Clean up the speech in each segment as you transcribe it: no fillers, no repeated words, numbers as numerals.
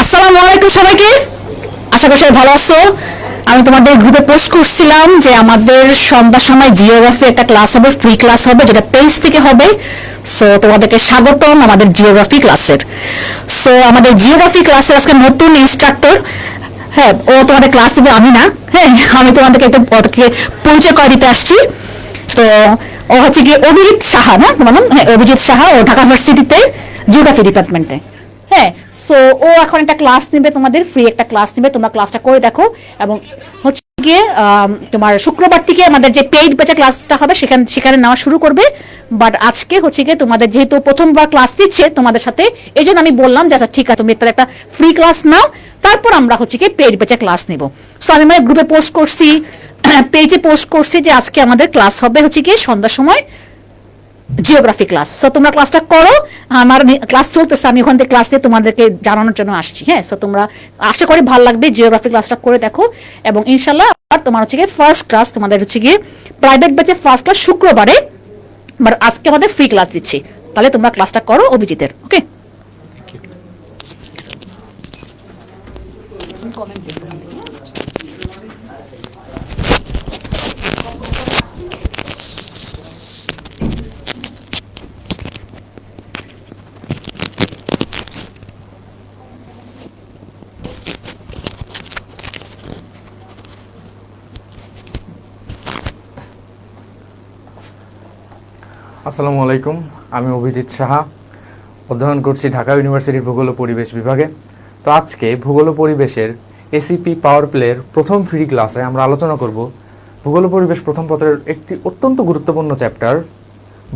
আসসালামু আলাইকুম সবাইকে, আশা করি সবাই ভালো আছো। আমি তোমাদের গ্রুপে পোস্ট করছিলাম যে আমাদের সন্ধ্যার সময় জিওগ্রাফি একটা ক্লাস হবে, ফ্রি ক্লাস হবে, যেটা পেজ থেকে হবে। সো তোমাদেরকে স্বাগতম আমাদের জিওগ্রাফি ক্লাসের। সো আমাদের জিওগ্রাফি ক্লাসে আজকে নতুন ইনস্ট্রাক্টর, হ্যাঁ ও তোমাদের ক্লাস দেবে, আমি না, হ্যাঁ আমি তোমাদেরকে একটু ওদেরকে পরিচয় করে দিতে আসছি। তো ও হচ্ছে কি অভিজিৎ সাহা, না তোমার নাম? হ্যাঁ অভিজিৎ সাহা, ও ঢাকা ইউনিভার্সিটিতে জিওগ্রাফি ডিপার্টমেন্টে। হ্যাঁ, সো ও এখন একটা ক্লাস নেবে, তোমাদের ফ্রি একটা ক্লাস নেবে, তোমরা ক্লাসটা করে দেখো। এবং হচ্ছে গিয়ে তোমার শুক্রবার থেকে আমাদের যে পেইড ব্যাচে ক্লাসটা হবে সেখানে নেওয়া শুরু করবে। বাট আজকে হচ্ছে গিয়ে তোমাদের যেহেতু প্রথমবার ক্লাস দিচ্ছে তোমাদের সাথে, এই জন্য আমি বললাম যে আচ্ছা ঠিক আছে তুমি তাহলে একটা ফ্রি ক্লাস নাও, তারপর আমরা হচ্ছে গিয়ে পেইড ব্যাচে ক্লাস নেব। সো আমি মানে গ্রুপে পোস্ট করছি, পেজে পোস্ট করছি যে আজকে আমাদের ক্লাস হবে হচ্ছে গিয়ে সন্ধ্যার সময় জিওগ্রাফি ক্লাস। সো তোমরা ক্লাসটা করো, আমার ক্লাস চলতেছে, আমি ওখান থেকে ক্লাস দিয়ে তোমাদেরকে জানানোর জন্য আসছি। হ্যাঁ, সো তোমরা আশা করি ভালো লাগবে, জিওগ্রাফি ক্লাসটা করে দেখো। এবং ইনশাল্লাহ আর তোমার হচ্ছে গিয়ে ফার্স্ট ক্লাস, তোমাদের হচ্ছে গিয়ে প্রাইভেট ব্যাচে ফার্স্ট ক্লাস শুক্রবারে, বাট আজকে আমাদের ফ্রি ক্লাস দিচ্ছি। তাহলে তোমরা ক্লাসটা করো অভিজিতের, ওকে? আসসালামু আলাইকুম, আমি অভিজিৎ সাহা, অধ্যয়ন করছি ঢাকা ইউনিভার্সিটির ভূগোল ও পরিবেশ বিভাগে। তো আজকে ভূগোল ও পরিবেশের এসিপি পাওয়ার প্লের প্রথম ফ্রি ক্লাসে আমরা আলোচনা করব ভূগোল ও পরিবেশ প্রথম পত্রের একটি অত্যন্ত গুরুত্বপূর্ণ চ্যাপ্টার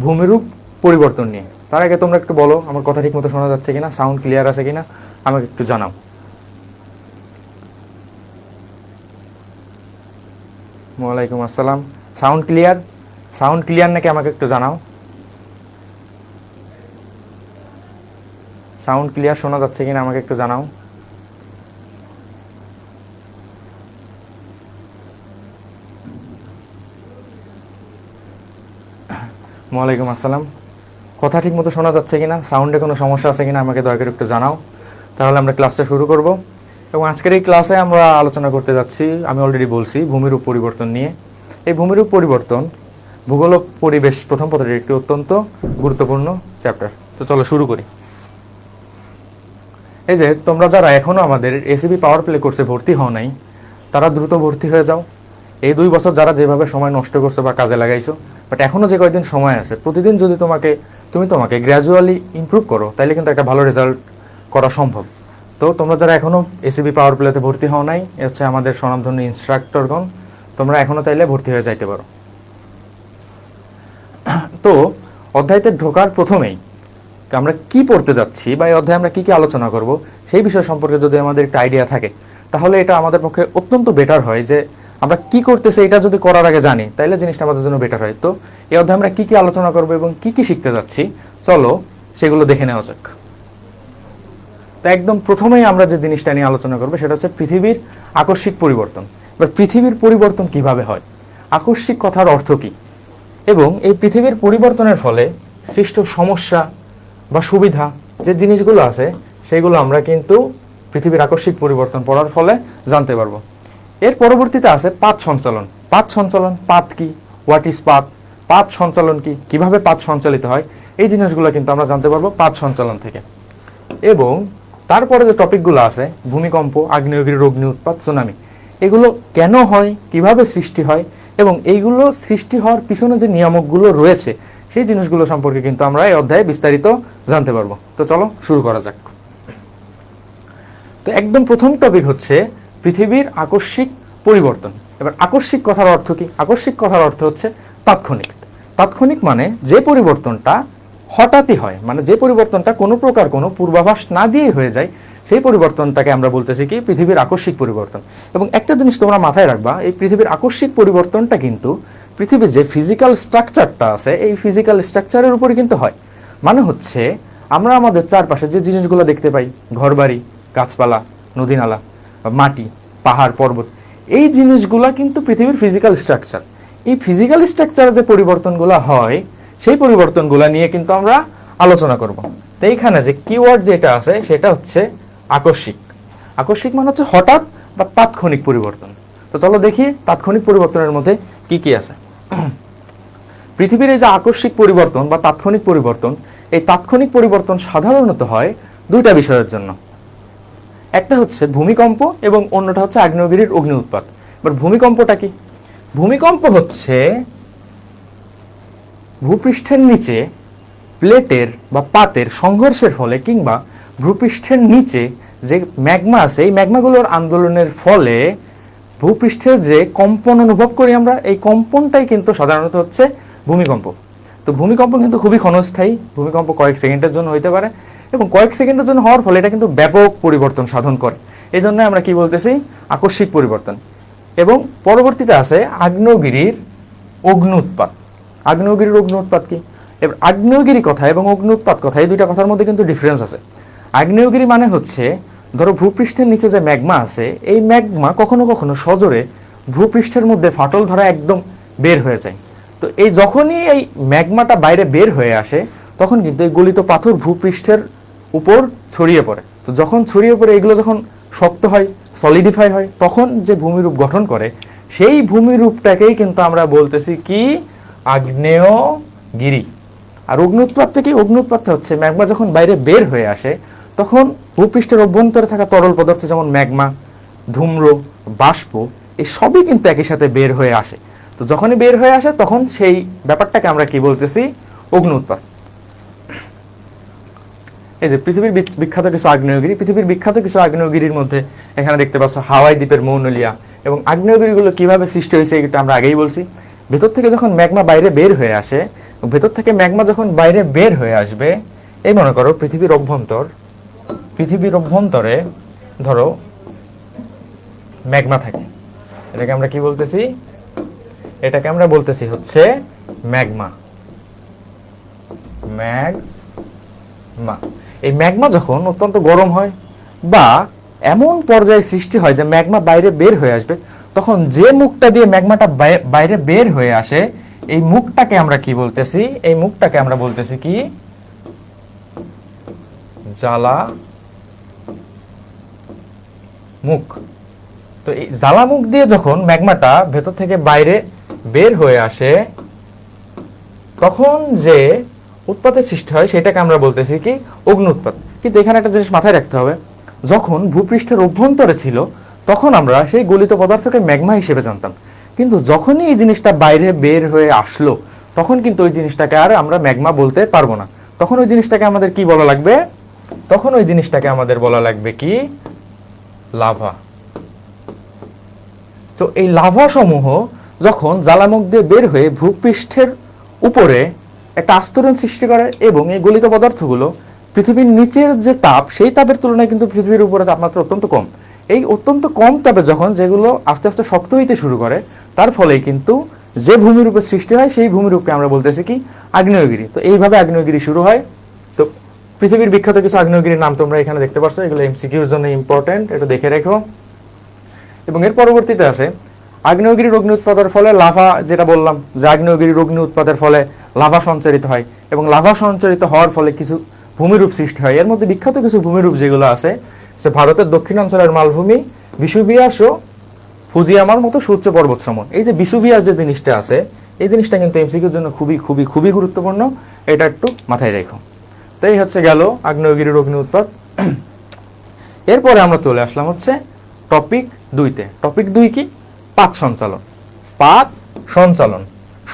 ভূমিরূপ পরিবর্তন নিয়ে। তার আগে তোমরা একটু বলো আমার কথা ঠিক মতো শোনা যাচ্ছে কিনা, সাউন্ড ক্লিয়ার আছে কিনা আমাকে একটু জানাও। ওয়ালাইকুম আসসালাম, সাউন্ড ক্লিয়ার? সাউন্ড ক্লিয়ার নাকি আমাকে একটু জানাও। সাউন্ড ক্লিয়ার শোনা যাচ্ছে কিনা আমাকে একটু জানাও। ওয়ালাইকুম আসসালাম, কথা ঠিক মতো শোনা যাচ্ছে কিনা, সাউন্ডে কোনো সমস্যা আছে কিনা আমাকে দয়া করে একটু জানাও। তাহলে আমরা ক্লাসটা শুরু করব। এবং আজকের এই ক্লাসে আমরা আলোচনা করতে যাচ্ছি, আমি অলরেডি বলছি, ভূমিরূপ পরিবর্তন নিয়ে। এই ভূমিরূপ পরিবর্তন ভূগোল ও পরিবেশ প্রথম পত্রের একটি অত্যন্ত গুরুত্বপূর্ণ চ্যাপ্টার। তো চলো শুরু করি। এই যে তোমরা যারা এখনও আমাদের এসিবি পাওয়ার প্লে কোর্সে ভর্তি হও নাই, তারা দ্রুত ভর্তি হয়ে যাও। এই 2 বছর যারা যেভাবে সময় নষ্ট করছো বা কাজে লাগাইছো, বাট এখনও যে কয়েকদিন সময় আছে, প্রতিদিন যদি তোমাকে গ্র্যাজুয়ালি ইমপ্রুভ করো, তাহলে কিন্তু একটা ভালো রেজাল্ট করা সম্ভব। তো তোমরা যারা এখনও এসিবি পাওয়ার প্লেতে ভর্তি হও নাই, এ হচ্ছে আমাদের স্বনামধন্য ইনস্ট্রাক্টরগণ, তোমরা এখনও চাইলে ভর্তি হয়ে যাইতে পারো। তো অধ্যায়তে ঢোকার প্রথমেই আমরা কি পড়তে যাচ্ছি বা এই অধ্যায়ে আমরা কি কি আলোচনা করব সেই বিষয় সম্পর্কে যদি আমাদের একটা আইডিয়া থাকে, তাহলে এটা আমাদের পক্ষে অত্যন্ত বেটার হয় যে আমরা কি করতেছি এটা যদি করার আগে জানি, তাহলে জিনিসটা আমাদের জন্য বেটার হয়। তো এই অধ্যায়ে আমরা কি কি আলোচনা করব এবং কি কি শিখতে যাচ্ছি, চলো সেগুলো দেখে নেওয়া যাক। তো একদম প্রথমেই আমরা যে জিনিসটা নিয়ে আলোচনা করবো সেটা হচ্ছে পৃথিবীর আকস্মিক পরিবর্তন। এবার পৃথিবীর পরিবর্তন কিভাবে হয়, আকস্মিক কথার অর্থ কী, এবং এই পৃথিবীর পরিবর্তনের ফলে সৃষ্ট সমস্যা বা সুবিধা যে জিনিসগুলো আছে সেগুলো আমরা কিন্তু পৃথিবীর আকস্মিক পরিবর্তন পড়ার ফলে জানতে পারবো। এর পরবর্তীতে আছে পাত সঞ্চালন। পাত সঞ্চালন, পাত কি, হোয়াট ইজ পাত, পাত সঞ্চালন কি, কিভাবে পাত সঞ্চালিত হয়, এই জিনিসগুলো কিন্তু আমরা জানতে পারবো পাত সঞ্চালন থেকে। এবং তারপরে যে টপিকগুলো আছে, ভূমিকম্প, আগ্নেয়গিরির অগ্নি উৎপাত, সুনামি, এগুলো কেন হয়, কিভাবে সৃষ্টি হয়, এবং এইগুলো সৃষ্টি হওয়ার পিছনে যে নিয়ামকগুলো রয়েছে সেই জিনিসগুলো সম্পর্কে কিন্তু আমরা এই অধ্যায়ে বিস্তারিত জানতে পারবো। তো চলো শুরু করা যাক। তো একদম প্রথম টপিক হচ্ছে পৃথিবীর আকস্মিক পরিবর্তন। এবার আকস্মিক কথার অর্থ কি? আকস্মিক কথার অর্থ হচ্ছে তাৎক্ষণিক। তাৎক্ষণিক মানে যে পরিবর্তনটা হঠাৎই হয়, মানে যে পরিবর্তনটা কোনো প্রকার কোনো পূর্বাভাস না দিয়েই হয়ে যায়, সেই পরিবর্তনটাকে আমরা বলতেছি কি পৃথিবীর আকস্মিক পরিবর্তন। এবং একটা জিনিস তোমরা মাথায় রাখবা, এই পৃথিবীর আকস্মিক পরিবর্তনটা কিন্তু পৃথিবীর যে ফিজিক্যাল স্ট্রাকচারটা আছে এই ফিজিক্যাল স্ট্রাকচারের উপরে কিন্তু হয়। মানে হচ্ছে আমরা আমাদের চারপাশে যে জিনিসগুলো দেখতে পাই, ঘরবাড়ি, গাছপালা, নদীনালা, মাটি, পাহাড়, পর্বত, এই জিনিসগুলো কিন্তু পৃথিবীর ফিজিক্যাল স্ট্রাকচার। এই ফিজিক্যাল স্ট্রাকচারে যে পরিবর্তনগুলো হয় সেই পরিবর্তনগুলো নিয়ে কিন্তু আমরা আলোচনা করব। তো এইখানে যে কিওয়ার্ড যেটা আছে সেটা হচ্ছে আকস্মিক। আকস্মিক মানে হচ্ছে হঠাৎ বা তাৎক্ষণিক পরিবর্তন। তো চলো দেখি তাৎক্ষণিক পরিবর্তনের মধ্যে কি কি আছে। পৃথিবীর এই যে আকস্মিক পরিবর্তন বা তাৎক্ষণিক পরিবর্তন, এই তাৎক্ষণিক পরিবর্তন সাধারণত হয় দুইটা বিষয়ের জন্য। একটা হচ্ছে ভূমিকম্প এবং অন্যটা হচ্ছে আগ্নেয়গিরির অগ্নি উৎপাত। এবার ভূমিকম্পটা কি? ভূমিকম্প হচ্ছে ভূপৃষ্ঠের নিচে প্লেটের বা পাতের সংঘর্ষের ফলে কিংবা ভূপৃষ্ঠের নিচে যে ম্যাগমা আছে এই ম্যাগমাগুলোর আন্দোলনের ফলে ভূপৃষ্ঠের যে কম্পন অনুভব করি আমরা, এই কম্পনটাই কিন্তু সাধারণত হচ্ছে ভূমিকম্প। তো ভূমিকম্প কিন্তু খুবই ক্ষণস্থায়ী, ভূমিকম্প কয়েক সেকেন্ডের জন্য হইতে পারে এবং কয়েক সেকেন্ডের জন্য হওয়ার ফলে এটা কিন্তু ব্যাপক পরিবর্তন সাধন করে। এই জন্য আমরা কি বলতেছি? আকস্মিক পরিবর্তন। এবং পরবর্তীতে আছে আগ্নেয়গিরির অগ্নি উৎপাত। আগ্নেয়গিরির অগ্নি উৎপাত কি? এবার আগ্নেয়গিরি কথা এবং অগ্নি উৎপাত কথা এই দুইটা কথার মধ্যে কিন্তু ডিফারেন্স আছে। আগ্নেয়গিরি মানে হচ্ছে ধরো ভূপৃষ্ঠের নিচে যে ম্যাগমা আছে এই ম্যাগমা কখনো কখনো সজোরে ভূপৃষ্ঠের মধ্যে ফাটল ধরা একদম বের হয়ে যায়। তো এই যখনই এই ম্যাগমাটা বাইরে বের হয়ে আসে তখন কিন্তু এই গলিত পাথর ভূপৃষ্ঠের উপর ছড়িয়ে পড়ে। তো যখন ছড়িয়ে পড়ে এগুলো যখন শক্ত হয়, সলিডিফাই হয়, তখন যে ভূমিরূপ গঠন করে সেই ভূমিরূপটাকেই কিন্তু আমরা বলতেছি কি? আগ্নেয়গিরি। আর অগ্নি উৎপাত কি? অগ্নি উৎপাত হচ্ছে ম্যাগমা যখন বাইরে বের হয়ে আসে তখন ভূপৃষ্ঠের অভ্যন্তরে থাকা তরল পদার্থ যেমন ম্যাগমা, ধূম্র, বাষ্প এই সবই কিন্তু একই সাথে বের হয়ে আসে। তো যখনই বের হয়ে আসে তখন সেই ব্যাপারটাকে আমরা কি বলতেছি? অগ্নি উৎপাত। এই যে পৃথিবীর বিখ্যাত কিছু আগ্নেয়গিরি, পৃথিবীর বিখ্যাত কিছু আগ্নেয়গিরির মধ্যে এখানে দেখতে পাচ্ছ হাওয়াই দ্বীপের মৌনলিয়া। এবং আগ্নেয়গিরিগুলো কিভাবে সৃষ্টি হয়েছে এটা আমরা আগেই বলছি। ভেতর থেকে যখন ম্যাগমা বাইরে বের হয়ে আসে, ভেতর থেকে ম্যাগমা যখন বাইরে বের হয়ে আসবে, এই মনে করো পৃথিবীর অভ্যন্তরে ধরো ম্যাগমা থাকে। এটাকে আমরা কি বলতেছি? এটাকে আমরা বলতেছি হচ্ছে ম্যাগমা। এই ম্যাগমা যখন অত্যন্ত গরম হয় বা এমন পর্যায়ে সৃষ্টি হয় যে ম্যাগমা বাইরে বের হয়ে আসবে, তখন যে মুখটা দিয়ে ম্যাগমাটা বাইরে বের হয়ে আসে এই মুখটাকে আমরা কি বলতেছি? এই মুখটাকে আমরা বলতেছি কি? জ্বালামুখ। তো এই জ্বালামুখ দিয়ে যখন ম্যাগমাটা ভেতর থেকে বাইরে বের হয়ে আসে তখন যে উৎপাতের সৃষ্টি হয় সেটাকে আমরা বলতেছি কি? অগ্নি উৎপাত। কিন্তু এখানে একটা জিনিস মাথায় রাখতে হবে, যখন ভূপৃষ্ঠের অভ্যন্তরে ছিল তখন আমরা সেই গলিত পদার্থকে ম্যাগমা হিসেবে জানতাম। কিন্তু যখনই এই জিনিসটা বাইরে বের হয়ে আসলো তখন কিন্তু ওই জিনিসটাকে আর আমরা ম্যাগমা বলতে পারবো না। তখন ওই জিনিসটাকে আমাদের কি বলা লাগবে? তখন ওই জিনিসটাকে আমাদের বলা লাগবে কি? লাভা। তো এই লাভা সমূহ যখন জ্বালামুখ দিয়ে বের হয়ে ভূপৃষ্ঠের উপরে একটা আস্তরণ সৃষ্টি করে এবং এই গলিত পদার্থগুলো পৃথিবীর নিচের যে তাপ সেই তাপের তুলনায় কিন্তু পৃথিবীর উপরে তাপমাত্রা অত্যন্ত কম। এই অত্যন্ত কম তাপে যখন যেগুলো আস্তে আস্তে শক্ত হইতে শুরু করে তার ফলে কিন্তু যে ভূমিরূপের সৃষ্টি হয় সেই ভূমিরূপকে আমরা বলতেছি কি? আগ্নেয়গিরি। তো এইভাবে আগ্নেয়গিরি শুরু হয়। তো পৃথিবীর বিখ্যাত কিছু আগ্নেয়গিরির নাম তোমরা এখানে দেখতে পাচ্ছ, এগুলো এমসিকিউর জন্য ইম্পর্টেন্ট, এটা দেখে রেখো। এবং এর পরবর্তীতে আছে আগ্নেয়গিরির অগ্নি উৎপাতের ফলে লাভা, যেটা বললাম যে আগ্নেয়গিরির অগ্নি উৎপাতের ফলে লাভা সঞ্চারিত হয় এবং লাভা সঞ্চারিত হওয়ার ফলে কিছু ভূমিরূপ সৃষ্টি হয়। এর মধ্যে বিখ্যাত কিছু ভূমিরূপ যেগুলো আছে সে ভারতের দক্ষিণাঞ্চলের মালভূমি, বিসুভিয়াস ও ফুজিয়ামার মতো সুউচ্চ পর্বতসমূহ। এই যে বিসুভিয়াস যে জিনিসটা আছে এই জিনিসটা কিন্তু এমসিকিউর জন্য খুবই খুবই খুবই গুরুত্বপূর্ণ, এটা একটু মাথায় রেখো। তো এই হচ্ছে গেল আগ্নেয়গিরির অগ্নি উৎপাত। এরপরে আমরা চলে আসলাম হচ্ছে টপিক 2-তে। টপিক 2 কি? পাত সঞ্চালন। পাত সঞ্চালন।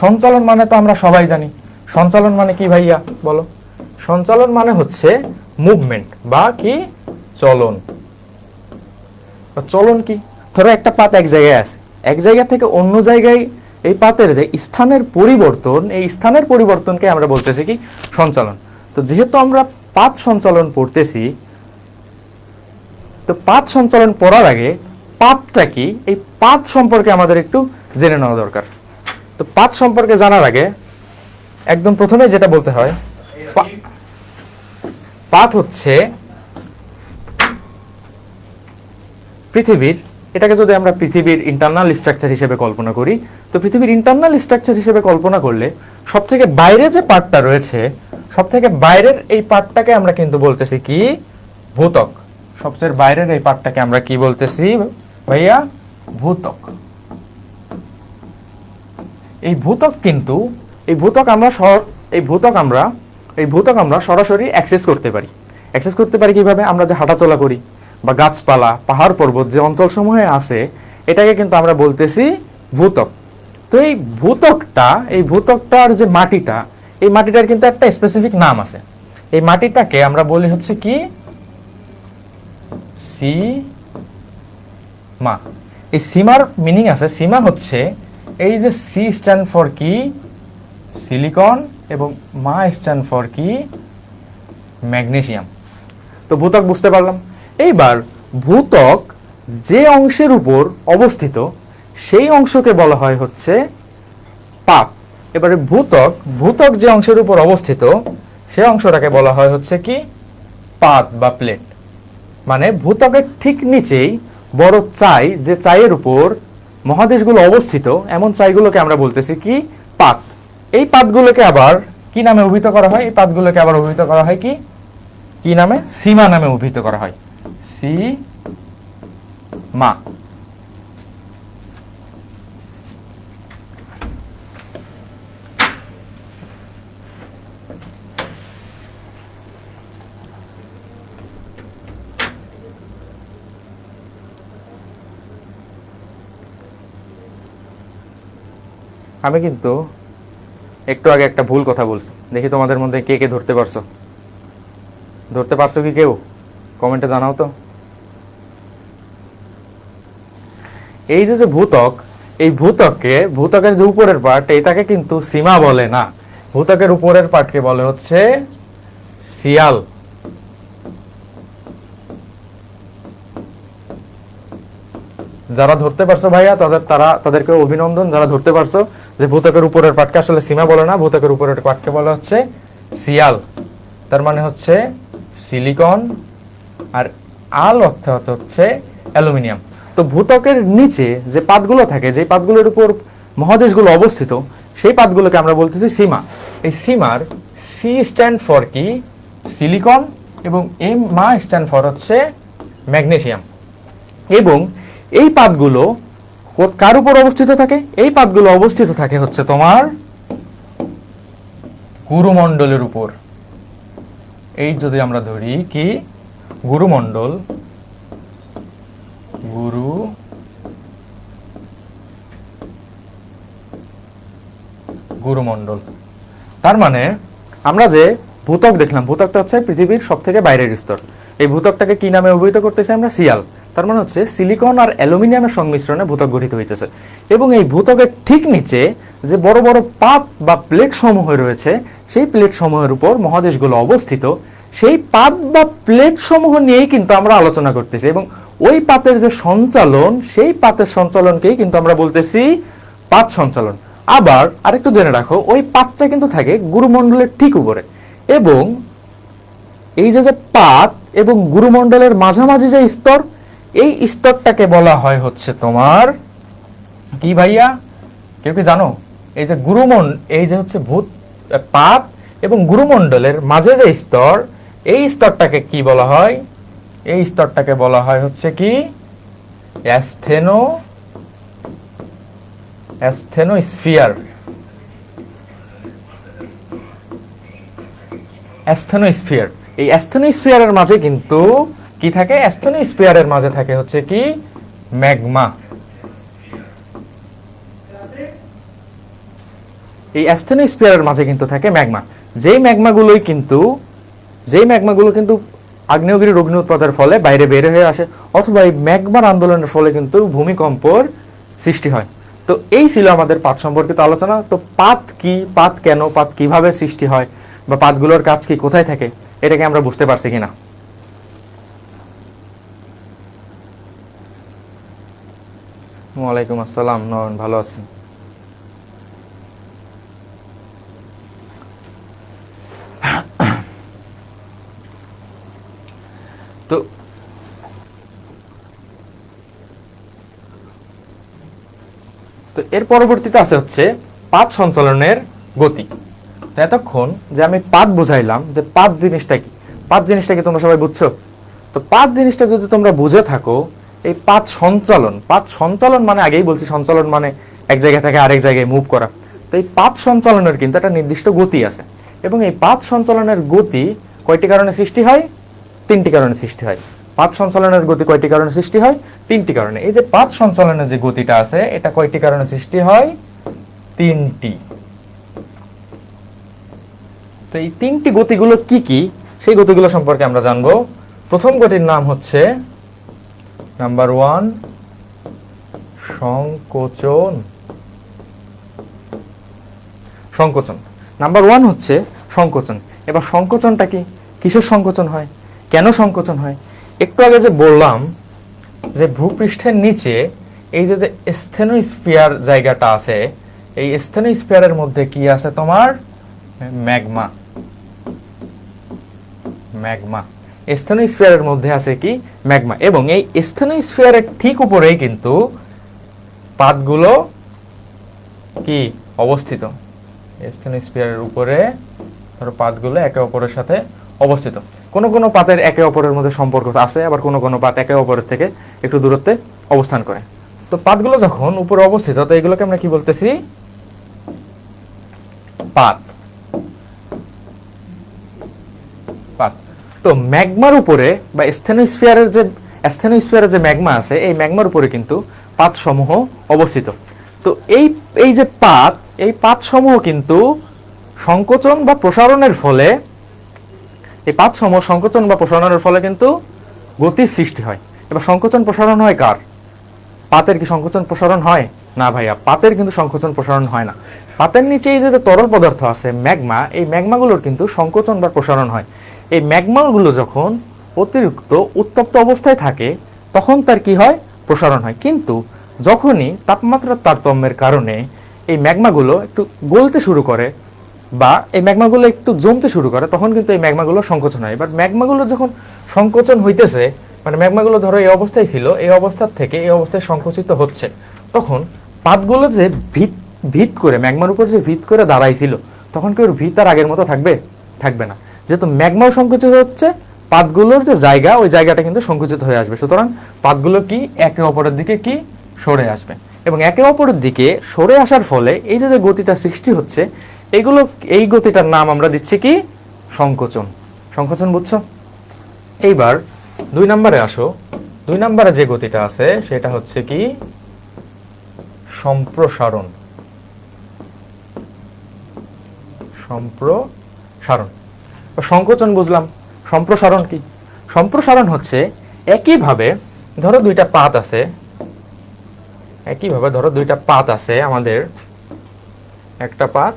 সঞ্চালন মানে তো আমরা সবাই জানি। সঞ্চালন মানে কি ভাইয়া বলো? সঞ্চালন মানে হচ্ছে মুভমেন্ট বা কি? চলন। চলন কি? ধরো একটা পাত এক জায়গায় আছে, এক জায়গা থেকে অন্য জায়গায় এই পাতের যে স্থানের পরিবর্তন, এই স্থানের পরিবর্তনকে আমরা বলতেছি কি? সঞ্চালন। তো যেহেতু আমরা পাত সঞ্চালন পড়তেছি, তো পাত সঞ্চালন পড়ার আগে পাতটা কি এই পাত সম্পর্কে আমাদের একটু জেনে নেওয়া দরকার। তো পাত সম্পর্কে জানার আগে একদম প্রথমে যেটা বলতে হয়, পাত হচ্ছে পৃথিবীর এটাকে যদি আমরা পৃথিবীর ইন্টারনাল স্ট্রাকচার হিসেবে কল্পনা করি, তো পৃথিবীর ইন্টারনাল স্ট্রাকচার হিসেবে কল্পনা করলে সব থেকে বাইরে যে পার্টটা রয়েছে, সব থেকে বাইরের এই পার্টটাকে আমরা কিন্তু বলতেছি কি, ভূত্বক। সবচেয়ে বাইরের এই পার্টটাকে আমরা কি বলতেছি ভাইয়া, ভূত্বক। এই ভূত্বক কিন্তু এই ভূত্বক আমরা সরাসরি অ্যাক্সেস করতে পারি। অ্যাক্সেস করতে পারি কিভাবে? আমরা যে হাঁটাচলা করি বা গাছপালা, পাহাড় পর্বত যে অঞ্চলসমূহে আছে, এটাকে কিন্তু আমরা বলতেছি ভূত্বক। তো এই ভূত্বকটার যে মাটিটা, এই মাটিটার কিন্তু একটা স্পেসিফিক নাম আছে। এই মাটিটাকে আমরা বলি হচ্ছে কি, সীমা। এই সীমার মিনিং আছে, সীমা হচ্ছে এই যে সি স্ট্যান্ড ফর কি, সিলিকন, এবং মা স্ট্যান্ড ফর কি, ম্যাগনেসিয়াম। তো ভূত্বক বুঝতে পারলাম। এইবার ভূত্বক যে অংশের উপর অবস্থিত, সেই অংশকে বলা হয় হচ্ছে পাত। এবারে ভূত্বক যে অংশের উপর অবস্থিত, সেই অংশটাকে বলা হয় হচ্ছে কি, পাত বা প্লেট। মানে ভূত্বকের ঠিক নিচেই বড় চাই, যে চাইয়ের উপর মহাদেশগুলো অবস্থিত, এমন চাইগুলোকে আমরা বলতেছি কি, পাত। এই পাতগুলোকে আবার কি নামে অভিহিত করা হয়? এই পাতগুলোকে আবার অভিহিত করা হয় কি নামে? সীমা নামে অভিহিত করা হয়, সীমা। আমি কিন্তু একটু আগে একটা ভুল কথা বলছি, দেখি তোমাদের মধ্যে কে কে ধরতে পারছো কি কেউ? কমেন্টে জানাও তো। এই যে ভূত্বক, এই ভূত্বকের যে উপরের পার্ট, এটাকে কিন্তু সীমা বলে না। ভূত্বকের উপরের পার্টকে বলে হচ্ছে সিয়াল। যারা ধরতে পারছো ভাইয়া, তাদেরকে অভিনন্দন। যারা ধরতে পারছো যে ভূত্বকের উপরের পার্টকে আসলে সীমা বলে না, ভূত্বকের উপরের পার্টকে বলা হচ্ছে সিয়াল। তার মানে হচ্ছে সিলিকন, আর আল অর্থাৎ হচ্ছে অ্যালুমিনিয়াম। তো ভূত্বকের নিচে যে পাতগুলো থাকে, যে পাতগুলোর উপর মহাদেশগুলো অবস্থিত, সেই পাতগুলোকে আমরা বলতেছি সীমা। এই সীমার সি স্ট্যান্ড ফর কি, সিলিকন, এবং এম মা স্ট্যান্ড ফর হচ্ছে ম্যাগনেসিয়াম। এবং এই পাতগুলো কার উপর অবস্থিত থাকে? এই পাতগুলো অবস্থিত থাকে হচ্ছে তোমার গুরুমণ্ডলের উপর। এই যদি আমরা ধরি কি, গুরুমণ্ডল, গুরুমণ্ডল। তার মানে আমরা যে ভূত্বক দেখলাম, ভূত্বকটা হচ্ছে পৃথিবীর সব থেকে বাইরের স্তর। এই ভূত্বকটাকে কি নামে অভিহিত করতেছি আমরা? সিয়াল। তার মানে হচ্ছে সিলিকন আর অ্যালুমিনিয়ামের সংমিশ্রণে ভূত্বক গঠিত হয়েছে। এবং এই ভূত্বকের ঠিক নিচে যে বড় বড় পাত বা প্লেট সমূহ রয়েছে, সেই প্লেট সমূহের উপর মহাদেশগুলো অবস্থিত, সেই পাত বা প্লেট সমূহ নিয়েই কিন্তু আমরা আলোচনা করতেছি। এবং ওই পাতের যে সঞ্চালন, সেই পাতের সঞ্চালনকেই কিন্তু আমরা বলতেছি পাত সঞ্চালন। আবার আরেকটু জেনে রাখো, ওই পাতটা কিন্তু থাকে গুরুমণ্ডলের ঠিক উপরে। এবং এই যে পাত এবং গুরুমণ্ডলের মাঝামাঝি যে স্তর, এই স্তরটাকে বলা হয় হচ্ছে তোমার কি ভাইয়া? কেউ কি জানো? এই যে এই যে হচ্ছে পাত এবং গুরুমণ্ডলের মাঝে যে স্তর, এই স্তরটাকে কি বলা হয়? এই স্তরটাকে বলা হয় হচ্ছে কি, অ্যাসথেনোস্ফিয়ার। এই অ্যাসথেনোস্ফিয়ারের মাঝে কিন্তু কি থাকে? অ্যাসথেনোস্ফিয়ারের মাঝে থাকে হচ্ছে কি, ম্যাগমা। এই অ্যাসথেনোস্ফিয়ারের মাঝে কিন্তু থাকে ম্যাগমা। যেই ম্যাগমাগুলো কিন্তু আগ্নেয়গিরির অগ্নি উৎপাতের ফলে বাইরে বের হয়ে আসে, অথবা এই ম্যাগমার আন্দোলনের ফলে কিন্তু ভূমিকম্পর সৃষ্টি হয়। তো এই ছিল আমাদের পাত সম্পর্কিত আলোচনা। তো পাত কি, পাত কেন, পাত কিভাবে সৃষ্টি হয়, বা পাতগুলোর কাজ কি, কোথায় থাকে, এটাকে আমরা বুঝতে পারছি কিনা? ওয়ালাইকুম আসসালাম নয়ন, ভালো আছি। তো তো এর পরবর্তীতে আছে হচ্ছে পাত সঞ্চালনের গতি। তো এতক্ষণ যে আমি পাত বুঝাইলাম যে পাত জিনিসটা কি, পাত জিনিসটা কি তোমরা সবাই বুঝছো? তো পাত জিনিসটা যদি তোমরা বুঝে থাকো, এই পাত সঞ্চালন মানে আগেই বলছি, সঞ্চালন মানে এক জায়গা থেকে আরেক জায়গায় মুভ করা। তো এই পাত সঞ্চালনের কিন্তু একটা নির্দিষ্ট গতি আছে, এবং এই পাত সঞ্চালনের গতি কয়টি কারণে সৃষ্টি হয়? 3টি কারণে সৃষ্টি হয়। পাত সঞ্চালনের গতি কয়টি কারণে সৃষ্টি হয়? 3টি কারণে। এই যে পাত সঞ্চালনের যে গতিটা আছে, এটা কয়টি কারণে সৃষ্টি হয়? 3টি। তো এই 3টি গতিগুলো কি কি, সেই গতিগুলো সম্পর্কে আমরা জানবো। প্রথম গতির নাম হচ্ছে নাম্বার 1 সংকোচন। সংকোচন নাম্বার 1 হচ্ছে সংকোচন। এবার সংকোচনটা কি, কিসের সংকোচন হয়, কেন সংকোচন হয়? একটু আগে যে বললাম যে ভূপৃষ্ঠের নিচে এই যে যে স্থেনোস্ফিয়ার জায়গাটা আছে, এই স্থেনোস্ফিয়ারের মধ্যে কি আছে তোমার? ম্যাগমা। ম্যাগমা স্থেনোস্ফিয়ারের মধ্যে আছে কি? ম্যাগমা। এবং এই স্থেনোস্ফিয়ারের ঠিক উপরেই কিন্তু পাতগুলো কি অবস্থিত। স্থেনোস্ফিয়ারের উপরে ধরো পাতগুলো একে অপরের সাথে অবস্থিত। কোনো কোনো পাতের একে অপরের মধ্যে সম্পর্ক আছে, আবার কোনো কোনো পাত একে অপরের থেকে একটু দূরত্বে অবস্থান করে। তো পাতগুলো যখন উপরে অবস্থিত, তো এগুলোকে আমরা কি বলতেছি? পাত। পাত। তো ম্যাগমার উপরে বা স্থেনোস্ফিয়ারের যে ম্যাগমা আছে, এই ম্যাগমার উপরে কিন্তু পাত সমূহ অবস্থিত। তো এই যে পাত, এই পাত সমূহ কিন্তু সংকোচন বা প্রসারণের ফলে, এই পাত সমূহ সংকোচন বা প্রসারণের ফলে কিন্তু গতির সৃষ্টি হয়। এবার সংকোচন প্রসারণ হয় কার? পাতের কি সংকোচন প্রসারণ হয়? না ভাইয়া, পাতের কিন্তু সংকোচন প্রসারণ হয় না। পাতের নিচে এই যে তরল পদার্থ আছে ম্যাগমা, এই ম্যাগমাগুলোর কিন্তু সংকোচন বা প্রসারণ হয়। এই ম্যাগমাগুলো যখন অতিরিক্ত উত্তপ্ত অবস্থায় থাকে, তখন তার কি হয়? প্রসারণ হয়। কিন্তু যখনই তাপমাত্রার তারতম্যের কারণে এই ম্যাগমাগুলো একটু গলতে শুরু করে বা এই ম্যাগমাগুলো একটু জমতে শুরু করে, তখন কিন্তু এই ম্যাগমাগুলো সংকোচন হয়। এবার ম্যাগমাগুলো যখন সংকোচন হইতেছে, মানে ম্যাগমাগুলো ধরো এই অবস্থায় ছিল, এই অবস্থার থেকে এই অবস্থায় সংকুচিত হচ্ছে, তখন পাতগুলো যে ভিত করে ম্যাগমার উপর যে ভিত করে দাঁড়াইছিল, তখন কি ওর ভিত আর আগের মতো থাকবে? থাকবে না। যেহেতু ম্যাগমাও সংকুচিত হচ্ছে, পাতগুলোর যে জায়গা, ওই জায়গাটা কিন্তু সংকুচিত হয়ে আসবে। সুতরাং পাতগুলো কি একে অপরের দিকে কি সরে আসবে, এবং একে অপরের দিকে সরে আসার ফলে এই যে গতিটা সৃষ্টি হচ্ছে, এই গতিটার নাম আমরা দিচ্ছি কি? সংকোচন। সংকোচন বুঝছো? এইবার 2 নম্বরে আসো। 2 নম্বরে যে গতিটা আছে সেটা হচ্ছে কি? সম্প্রসারণ। সম্প্রসারণ। সংকোচন বুঝলাম, সম্প্রসারণ কি? সম্প্রসারণ হচ্ছে একইভাবে ধরো দুইটা পাত আছে, একইভাবে ধরো দুইটা পাত আছে আমাদের, একটা পাত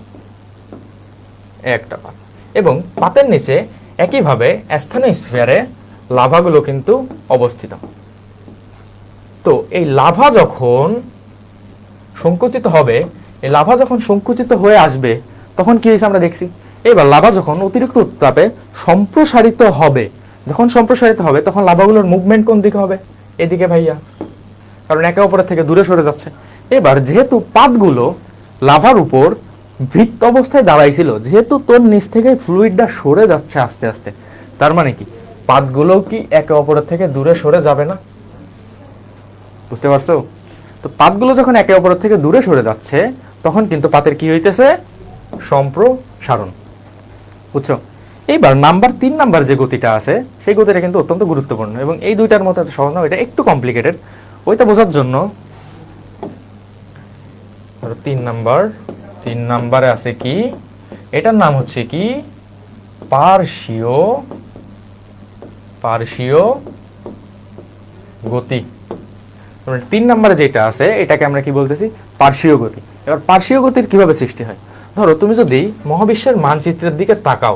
একটা পাত, এবং পাতের নিচে একইভাবে স্থেনোস্ফিয়ারে লাভাগুলো কিন্তু অবস্থিত। তো এই লাভা যখন সংকুচিত হবে, এই লাভা যখন সংকুচিত হয়ে আসবে, তখন কি হয়েছে আমরা দেখছি। এবার লাভা যখন অতিরিক্ত উত্তাপে সম্প্রসারিত হবে, যখন সম্প্রসারিত হবে, তখন লাভাগুলোর মুভমেন্ট কোন দিকে হবে? এদিকে ভাইয়া, কারণ একে অপরের থেকে দূরে সরে যাচ্ছে। এবার যেহেতু পাতগুলো লাভার উপর ভিত্ত অবস্থায় দাঁড়াইছিল, যেহেতু তোর নিচ থেকে ফ্লুইডটা সরে যাচ্ছে আস্তে আস্তে, তার মানে কি পাতগুলো কি একে অপরের থেকে দূরে সরে যাবে না? বুঝতে পারছো? তো পাতগুলো যখন একে অপরের থেকে দূরে সরে যাচ্ছে, তখন কিন্তু পাতের কি হইতেছে? সম্প্রসারণ। বুঝছো? এইবার 3 নাম্বার যে গতিটা আছে, সেই গতিটা কিন্তু অত্যন্ত গুরুত্বপূর্ণ, এবং এই দুইটার মধ্যে এত সহজ না, এটা একটু কমপ্লিকেটেড। ওইটা বোঝার জন্য 3 নাম্বারে আছে কি? এটার নাম হচ্ছে কি? পার্শ্বীয় গতি। 3 নাম্বারে যেটা আছে, এটাকে আমরা কি বলতেছি? পার্শ্বীয় গতি। এবার পার্শ্বীয় গতির কিভাবে সৃষ্টি হয়? ধরো তুমি যদি মহাবিশ্বের মানচিত্রের দিকে তাকাও,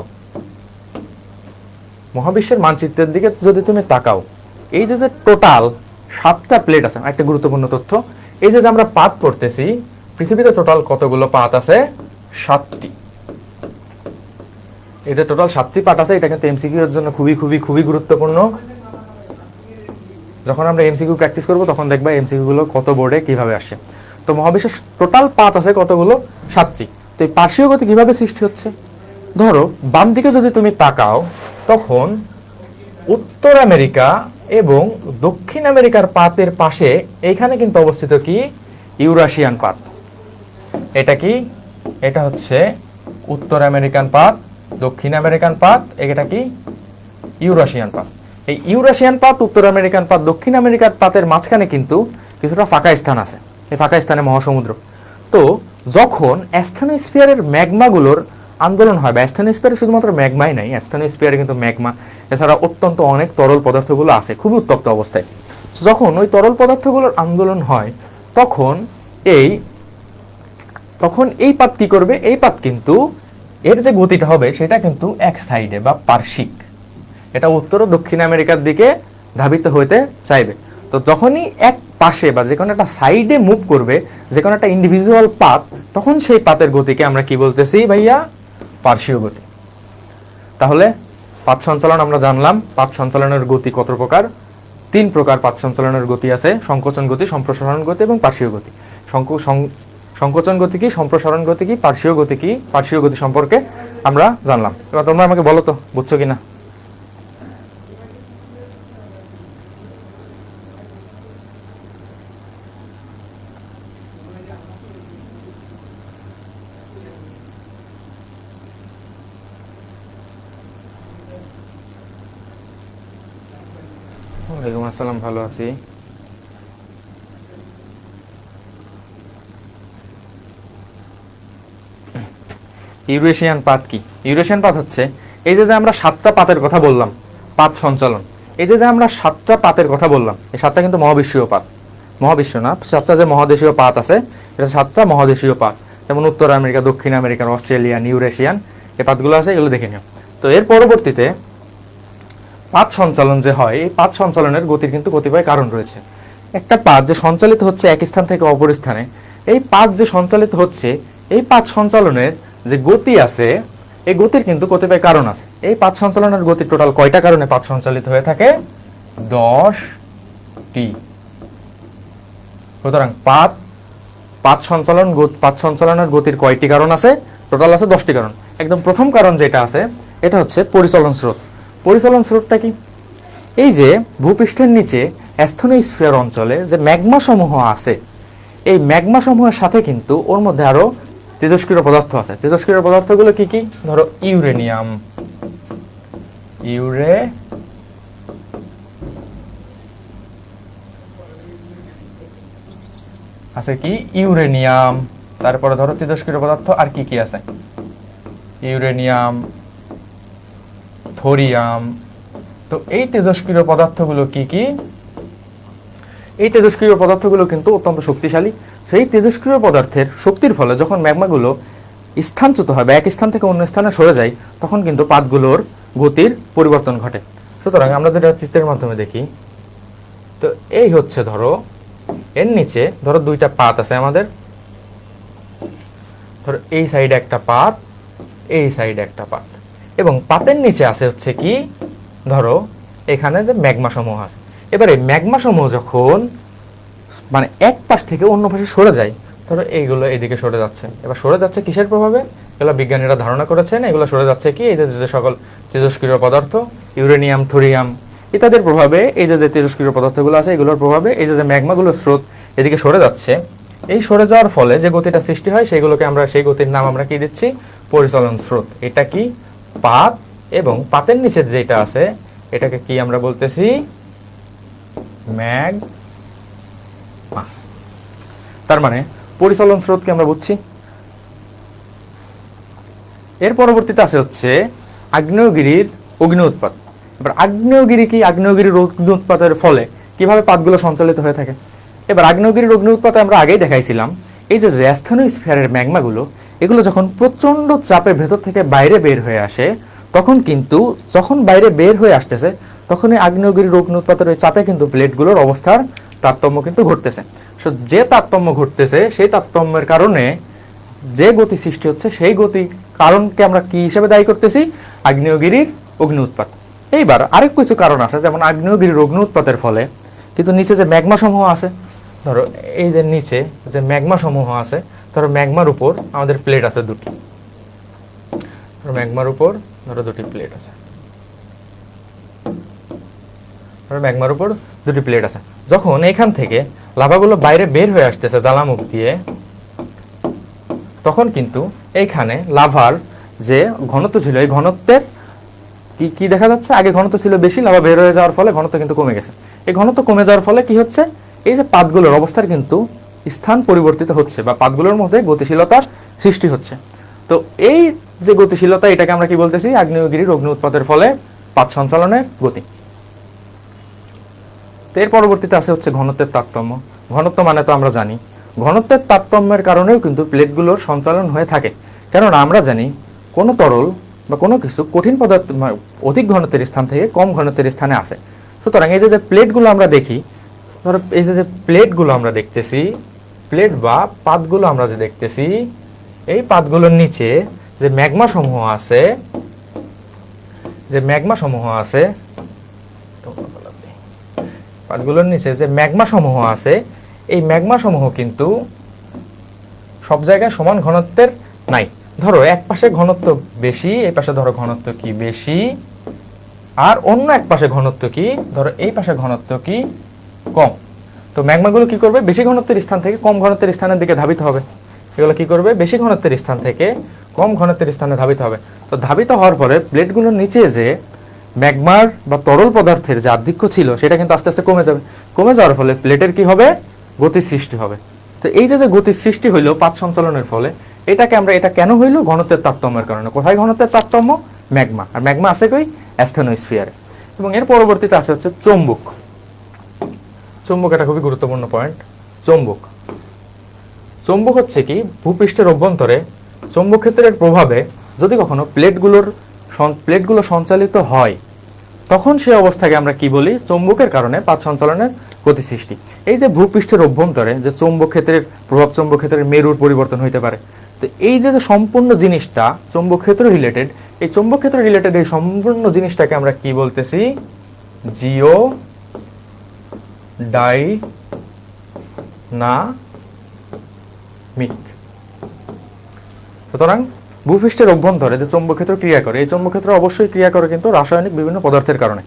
মহাবিশ্বের মানচিত্রের দিকে যদি তুমি তাকাও, এই যে টোটাল 7টা প্লেট আছে। একটা গুরুত্বপূর্ণ তথ্য, এই যে আমরা পাত পড়তেছি, পৃথিবীতে টোটাল কতগুলো পাত আছে? 7টি। এই যে টোটাল 7টি পাত আছে, এটা কিন্তু এমসিকিউ এর জন্য খুবই খুবই খুবই গুরুত্বপূর্ণ। যখন আমরা এমসিকিউ প্র্যাকটিস করব, তখন দেখবা এমসিকিউ গুলো কত বোর্ডে কিভাবে আসে। তো মহাবিশ্বের টোটাল পাত আছে কতগুলো? 7টি। তো এই পার্শ্বীয় গতি কিভাবে সৃষ্টি হচ্ছে? ধরো বাম দিকে যদি তুমি তাকাও, তখন উত্তর আমেরিকা এবং দক্ষিণ আমেরিকার পাতের পাশে এইখানে কিন্তু অবস্থিত কি? ইউরাশিয়ান পাত। এটা কি? এটা হচ্ছে উত্তর আমেরিকান পাত, দক্ষিণ আমেরিকান পাত, এটা কি? ইউরাশিয়ান পাত। এই ইউরাশিয়ান পাত, উত্তর আমেরিকান পাত, দক্ষিণ আমেরিকার পাতের মাঝখানে কিন্তু কিছুটা ফাঁকা স্থান আছে। এই ফাঁকা স্থানে মহাসমুদ্র। তো যখন অ্যাস্থেনোস্ফিয়ারের ম্যাগমাগুলোর আন্দোলন হয়, বা অ্যাস্থেনোস্ফিয়ারে শুধুমাত্র ম্যাগমাই নাই, অ্যাস্থেনোস্ফিয়ারে কিন্তু ম্যাগমা এছাড়া অত্যন্ত অনেক তরল পদার্থগুলো আছে খুবই উত্তপ্ত অবস্থায়। যখন ওই তরল পদার্থগুলোর আন্দোলন হয়, তখন এই পাত কি করবে? এই পাত কিন্তু এর যে গতিটা হবে সেটা কিন্তু এক সাইডে বা পার্শ্বিক, এটা উত্তর ও দক্ষিণ আমেরিকার দিকে ধাবিত হইতে চাইবে। তো যখনই এক পাশে বা যে কোনো একটা সাইডে মুভ করবে, যে কোনো একটা ইন্ডিভিজুয়াল পাত, তখন সেই পাতের গতিকে আমরা কি বলতেছি ভাইয়া? পার্শ্বীয় গতি। তাহলে পাত সঞ্চালন আমরা জানলাম। পাত সঞ্চালনের গতি কত প্রকার? 3 প্রকার পাত সঞ্চালনের গতি আছে: সংকোচন গতি, সম্প্রসারণ গতি এবং পার্শ্বীয় গতি। সংকোচন গতি কি, সম্প্রসারণ গতি কি, পার্শ্বীয় গতি কি, পার্শ্বীয় গতি সম্পর্কে আমরা জানলাম। এবার তোমরা আমাকে বলো তো বুঝছো কিনা। ওয়ালাইকুম আসসালাম, ভালো আছি। ইউরেশিয়ান পাত কি? ইউরেশিয়ান পাত হচ্ছে এই যে আমরা 7টা পাতের কথা বললাম, পাত সঞ্চালন। এই যে আমরা 7টা পাতের কথা বললাম, এই 7টা কিন্তু মহাবিশ্বীয় পাত। মহাবিশ্ব না, 7টা যে মহাদেশীয় পাত আছে, এটা 7টা মহাদেশীয় পাত। যেমন উত্তর আমেরিকা, দক্ষিণ আমেরিকান, অস্ট্রেলিয়ান, ইউরেশিয়ান, এই পাতগুলো আছে, এগুলো দেখে নিও। তো এর পরবর্তীতে পাত সঞ্চালন যে হয়, এই পাত সঞ্চালনের গতির কিন্তু কতিপয় কারণ রয়েছে। একটা পাত যে সঞ্চালিত হচ্ছে এক স্থান থেকে অপর স্থানে, এই পাত যে সঞ্চালিত হচ্ছে, এই পাত সঞ্চালনের যে গতি আছে, এই গতির কিন্তু কতিপয় কারণ আছে। এই পাত সঞ্চালনের গতি টোটাল কয়টা কারণে পাত সঞ্চালিত হয়ে থাকে? 10টি। সুতরাং পাত সঞ্চালনের গতির কয়টি কারণ আছে? টোটাল আছে 10টি কারণ। একদম প্রথম কারণ যেটা আছে, এটা হচ্ছে পরিচলন স্রোত। পরিচলন স্রোতটা কি? এই যে ভূপৃষ্ঠের নিচে অ্যাস্থেনোস্ফিয়ার অঞ্চলে যে ম্যাগমা সমূহ আছে, এই ম্যাগমা সমূহের সাথে কিন্তু ওর মধ্যে আরো তেজস্ক্রিয় পদার্থ আছে। তেজস্ক্রিয় পদার্থগুলো কি কি? ধরো ইউরেনিয়াম, আছে কি? ইউরেনিয়াম। তারপরে ধরো তেজস্ক্রিয় পদার্থ আর কি কি আছে? Uranium, thorium. তো এই তেজস্ক্রিয় পদার্থগুলো কি কি? এই তেজস্ক্রিয় পদার্থগুলো কিন্তু অত্যন্ত শক্তিশালী। সেই তেজস্ক্রিয় পদার্থের শক্তির ফলে যখন ম্যাগমাগুলো স্থানচ্যুত হয় বা এক স্থান থেকে অন্য স্থানে সরে যায়, তখন কিন্তু পাতগুলোর গতির পরিবর্তন ঘটে। সুতরাং আমরা যেটা চিত্রের মাধ্যমে দেখি, তো এই হচ্ছে ধরো এর নিচে ধরো 2টা পাত আছে আমাদের। ধরো এই সাইডে একটা পাত, এই সাইডে একটা পাত, এবং পাতের নিচে আছে হচ্ছে কি? ধরো এখানে যে ম্যাগমা সমূহ আছে। এবারে ম্যাগমা সমূহ যখন মানে এক পাশ থেকে অন্য পাশে সরে যায়, ধরো এইগুলো এদিকে সরে যাচ্ছে। এবার সরে যাচ্ছে কিসের প্রভাবে? এগুলো বিজ্ঞানীরা ধারণা করেছেন এগুলো সরে যাচ্ছে কি? এই যে সকল তেজস্ক্রিয় পদার্থ, ইউরেনিয়াম, থোরিয়াম ইত্যাদির প্রভাবে, এই যে তেজস্ক্রিয় পদার্থগুলো আছে এগুলোর প্রভাবে এই যে ম্যাগমাগুলোর স্রোত এদিকে সরে যাচ্ছে। এই সরে যাওয়ার ফলে যে গতিটা সৃষ্টি হয়, সেইগুলোকে আমরা, সেই গতির নাম আমরা কি দিচ্ছি? পরিচলন স্রোত। এটা কি? পাত। এবং পাতের নিচে যেটা আছে এটাকে কি আমরা বলতেছি? ম্যাগমা। তার মানে পরিচলন স্রোতকে আমরা বুঝছি। এর পরবর্তীতে আছে হচ্ছে আগ্নেয়গিরির অগ্নি উৎপাত। এবার আগ্নেয়গিরি কি? আগ্নেয়গিরির অগ্নি উৎপাতের ফলে কিভাবে পাতগুলো সঞ্চালিত হয়ে থাকে? এবার আগ্নেয়গিরির অগ্নি উৎপাতে আমরা আগেই দেখাইছিলাম, এই যে অ্যাস্থেনোস্ফিয়ারের ম্যাগমাগুলো, এগুলো যখন প্রচন্ড চাপে ভেতর থেকে বাইরে বের হয়ে আসে, তখন কিন্তু যখন বাইরে বের হয়ে আসতেছে, তখন এই আগ্নেয়গিরির অগ্নি উৎপাতের ওই চাপে কিন্তু প্লেটগুলোর অবস্থার তারতম্য কিন্তু ঘটতেছে। যে তারতম্য ঘটতেছে, সেই তারতম্যের কারণে যে গতি সৃষ্টি হচ্ছে, সেই গতি কারণকে আমরা কি হিসেবে দায়ী করতেছি? আগ্নেয়গিরির অগ্নি উৎপাত। এইবার আরেক কিছু কারণ আছে, যেমন আগ্নেয়গিরির অগ্নি উৎপাতের ফলে কিন্তু নিচে যে ম্যাগমা সমূহ আছে, ধরো এই যে নিচে যে ম্যাগমা সমূহ আছে, ধরো ম্যাগমার উপর আমাদের প্লেট আছে দুটি, ধরো ম্যাগমার উপর ধরো দুটি প্লেট আছে, ধরো ম্যাগমার উপর দুটি প্লেট আছে। যখন এখান থেকে লাভাগুলো বাইরে বের হয়ে আসতেছে জ্বালামুখ দিয়ে, তখন কিন্তু এইখানে লাভার যে ঘনত্ব ছিল, এই ঘনত্বের কি কি দেখা যাচ্ছে, আগে ঘনত্ব ছিল বেশি, লাভা বের হয়ে যাওয়ার ফলে ঘনত্ব কিন্তু কমে গেছে। এই ঘনত্ব কমে যাওয়ার ফলে কি হচ্ছে, এই যে পাতগুলোর অবস্থার কিন্তু স্থান পরিবর্তিত হচ্ছে বা পাতগুলোর মধ্যে গতিশীলতার সৃষ্টি হচ্ছে। তো এই যে গতিশীলতা, এটাকে আমরা কি বলতেছি, আগ্নেয়গিরির অগ্নি উৎপাতের ফলে পাত সঞ্চালনের গতি। তো এর পরবর্তীতে আছে হচ্ছে ঘনত্বের তারতম্য। ঘনত্ব মানে তো আমরা জানি, ঘনত্বের তারতম্যের কারণেও কিন্তু প্লেটগুলোর সঞ্চালন হয়ে থাকে। কেননা আমরা জানি কোনো তরল বা কোনো কিছু কঠিন পদার্থ অধিক ঘনত্বের স্থান থেকে কম ঘনত্বের স্থানে আসে। সুতরাং এই যে প্লেটগুলো আমরা দেখি, ধরো এই যে প্লেটগুলো আমরা দেখতেছি, প্লেট বা পাতগুলো আমরা যে দেখতেছি, এই পাতগুলোর নিচে যে ম্যাগমা সমূহ আছে, যে ম্যাগমা সমূহ আছে, পাতগুলোর নিচে যে ম্যাগমা সমূহ আছে, এই ম্যাগমা সমূহ কিন্তু সব জায়গায় সমান ঘনত্বের নাই। ধরো এক পাশে ঘনত্ব বেশি, এই পাশে ধরো ঘনত্ব কি বেশি, আর অন্য এক পাশে ঘনত্ব কি, ধরো এই পাশে ঘনত্ব কি কম। তো ম্যাগমাগুলো কি করবে, বেশি ঘনত্বের স্থান থেকে কম ঘনত্বের স্থানের দিকে ধাবিত হবে। এগুলো কি করবে, বেশি ঘনত্বের স্থান থেকে কম ঘনত্বের স্থানে ধাবিত হবে। তো ধাবিত হওয়ার পরে প্লেটগুলোর নিচে যে ম্যাগমার বা তরল পদার্থের যে আধিক্য ছিল, সেটা কিন্তু আস্তে আস্তে কমে যাবে। কমে যাওয়ার ফলে প্লেটের কি হবে, গতির সৃষ্টি হবে। তো এই যে গতির সৃষ্টি হইলো পাত সঞ্চালনের ফলে, এটাকে আমরা, এটা কেন হইলো, ঘনত্বের তারতম্যের কারণে। কোথায় ঘনত্বের তারতম্য, ম্যাগমা। আর ম্যাগমা আছে কই, অ্যাস্থেনোস্ফিয়ারে। এবং এর পরবর্তীতে আছে হচ্ছে চৌম্বক। চৌম্বক এটা খুবই গুরুত্বপূর্ণ পয়েন্ট। চৌম্বক, চৌম্বক হচ্ছে কি, ভূপৃষ্ঠের অভ্যন্তরে চৌম্বক ক্ষেত্রের প্রভাবে যদি কখনো প্লেটগুলো সঞ্চালিত হয়, তখন সেই অবস্থাকে আমরা কি বলি, চৌম্বকের কারণে পাত সঞ্চালনের গতি সৃষ্টি। এই যে ভূপৃষ্ঠের অভ্যন্তরে যে চৌম্বক ক্ষেত্রের প্রভাব, চৌম্বক ক্ষেত্রের মেরুর পরিবর্তন হইতে পারে। তো এই যে সম্পূর্ণ জিনিসটা চৌম্বক ক্ষেত্র রিলেটেড, এই চৌম্বক ক্ষেত্র রিলেটেড এই সম্পূর্ণ জিনিসটাকে আমরা কি বলতেছি, জিও ডাইনামিক। সুতরাং ভূপৃষ্ঠের অভ্যন্তরে যে চৌম্বক ক্ষেত্র ক্রিয়া করে, এই চৌম্বক ক্ষেত্র অবশ্যই ক্রিয়া করে কিন্তু রাসায়নিক বিভিন্ন পদার্থের কারণে।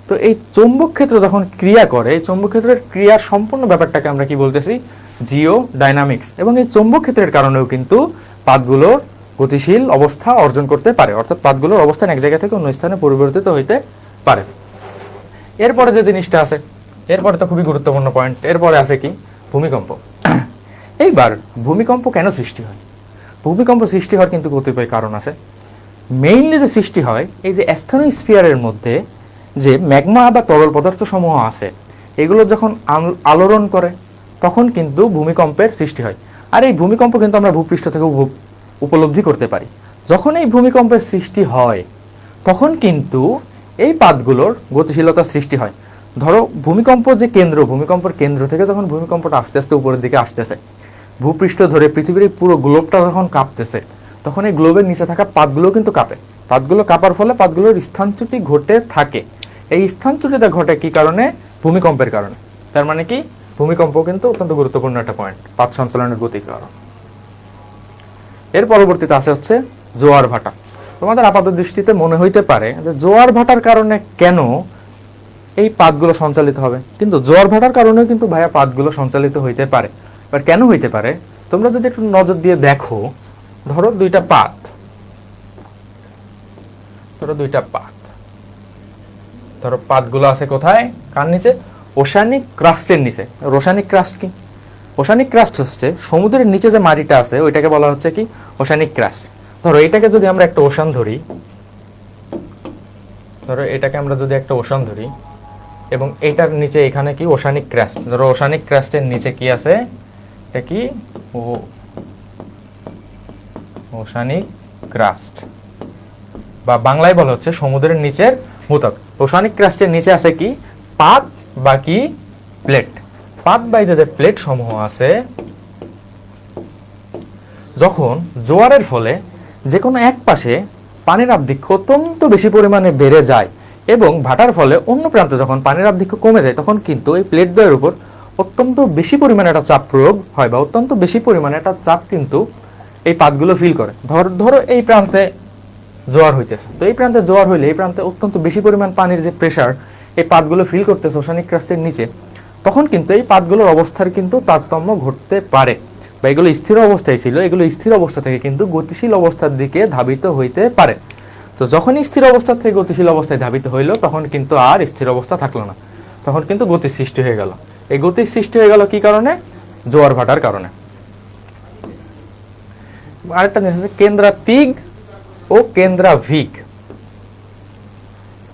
তো এই চৌম্বক ক্ষেত্র যখন ক্রিয়া করে, এই চৌম্বক ক্ষেত্রের ক্রিয়ার সম্পূর্ণ ব্যাপারটাকে আমরা কি বলতেছি, জিও ডাইনামিক্স। এবং এই চৌম্বক ক্ষেত্রের কারণেও কিন্তু পাতগুলোর গতিশীল অবস্থা অর্জন করতে পারে, অর্থাৎ পাতগুলোর অবস্থান এক জায়গা থেকে অন্য স্থানে পরিবর্তিত হইতে পারে। এরপরে যে জিনিসটা আছে, এরপরে তো খুবই গুরুত্বপূর্ণ পয়েন্ট, এরপরে আছে কি, ভূমিকম্প। এইবার ভূমিকম্প কেন সৃষ্টি হয়? ভূমিকম্প সৃষ্টি হওয়ার কিন্তু কতিপয় কারণ আছে। মেইনলি যে সৃষ্টি হয়, এই যে অ্যাস্থেনোস্ফিয়ারের মধ্যে যে ম্যাগমা বা তরল পদার্থ সমূহ আছে, এগুলো যখন আলোড়ন করে, তখন কিন্তু ভূমিকম্পের সৃষ্টি হয়। আর এই ভূমিকম্প কিন্তু আমরা ভূপৃষ্ঠ থেকে উপলব্ধি করতে পারি। যখন এই ভূমিকম্পের সৃষ্টি হয়, তখন কিন্তু এই পাতগুলোর গতিশীলতার সৃষ্টি হয়। ধরো ভূমিকম্প যে কেন্দ্র, ভূমিকম্পের কেন্দ্র থেকে যখন ভূমিকম্পটা আস্তে আস্তে উপরের দিকে আসতেছে, ভূপৃষ্ঠ ধরে পৃথিবীর পুরো গ্লোবটা যখন কাঁপতেছে, তখন এই গ্লোবের নিচে থাকা পাতগুলো কিন্তু কাঁপে। পাতগুলো কাঁপার ফলে পাতগুলোর স্থানচ্যুতি ঘটে থাকে। এই স্থানচ্যুতিটা ঘটে কি কারণে, ভূমিকম্পের কারণে। তার মানে কি, ভূমিকম্প কিন্তু অত্যন্ত গুরুত্বপূর্ণ একটা পয়েন্ট, পাত সঞ্চালনের গতির কারণ। এর পরবর্তীতে আছে হচ্ছে জোয়ার ভাটা। তোমাদের আপাত দৃষ্টিতে মনে হইতে পারে যে জোয়ার ভাটার কারণে কেন এই পাতগুলো সঞ্চালিত হবে, কিন্তু জোয়ার ভাটার কারণেও কিন্তু ভাইয়া পাতগুলো সঞ্চালিত হইতে পারে। বাট কেন হইতে পারে, তোমরা যদি একটু নজর দিয়ে দেখো, ধরো দুইটা পাত, ধরো পাতগুলো আছে কোথায়, কার নিচে, ওশানিক ক্রাস্টের নিচে। ওশানিক ক্রাস্ট কি, ওশানিক ক্রাস্ট হচ্ছে সমুদ্রের নিচে যে মাটিটা আছে, ওইটাকে বলা হচ্ছে কি, ওশানিক ক্রাস্ট। ধরো এটাকে যদি আমরা একটা ওশান ধরি, ধরো এটাকে আমরা যদি একটা ওশান ধরি, এবং এটার নিচে এখানে কি, ওশানিক ক্রাস্ট। ধরো ওশানিক ক্রাস্টের নিচে কি আছে, এটা কি, ওশানিক ক্রাস্ট, বা বাংলায় বলা হচ্ছে সমুদ্রের নিচের ভূত্বক। ওশানিক ক্রাস্টের নিচে আছে কি, পাত বা কি, প্লেট। পাত বা যে প্লেট সমূহ আছে, যখন জোয়ারের ফলে যে কোনো এক পাশে পানির আধিক্য অত্যন্ত বেশি পরিমাণে বেড়ে যায় এবং ভাটার ফলে অন্য প্রান্তে যখন পানির আধিক্য কমে যায়, তখন কিন্তু এই প্লেট দ্বয়ের উপর অত্যন্ত বেশি পরিমাণে একটা চাপ প্রয়োগ হয় বা অত্যন্ত বেশি পরিমাণে একটা চাপ কিন্তু এই পাতগুলো ফিল করে। ধরো এই প্রান্তে জোয়ার হইতেছে, তো এই প্রান্তে জোয়ার হইলে এই প্রান্তে অত্যন্ত বেশি পরিমাণ পানির যে প্রেসার এই পাতগুলো ফিল করতেছে ওশানিক ক্রাস্টের নিচে, তখন কিন্তু এই পাতগুলোর অবস্থার কিন্তু তারতম্য ঘটতে পারে, বা এগুলো স্থির অবস্থায় ছিল, এগুলো স্থির অবস্থা থেকে কিন্তু গতিশীল অবস্থার দিকে ধাবিত হইতে পারে। তো যখনই স্থির অবস্থা থেকে গতিশীল অবস্থায় ধাবিত হইলো তখন কিন্তু আর স্থির অবস্থা থাকলো না, তখন কিন্তু গতির সৃষ্টি হয়ে গেল। এই গতির সৃষ্টি হয়ে গেল কি কারণে? জোয়ার ভাটার কারণে। আরেকটা জিনিস আছে কেন্দ্রাতিগ ও কেন্দ্রাভিগ।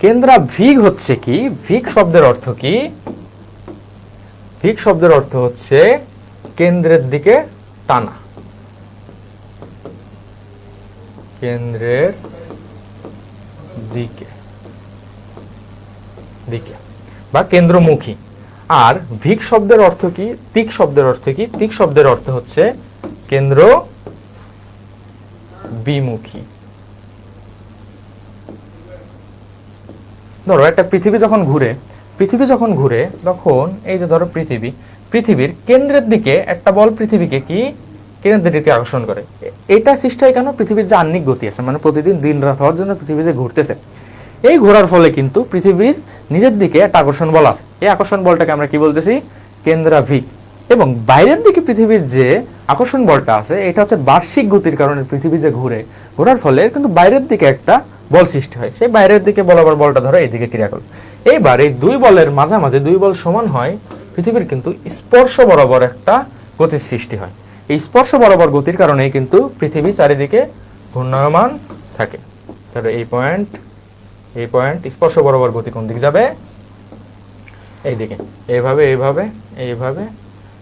কেন্দ্রাভিগ হচ্ছে কি? ভিগ শব্দের অর্থ কি? ভিগ শব্দের অর্থ হচ্ছে কেন্দ্রের দিকে টানা, কেন্দ্রের দিকে দিকে বা কেন্দ্রমুখী। আর ভিগ শব্দের অর্থ কি? তিক শব্দের অর্থ কি? তিক শব্দের অর্থ হচ্ছে কেন্দ্র বিমুখী। ধরো একটা পৃথিবী যখন ঘুরে তখন এই যে ধরো পৃথিবীর কেন্দ্রের দিকে একটা বল পৃথিবীকে কি কেন্দ্রের দিকে আকর্ষণ করে। এটা সৃষ্টি হয় কেন? পৃথিবীর যে আহ্নিক গতি আছে, মানে প্রতিদিন দিন রাত হওয়ার জন্য পৃথিবী যে ঘুরতেছে, এই ঘোরার ফলে কিন্তু পৃথিবীর নিজের দিকে একটা আকর্ষণ বল আছে। এই আকর্ষণ বলটাকে আমরা কি বলতেছি? কেন্দ্রাভিগ। এবং বাইরের দিকে পৃথিবীর যে আকর্ষণ বলটা আছে এটা হচ্ছে বার্ষিক গতির কারণে পৃথিবী যে ঘোরার ফলে কিন্তু বাইরের দিকে একটা বল সৃষ্টি হয়। সেই বাইরের দিকে বরাবর বলটা ধরো এইদিকে ক্রিয়া করবে। এইবার এই দুই বলের মাঝামাঝি দুই বল সমান হয়, পৃথিবীর কিন্তু স্পর্শ বরাবর একটা গতির সৃষ্টি হয়। এই স্পর্শ বরাবর গতির কারণে কিন্তু পৃথিবী চারিদিকে ঘূর্ণায়মান থাকে। তাহলে এই পয়েন্ট স্পর্শ বরাবর গতি কোন দিকে যাবে? এইদিকে।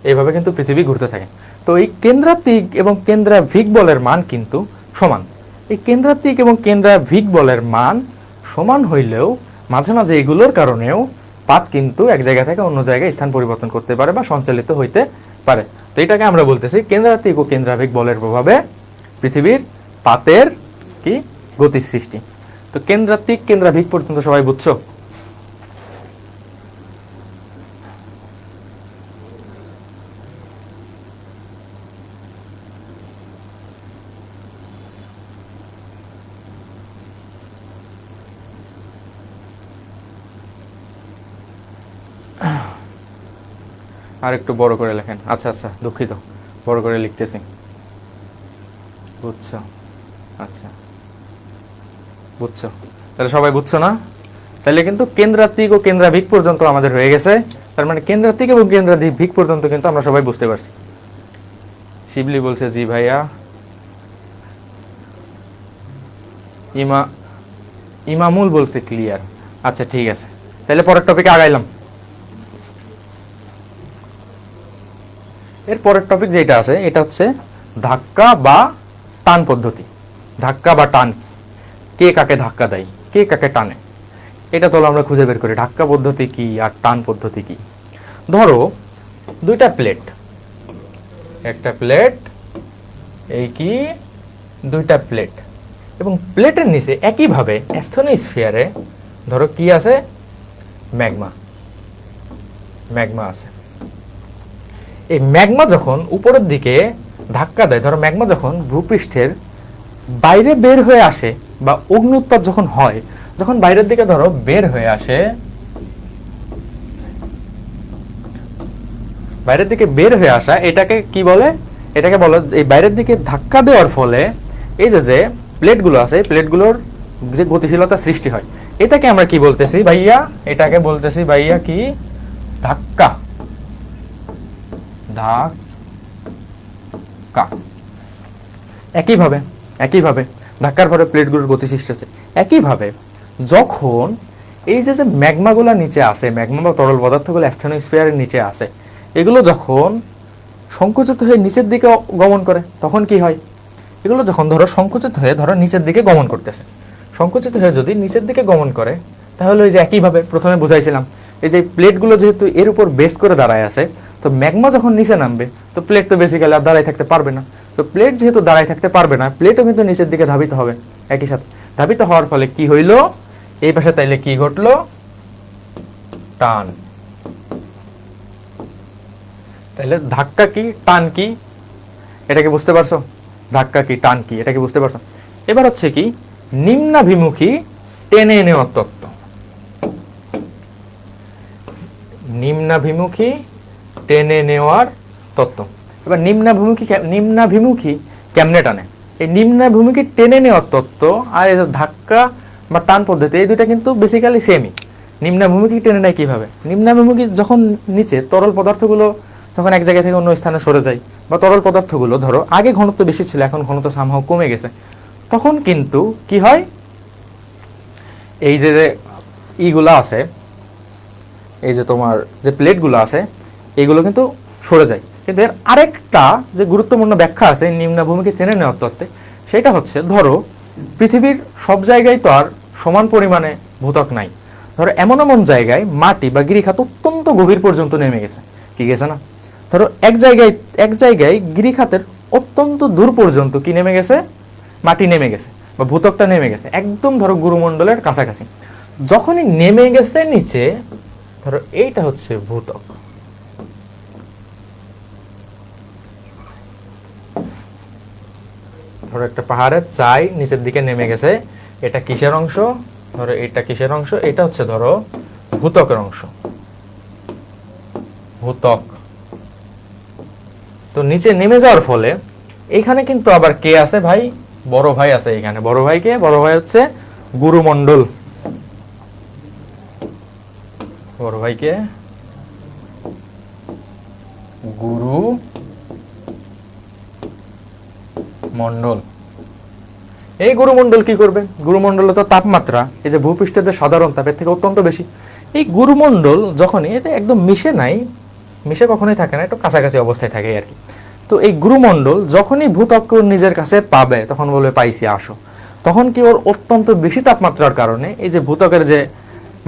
এইভাবে কিন্তু পৃথিবী ঘুরতে থাকে। তো এই কেন্দ্রাতিগ এবং কেন্দ্রাভিগ বলের মান কিন্তু সমান। এই কেন্দ্রাতিগ এবং কেন্দ্রাভিগ বলের মান সমান হইলেও মাঝে মাঝে এগুলোর কারণেও পাত কিন্তু এক জায়গা থেকে অন্য জায়গায় স্থান পরিবর্তন করতে পারে বা সঞ্চালিত হইতে পারে। তো এটাকে আমরা বলতেছি কেন্দ্রাতিগ ও কেন্দ্রাভিগ বলের প্রভাবে পৃথিবীর পাতের কি গতির সৃষ্টি। তো কেন্দ্রাতিগ কেন্দ্রাভিগ পর্যন্ত সবাই বুঝছো? আর একটু বড় করে লেখেন। আচ্ছা দুঃখিত, বড় করে লিখতেছি। বুঝছো? আচ্ছা বুঝছো, তাহলে সবাই বুঝছো না? তাহলে কিন্তু কেন্দ্রাতিগ ও কেন্দ্রাভিগ পর্যন্ত আমাদের হয়ে গেছে। তার মানে কেন্দ্রাতিগ এবং কেন্দ্রাভিগ পর্যন্ত কিন্তু আমরা সবাই বুঝতে পারছি। শিবলি বলছে জি ভাইয়া। ইমামুল বলছে ক্লিয়ার। আচ্ছা ঠিক আছে, তাহলে পরের টপিকে আগাইলাম। এর পরের টপিক যেটা আছে এটা হচ্ছে ধাক্কা বা টান পদ্ধতি। ধাক্কা বা টান, কে কাকে ধাক্কা দেয়, কে কাকে টানে, এটা চলো আমরা খুঁজে বের করি। ধাক্কা পদ্ধতি কি আর টান পদ্ধতি কি? ধরো দুইটা প্লেট, একটা প্লেট, এই কি দুইটা প্লেট, এবং প্লেটের নিচে একইভাবে স্থনোস্ফিয়ারে ধরো কি আছে? ম্যাগমা আছে। এই ম্যাগমা যখন উপরের দিকে ধাক্কা দেয়, ধরো ম্যাগমা যখন ভূপৃষ্ঠের বাইরে বের হয়ে আসে বা অগ্নি উৎপাত যখন হয়, যখন বাইরের দিকে ধরো বের হয়ে আসে, বাইরের দিকে বের হয়ে আসা, এটাকে কি বলে? এটাকে বলো এই বাইরের দিকে ধাক্কা দেওয়ার ফলে এই যে প্লেটগুলো আছে, প্লেটগুলোর যে গতিশীলতা সৃষ্টি হয়, এটাকে আমরা কি বলতেছি ভাইয়া? এটাকে বলতেছি ভাইয়া কি? ধাক্কা। ধাক্কা। একইভাবে ধাক্কার পরে প্লেটগুলোর গতি সৃষ্টি হচ্ছে। একইভাবে যখন এই যে ম্যাগমাগুলো নিচে আসে, ম্যাগমা বা তরল পদার্থগুলো স্থনোস্ফিয়ারের নিচে আসে, এগুলো যখন সংকুচিত হয়ে নিচের দিকে গমন করে তখন কি হয়? এগুলো যখন ধরো সংকুচিত হয়ে ধরো নিচের দিকে গমন করতেছে, সংকুচিত হয়ে যদি নিচের দিকে গমন করে, তাহলে ওই যে একইভাবে প্রথমে বুঝাইছিলাম, এই যে প্লেটগুলো যেহেতু এর উপর বেস করে দাঁড়ায় আছে, তো ম্যাগমা যখন নিচে নামবে তো প্লেট তো বেসিক্যালি আর দাঁড়ায় থাকতে পারবে না। তো প্লেট যেহেতু দাঁড়ায় থাকতে পারবে না, প্লেটও কিন্তু নিচের দিকে ধাবিত হবে। একই সাথে ধাবিত হওয়ার ফলে কি হইলো? এই পাশে তাইলে কি ঘটলো? টান। তাহলে ধাক্কা কি টান কি এটাকে বুঝতে পারছো? ধাক্কা কি টান কি এটাকে বুঝতে পারছো? এবার হচ্ছে কি নিম্নাভিমুখী টেনে নেওয়ার তত্ত্ব। নিম্নাভিমুখী টেনে নেওয়ার তত্ত্ব। এবার নিম্নাভিমুখী কেমনে টানে? এই নিম্নাভিমুখী টেনে নেওয়ার তত্ত্ব আর এই যে ধাক্কা বা টান পদ্ধতি, এই দুইটা কিন্তু বেসিক্যালি সেমই। নিম্নাভিমুখী টেনে নেয় কিভাবে? নিম্নাভিমুখী যখন নিচে তরল পদার্থগুলো যখন এক জায়গা থেকে অন্য স্থানে সরে যায়, বা তরল পদার্থগুলো ধরো আগে ঘনত্ব বেশি ছিল, এখন ঘনত্ব সামহাও কমে গেছে, তখন কিন্তু কি হয়, এই যে ইগুলা আছে, এই যে তোমার যে প্লেটগুলো আছে, এইগুলো কিন্তু সরে যায়। কিন্তু এর আরেকটা যে গুরুত্বপূর্ণ ব্যাখ্যা আছে নিম্নাভূমিকে টেনে নেওয়ার তত্ত্বে, সেটা হচ্ছে ধরো পৃথিবীর সব জায়গায় তো আর সমান পরিমাণে ভূত্বক নাই। ধরো এমন এমন জায়গায় মাটি বা গিরিখাত অত্যন্ত গভীর পর্যন্ত নেমে গেছে, কি গেছে না? ধরো এক জায়গায় গিরিখাতের অত্যন্ত দূর পর্যন্ত কি নেমে গেছে, মাটি নেমে গেছে বা ভূত্বকটা নেমে গেছে, একদম ধরো গুরুমণ্ডলের কাছাকাছি। যখনই নেমে গেছে নিচে, ধরো এইটা হচ্ছে ভূত্বক। ধরো একটা পাহাড়ের চাই নিচের দিকে নেমে গেছে, এটা কিসের অংশ? ধরো এটা কিসের অংশ? এটা হচ্ছে ধরো ভূত্বকের অংশ, ভূত্বক। তো নিচে নেমে যাওয়ার ফলে এইখানে কিন্তু আবার কে আছে ভাই? বড় ভাই আছে এখানে। বড় ভাই কে? বড় ভাই হচ্ছে গুরুমণ্ডল। বড় ভাইকে গুরু মণ্ডল। এই গুরুমণ্ডল কি করবে? গুরুমণ্ডলে তো তাপমাত্রা, এই যে ভূপৃষ্ঠের যে সাধারণ তাপের থেকে অত্যন্ত বেশি। এই গুরুমণ্ডল যখনই, এটা একদম মিশে নাই, মিশে কখনোই থাকে না, একটু কাছাকাছি অবস্থায় থাকে আর কি। তো এই গুরুমণ্ডল যখনই ভূত্বক নিজের কাছে পাবে, তখন বলবে পাইছি আসো। তখন কি ওর অত্যন্ত বেশি তাপমাত্রার কারণে এই যে ভূত্বকের যে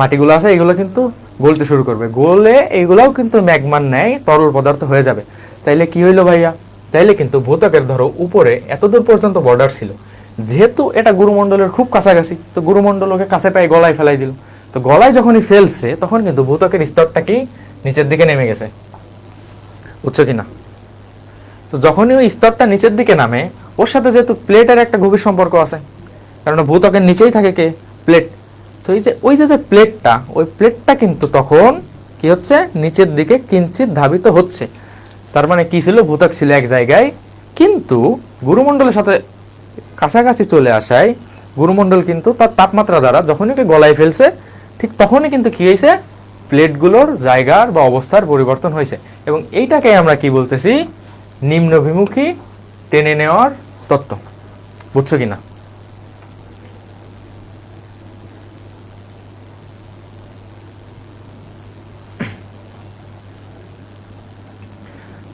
মাটিগুলো আছে, এগুলো কিন্তু গলতে শুরু করবে। গলে এইগুলাও কিন্তু ম্যাগমার ন্যায় তরল পদার্থ হয়ে যাবে। তাইলে কি হইলো ভাইয়া? তাইলে কিন্তু ভূত্বকের ধরো উপরে এতদূর পর্যন্ত বর্ডার ছিল, যেহেতু এটা গুরুমণ্ডলের খুব কাছাকাছি, তো গুরুমণ্ডল ওকে কাছে পায়ে গলায় ফেলাই দিল। তো গলায় যখনই ফেলছে, তখন কিন্তু ভূত্বকের স্তরটা কি নিচের দিকে নেমে গেছে, বুঝছো কিনা? তো যখনই ওই স্তরটা নিচের দিকে নামে, ওর সাথে যেহেতু প্লেটের একটা গভীর সম্পর্ক আছে, কারণ ভূত্বকের নিচেই থাকে কে? প্লেট। তো এই যে ওই যে প্লেটটা, ওই প্লেটটা কিন্তু তখন কি হচ্ছে? নিচের দিকে কিঞ্চিত ধাবিত হচ্ছে। তার মানে কি ছিল? ভূত্বক ছিল এক জায়গায়, কিন্তু গুরুমণ্ডলের সাথে কাছাকাছি চলে আসায় গুরুমণ্ডল কিন্তু তার তাপমাত্রা দ্বারা যখনই ওকে গলায় ফেলছে, ঠিক তখনই কিন্তু কি হয়েছে? প্লেটগুলোর জায়গার বা অবস্থার পরিবর্তন হয়েছে। এবং এইটাকে আমরা কি বলতেছি? নিম্নভিমুখী টেনে নেওয়ার তত্ত্ব। বুঝছো কিনা?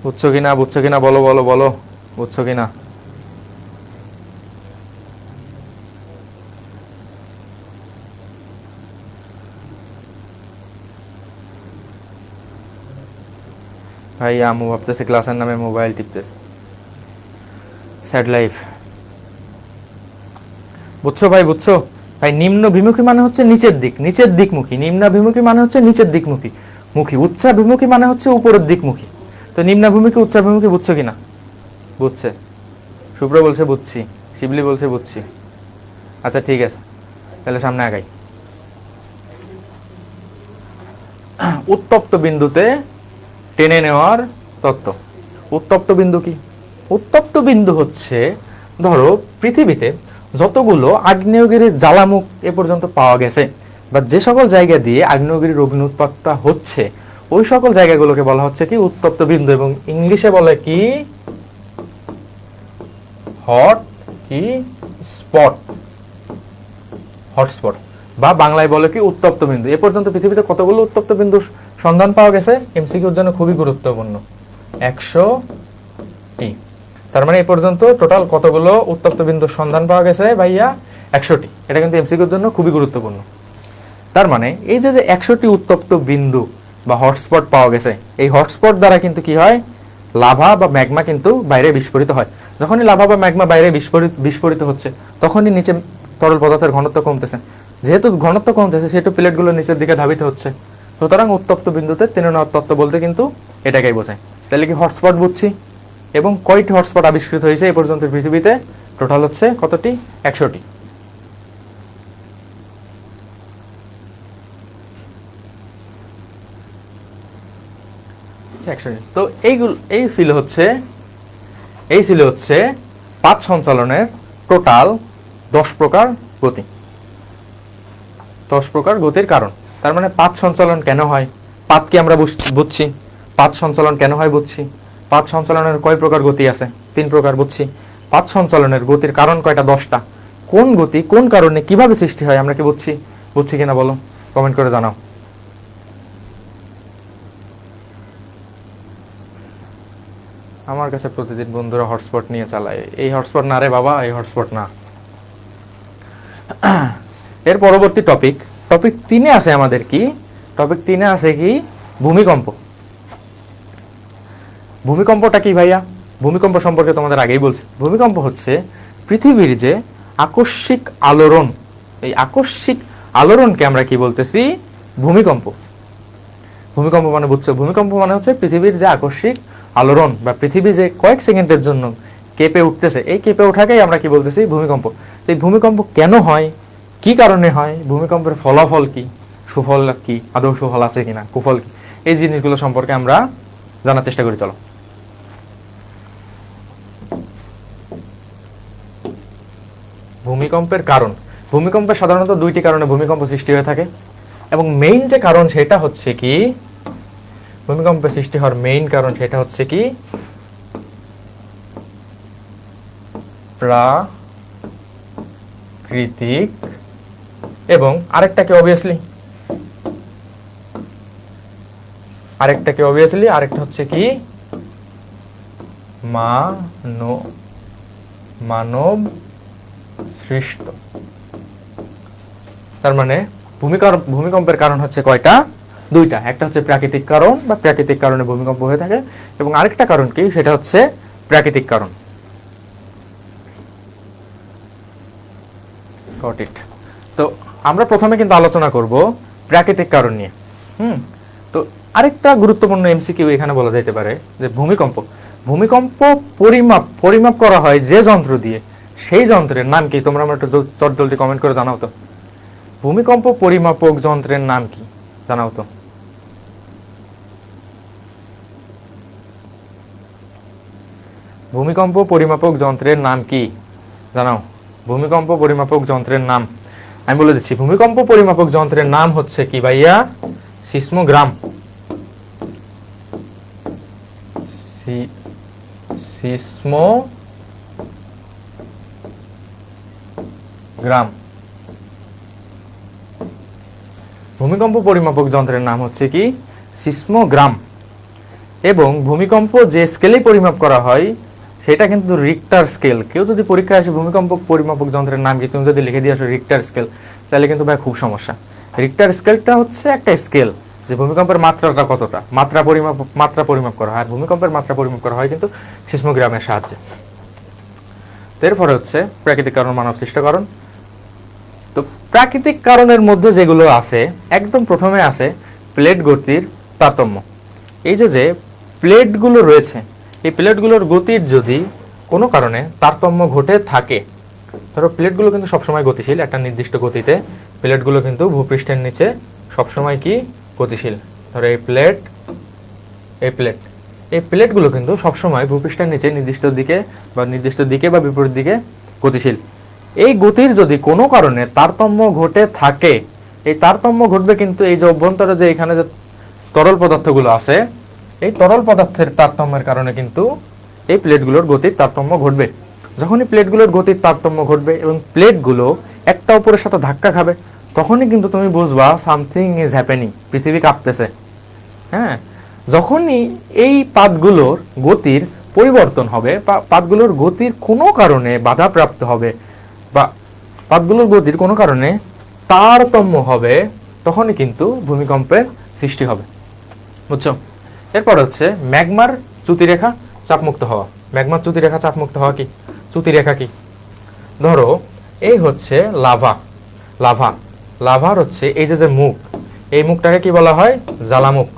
বুঝছো কিনা? বুঝছো কিনা? বলো বলো বলো, বুঝছো কিনা? ভাই আমু ভাবতেছে ক্লাসের নামে মোবাইল টিপতেছে। Sad life. বুঝছো ভাই? বুঝছো ভাই? নিম্নভিমুখী মানে হচ্ছে নিচের দিক, নিচের দিকমুখী। নিম্নাভিমুখী মানে হচ্ছে নিচের দিকমুখী মুখী। উচ্চাভিমুখী মানে হচ্ছে উপরের দিকমুখী। তো নিম্নাভিমুখী উচ্চাভিমুখী বুঝছো কিনা? বুঝছে। শুভ্র বলছে বুঝছি, শিবলি বলছে বুঝছি। আচ্ছা ঠিক আছে, তাহলে সামনে আগাই। উত্তপ্ত বিন্দুতে টেনে নেওয়ার তত্ত্ব। উত্তপ্ত বিন্দু কি? উত্তপ্ত বিন্দু হচ্ছে ধরো পৃথিবীতে যতগুলো আগ্নেয়গিরির জ্বালামুখ এ পর্যন্ত পাওয়া গেছে, বা যে সকল জায়গা দিয়ে আগ্নেয়গিরির অগ্নি উৎপাতটা হচ্ছে, ওই সকল জায়গাগুলোকে বলা হচ্ছে কি? উত্তপ্ত বিন্দু। এবং ইংলিশে বলে কি? হট কি স্পট, হটস্পট, বা বাংলায় বলে কি? উত্তপ্ত বিন্দু। এ পর্যন্ত পৃথিবীতে কতগুলো উত্তপ্ত বিন্দুর সন্ধান পাওয়া গেছে? এমসিকিউর জন্য খুবই গুরুত্বপূর্ণ, 100টি। তার মানে এ পর্যন্ত টোটাল কতগুলো উত্তপ্ত বিন্দুর সন্ধান পাওয়া গেছে ভাইয়া? 100টি। এটা কিন্তু এমসিকিউর জন্য খুবই গুরুত্বপূর্ণ। তার মানে এই যে 100টি উত্তপ্ত বিন্দু বা হটস্পট পাওয়া গেছে, এই হটস্পট দ্বারা কিন্তু কি হয়? লাভা বা ম্যাগমা কিন্তু বাইরে বিস্ফোরিত হয়। যখনই লাভা বা ম্যাগমা বাইরে বিস্ফোরিত হচ্ছে, তখনই নিচে তরল পদার্থের ঘনত্ব কমতেছে। যেহেতু ঘনত্ব কমতেছে, সেহেতু প্লেটগুলো নিচের দিকে ধাবিত হচ্ছে। সুতরাং উত্তপ্ত বিন্দুতে টেনে নেওয়ার তত্ত্ব বলতে কিন্তু এটাকেই বোঝায়। তাহলে কি হটস্পট বুঝছি। এবং কয়টি হটস্পট আবিষ্কৃত হয়েছে এই পর্যন্ত পৃথিবীতে? টোটাল হচ্ছে কতটি? 100টি। তো এই ছিল হচ্ছে পাত সঞ্চালনের টোটাল 10 প্রকার গতি, 10 প্রকার গতির কারণ। তার মানে পাত সঞ্চালন কেন হয়, পাত কি আমরা বুঝছি, পাত সঞ্চালন কেন হয় বুঝছি, পাত সঞ্চালনের কয় প্রকার গতি আছে? 3 প্রকার বুঝছি। পাত সঞ্চালনের গতির কারণ কয়টা? 10টা। কোন গতি কোন কারণে কিভাবে সৃষ্টি হয় আমরা কি বুঝছি কিনা বলো, কমেন্ট করে জানাও। আমার কাছে প্রতিদিন বন্ধুরা হটস্পট নিয়ে চালায়, এই হটস্পট না রে বাবা, এই হটস্পট না। এর পরবর্তী টপিক 3-এ আছে আমাদের কি? টপিক 3-এ আছে কি? ভূমিকম্প। ভূমিকম্পটা কি ভাইয়া? ভূমিকম্প সম্পর্কে তোমাদের আগেই বলছি। ভূমিকম্প হচ্ছে পৃথিবীর যে আকস্মিক আলোড়ন, এই আকস্মিক আলোড়নকে আমরা কি বলতেছি? ভূমিকম্প। ভূমিকম্প মানে বুঝছো? ভূমিকম্প মানে হচ্ছে পৃথিবীর যে আকস্মিক আলোড়ন, বা পৃথিবী যে কয়েক সেকেন্ডের জন্য কেঁপে উঠতেছে, এই কেঁপে ওঠাকেই আমরা কি বলতেছি? ভূমিকম্প। এই ভূমিকম্প কেন হয়, কি কারণে হয়, ভূমিকম্পের ফলাফল কি, সুফল কি, আদৌ সুফল আছে কিনা, কুফল কি, এই জিনিসগুলো সম্পর্কে আমরা জানার চেষ্টা করি। চলো। ভূমিকম্পের কারণ। ভূমিকম্পের সাধারণত 2টি কারণে ভূমিকম্প সৃষ্টি হয়ে থাকে, এবং মেইন যে কারণ সেটা হচ্ছে কি, ভূমিকম্পের সৃষ্টি হওয়ার মেইন কারণ সেটা হচ্ছে কি? প্রাকৃতিক, এবং আরেকটা কি অবভিয়াসলি, আরেকটা হচ্ছে কি? মানব সৃষ্ট। তার মানে ভূমিকম্পের কারণ হচ্ছে কয়টা? 2টা। একটা হচ্ছে প্রাকৃতিক কারণ, বা প্রাকৃতিক কারণে ভূমিকম্প হয়ে থাকে, এবং আরেকটা কারণ কি? সেটা হচ্ছে প্রাকৃতিক কারণ। Got it. তো আমরা প্রথমে কিন্তু আলোচনা করব প্রাকৃতিক কারণ নিয়ে। তো আরেকটা গুরুত্বপূর্ণ এমসিকিউ এখানে বলা যেতে পারে যে ভূমিকম্প পরিমাপ করা হয় যে যন্ত্র দিয়ে, সেই যন্ত্রের নাম কি? তোমরা আমার একটু জলদি কমেন্ট করে জানাও তো। ভূমিকম্প পরিমাপক যন্ত্রের নাম কি জানাও তো। ভূমিকম্প পরিমাপক যন্ত্রের নাম কি জানাও। ভূমিকম্প পরিমাপক যন্ত্রের নাম আমি বলে দিচ্ছি। ভূমিকম্প পরিমাপক যন্ত্রের নাম হচ্ছে কি ভাইয়া? সিসমোগ্রাম। সিসমোগ্রাম। ভূমিকম্প পরিমাপক যন্ত্রের নাম হচ্ছে কি? সিসমোগ্রাম। এবং ভূমিকম্প যে স্কেলে পরিমাপ করা হয় সেটা কিন্তু রিক্টার স্কেল। কেউ যদি পরীক্ষায় আসে ভূমিকম্প পরিমাপক যন্ত্রের নাম কি, তুমি যদি লিখে দিয়ে আসো রিক্টার স্কেল, তাহলে কিন্তু ভাই খুব সমস্যা। রিক্টার স্কেলটা হচ্ছে একটা স্কেল যে ভূমিকম্পের মাত্রাটা কতটা, মাত্রা পরিমাপ করা হয়। আর ভূমিকম্পের মাত্রা পরিমাপ করা হয় কিন্তু সিসমোগ্রামের সাহায্যে। এরপরে হচ্ছে প্রাকৃতিক কারণ, মানব সৃষ্ট কারণ। তো প্রাকৃতিক কারণের মধ্যে যেগুলো আছে, একদম প্রথমে আছে প্লেট গতির তারতম্য। এই যে প্লেটগুলো রয়েছে, এই প্লেটগুলোর গতির যদি কোনো কারণে তারতম্য ঘটে থাকে, ধরো প্লেটগুলো কিন্তু সবসময় গতিশীল, একটা নির্দিষ্ট গতিতে প্লেটগুলো কিন্তু ভূপৃষ্ঠের নিচে সবসময় কি গতিশীল। ধরো এই প্লেটগুলো কিন্তু সবসময় ভূপৃষ্ঠের নিচে নির্দিষ্ট দিকে বা বিপরীত দিকে গতিশীল। এই গতির যদি কোনো কারণে তারতম্য ঘটে থাকে, এই তারতম্য ঘটবে কিন্তু এই যে অভ্যন্তরে যে এখানে যে তরল পদার্থগুলো আছে, এই তরল পদার্থের তারতম্যের কারণে কিন্তু এই প্লেটগুলোর গতির তারতম্য ঘটবে। যখনই প্লেটগুলোর গতির তারতম্য ঘটবে এবং প্লেটগুলো একটা অপরের সাথে ধাক্কা খাবে, তখনই কিন্তু তুমি বুঝবা সামথিং ইজ হ্যাপেনিং, পৃথিবী কাঁপতেছে। হ্যাঁ, যখনই এই পাতগুলোর গতির পরিবর্তন হবে, বা পাতগুলোর গতির কোনো কারণে বাধাপ্রাপ্ত হবে, বা পাতগুলোর গতির কোনো কারণে তারতম্য হবে, তখনই কিন্তু ভূমিকম্পের সৃষ্টি হবে। বুঝছো? এরপর হচ্ছে ম্যাগমার চ্যুতিরেখা চাপমুক্ত হওয়া। ম্যাগমার চ্যুতিরেখা চাপমুক্ত হওয়া কি? চ্যুতিরেখা কি? ধরো এই হচ্ছে লাভার হচ্ছে এই যে মুখ, এই মুখটাকে কি বলা হয়? জ্বালামুখ।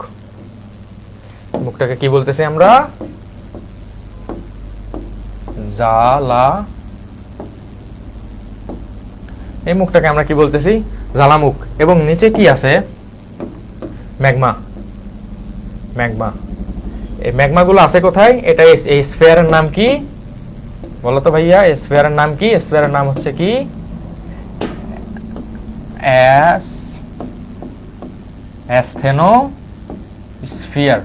মুখটাকে কি বলতেছি আমরা? জ্বালা। এই মুখটাকে আমরা কি বলতেছি? জ্বালামুখ। এবং নিচে কি আছে? ম্যাগমা। ম্যাগমা। এই ম্যাগমাগুলো আছে কোথায়? এটা এই স্ফিয়ারের নাম কি বলো তো ভাইয়া? এই স্ফিয়ারের নাম কি? স্ফিয়ারের নাম হচ্ছে কি? অ্যাসথেনোস্ফিয়ার।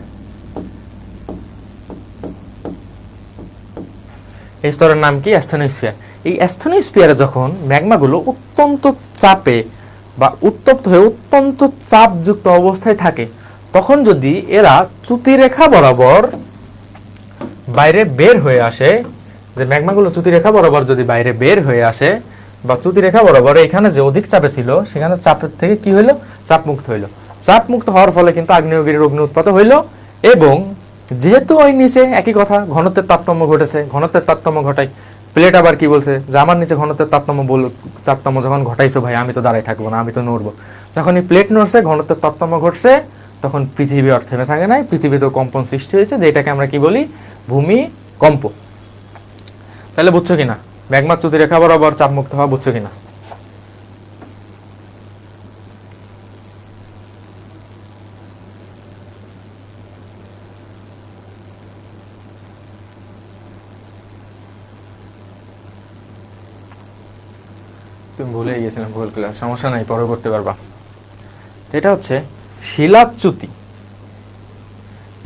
এই স্তরের নাম কি? অ্যাসথেনোস্ফিয়ার। এই অ্যাসথেনোস্ফিয়ারে যখন ম্যাগমাগুলো অত্যন্ত চাপে বা উত্তপ্ত হয়ে অত্যন্ত চাপযুক্ত অবস্থায় থাকে, তখন যদি এরা চ্যুতিরেখা বরাবর বাইরে বের হয়ে আসে, যে ম্যাগমাগুলো চ্যুতিরেখা বরাবর যদি বাইরে বের হয়ে আসে, বা চ্যুতিরেখা বরাবর এখানে যে অধিক চাপে ছিল সেখানে চাপের থেকে কি হইলো? চাপমুক্ত হইলো। চাপমুক্ত হওয়ার ফলে কিন্তু আগ্নেয়গিরির অগ্নি উৎপাত হইলো। এবং যেহেতু ওই নিচে একই কথা, ঘনত্বের তারতম্য ঘটেছে, ঘনত্বের তারতম্য ঘটাই। প্লেট আবার কি বলছে? যে আমার নিচে ঘনত্বের তারতম্য যখন ঘটাইছো ভাই, আমি তো দাঁড়াই থাকবো না, আমি তো নড়বো। যখন এই প্লেট নড়ছে, ঘনত্বের তারতম্য ঘটছে, তখন পৃথিবী আর থেমে থাকে নাই, পৃথিবীতেও কম্পন সৃষ্টি হয়েছে, যেটাকে আমরা কি বলি? ভূমিকম্প। তাহলে বুঝছো কিনা ম্যাগমা চ্যুতিরেখা বরাবর চাপমুক্ত হওয়া? বুঝছো কিনা? তুমি ভুলে গিয়েছিলাম ভুল ক্লাস, সমস্যা নাই, পরে করতে পারবা। এটা হচ্ছে শিলাচ্যুতি।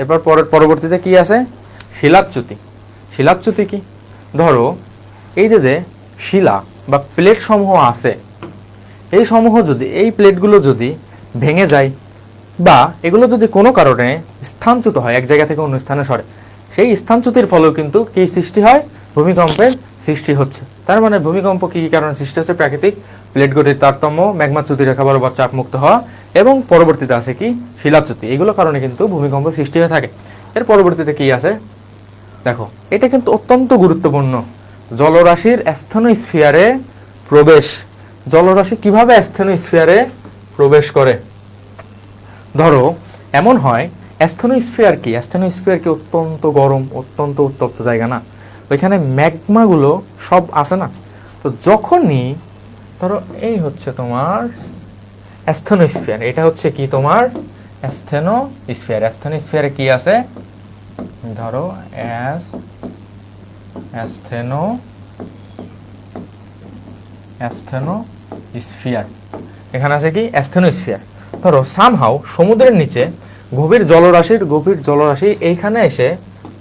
এরপর পরবর্তীতে কি আছে? শিলাচ্যুতি। শিলাচ্যুতি কি? ধরো এই যে শিলা বা প্লেট সমূহ আছে, এই সমূহ যদি, এই প্লেটগুলো যদি ভেঙে যায় বা এগুলো যদি কোনো কারণে স্থানচ্যুত হয়, এক জায়গা থেকে অন্য স্থানে সরে, সেই স্থানচ্যুতির ফলেও কিন্তু কি সৃষ্টি হয়? ভূমিকম্পের সৃষ্টি হচ্ছে। তার মানে ভূমিকম্প কি কি কারণে সৃষ্টি হচ্ছে? প্রাকৃতিক প্লেটগুলির তারতম্য, ম্যাগমা চ্যুতিরেখা বরাবর চাপমুক্ত হওয়া, এবং পরবর্তীতে আছে কি? শিলাচ্যুতি। এগুলো কারণে কিন্তু ভূমিকম্প সৃষ্টি হয়ে থাকে। এর পরবর্তীতে কি আছে দেখো, এটা কিন্তু অত্যন্ত গুরুত্বপূর্ণ। জলরাশির অ্যাসথেনোস্ফিয়ারে প্রবেশ। জলরাশি কিভাবে অ্যাসথেনোস্ফিয়ারে প্রবেশ করে? ধরো এমন হয়, অ্যাসথেনোস্ফিয়ার কি? অ্যাসথেনোস্ফিয়ার কি অত্যন্ত গরম, অত্যন্ত উত্তপ্ত জায়গা না? ওইখানে ম্যাগমাগুলো সব আছে না? তো যখনই ধরো এই হচ্ছে তোমার অ্যাসথেনোস্ফিয়ার, এটা হচ্ছে কি তোমার অ্যাসথেনোস্ফিয়ার। অ্যাসথেনোস্ফিয়ারে কি আছে? ধরো অ্যাসথেনোস্ফিয়ার, এখানে আছে কি? অ্যাসথেনোস্ফিয়ার। ধরো সামহাও সমুদ্রের নিচে গভীর জলরাশি এইখানে এসে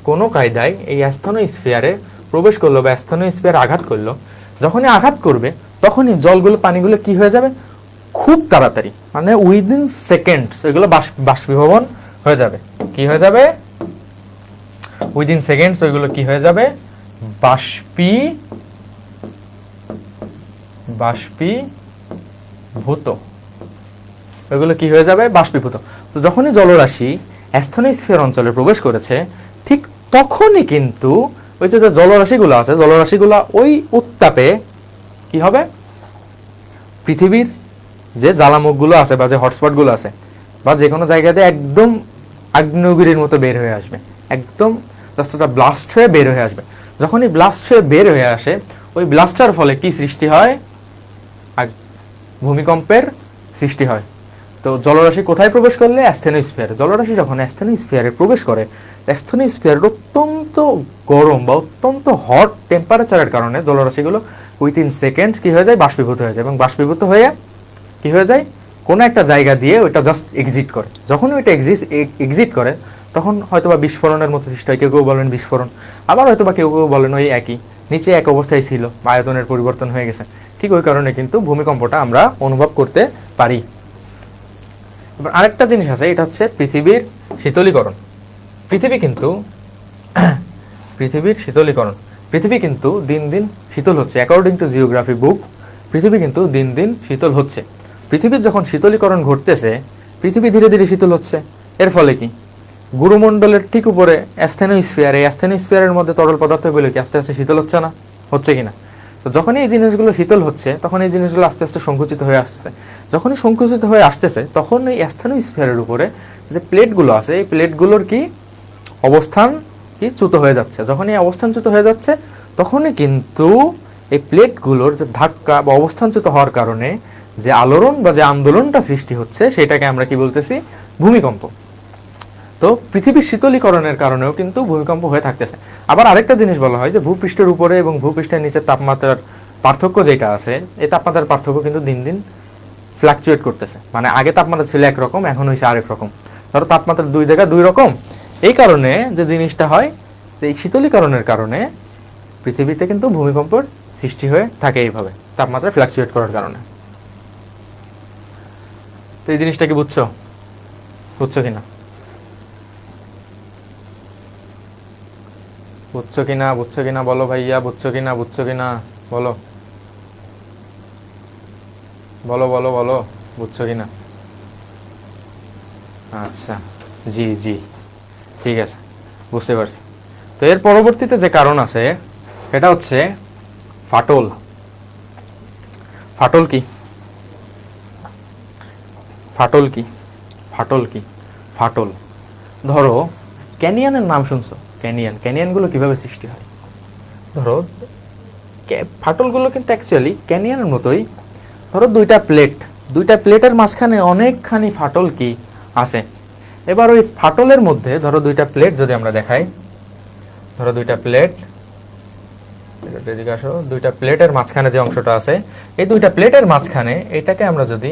কোনো কায়দায় এই অ্যাসথেনোস্ফিয়ারে প্রবেশ করলো বা অ্যাসথেনোস্ফিয়ারে আঘাত করলো। যখনই আঘাত করবে তখনই জলগুলো, পানিগুলো কি হয়ে যাবে? খুব তাড়াতাড়ি, মানে উইদিন সেকেন্ডস এগুলো বাষ্পীভবন হয়ে যাবে। কি হয়ে যাবে? উইদিন সেকেন্ডস ওইগুলো কি হয়ে যাবে? বাষ্পীভূত। ওইগুলো কি হয়ে যাবে? বাষ্পীভূত। তো যখনই জলরাশি অ্যাসথেনোস্ফিয়ার অঞ্চলে প্রবেশ করেছে, ঠিক তখনই কিন্তু ওই যে জলরাশিগুলো আছে, জলরাশিগুলো ওই উত্তাপে কি হবে? পৃথিবীর যে জ্বালামুখগুলো আছে বা যে হটস্পটগুলো আছে বা যে কোনো জায়গাতে একদম আগ্নেয়গিরির মতো বের হয়ে আসবে, একদম রাস্তাটা ব্লাস্ট হয়ে বের হয়ে আসবে। যখনই ব্লাস্ট হয়ে বের হয়ে আসে, ওই ব্লাস্টার ফলে কি সৃষ্টি হয়? ভূমিকম্পের সৃষ্টি হয়। তো জলরাশি কোথায় প্রবেশ করলে? অ্যাসথেনোস্ফিয়ারে। জলরাশি যখন অ্যাসথেনোস্ফিয়ারে প্রবেশ করে, অ্যাসথেনোস্ফিয়ারের অত্যন্ত গরম বা অত্যন্ত হট টেম্পারেচারের কারণে জলরাশিগুলো উইথিন সেকেন্ডস কি হয়ে যায়? বাষ্পীভূত হয়ে যায়। এবং বাষ্পীভূত হয়ে কি হয়ে যায়? কোনো একটা জায়গা দিয়ে ওইটা জাস্ট এক্সিট করে। যখন ওইটা এক্সিট করে, তখন হয়তোবা বিস্ফোরণের মতো সৃষ্টি হয়। কেউ কেউ বলেন বিস্ফোরণ, আবার হয়তোবা কেউ কেউ বলেন ওই একই, নিচে এক অবস্থায় ছিল, আয়তনের পরিবর্তন হয়ে গেছে। ঠিক ওই কারণে কিন্তু ভূমিকম্পটা আমরা অনুভব করতে পারি। এবার আরেকটা জিনিস আছে, এটা হচ্ছে পৃথিবীর শীতলীকরণ। পৃথিবীর শীতলীকরণ। পৃথিবী কিন্তু দিন দিন শীতল হচ্ছে। অ্যাকর্ডিং টু জিওগ্রাফি বুক, পৃথিবী কিন্তু দিন দিন শীতল হচ্ছে। পৃথিবীর যখন শীতলীকরণ ঘটতেছে, পৃথিবী ধীরে ধীরে শীতল হচ্ছে। এর ফলে কি? গুরুমণ্ডলের ঠিক উপরে অ্যাসথেনোস্ফিয়ার, এই অ্যাসথেনোস্ফিয়ারের মধ্যে তরল পদার্থগুলো কি আস্তে আস্তে শীতল হচ্ছে না? হচ্ছে কিনা? তো যখনই এই জিনিসগুলো শীতল হচ্ছে, তখন এই জিনিসগুলো আস্তে আস্তে সংকুচিত হয়ে আসছে। যখনই সংকুচিত হয়ে আসতেছে, তখন এই অ্যাসথেনোস্ফিয়ারের উপরে যে প্লেটগুলো আছে, এই প্লেটগুলোর কি অবস্থান কি চ্যুত হয়ে যাচ্ছে। যখনই অবস্থানচ্যুত হয়ে যাচ্ছে তখনই কিন্তু এই প্লেটগুলোর যে ধাক্কা বা অবস্থানচ্যুত হওয়ার কারণে যে আলোড়ন বা যে আন্দোলনটা সৃষ্টি হচ্ছে সেটাকে আমরা কি বলতেছি, ভূমিকম্প। তো পৃথিবীর শীতলীকরণের কারণেও কিন্তু ভূমিকম্প হয়ে থাকতেছে। আবার আরেকটা জিনিস বলা হয় যে ভূপৃষ্ঠের উপরে এবং ভূপৃষ্ঠের নিচে তাপমাত্রার পার্থক্য যেটা আছে, এই তাপমাত্রার পার্থক্য কিন্তু দিন দিন ফ্লাকচুয়েট করতেছে। মানে আগে তাপমাত্রা ছিল একরকম, এখন হয়েছে আরেক রকম। ধরো তাপমাত্রা দুই জায়গায় দুই রকম, এই কারণে যে জিনিসটা হয়, এই শীতলীকরণের কারণে পৃথিবীতে কিন্তু ভূমিকম্পের সৃষ্টি হয়ে থাকে এইভাবে, তাপমাত্রা ফ্লাকচুয়েট করার কারণে। তো এই জিনিসটা কি বুঝছো? বুঝছো কিনা? বুঝছো কিনা? বুঝছো কিনা বলো ভাইয়া, বুঝছো কিনা? বুঝছো কিনা বলো, বলো বলো বলো, বুঝছো কিনা? আচ্ছা, জি জি, ঠিক আছে, বুঝতে পারছি। তো এর পরবর্তীতে যে কারণ আছে এটা হচ্ছে ফাটল। ফাটল কি? ফাটল কি? ফাটল কি? ফাটল, ধরো ক্যানিয়নের নাম শুনছো? ক্যানিয়ন, ক্যানিয়নগুলো কিভাবে সৃষ্টি হয়? ধরো ফাটলগুলো কিন্তু অ্যাকচুয়ালি ক্যানিয়নের মতোই। ধরো দুইটা প্লেটের মাঝখানে অনেকখানি ফাটল কি আছে। এবার ওই ফাটলের মধ্যে ধরো দুইটা প্লেট যদি আমরা দেখাই, ধরো দুইটা প্লেট, এদিকে আসো, দুইটা প্লেটের মাঝখানে যে অংশটা আছে, এই দুইটা প্লেটের মাঝখানে এটাকে আমরা যদি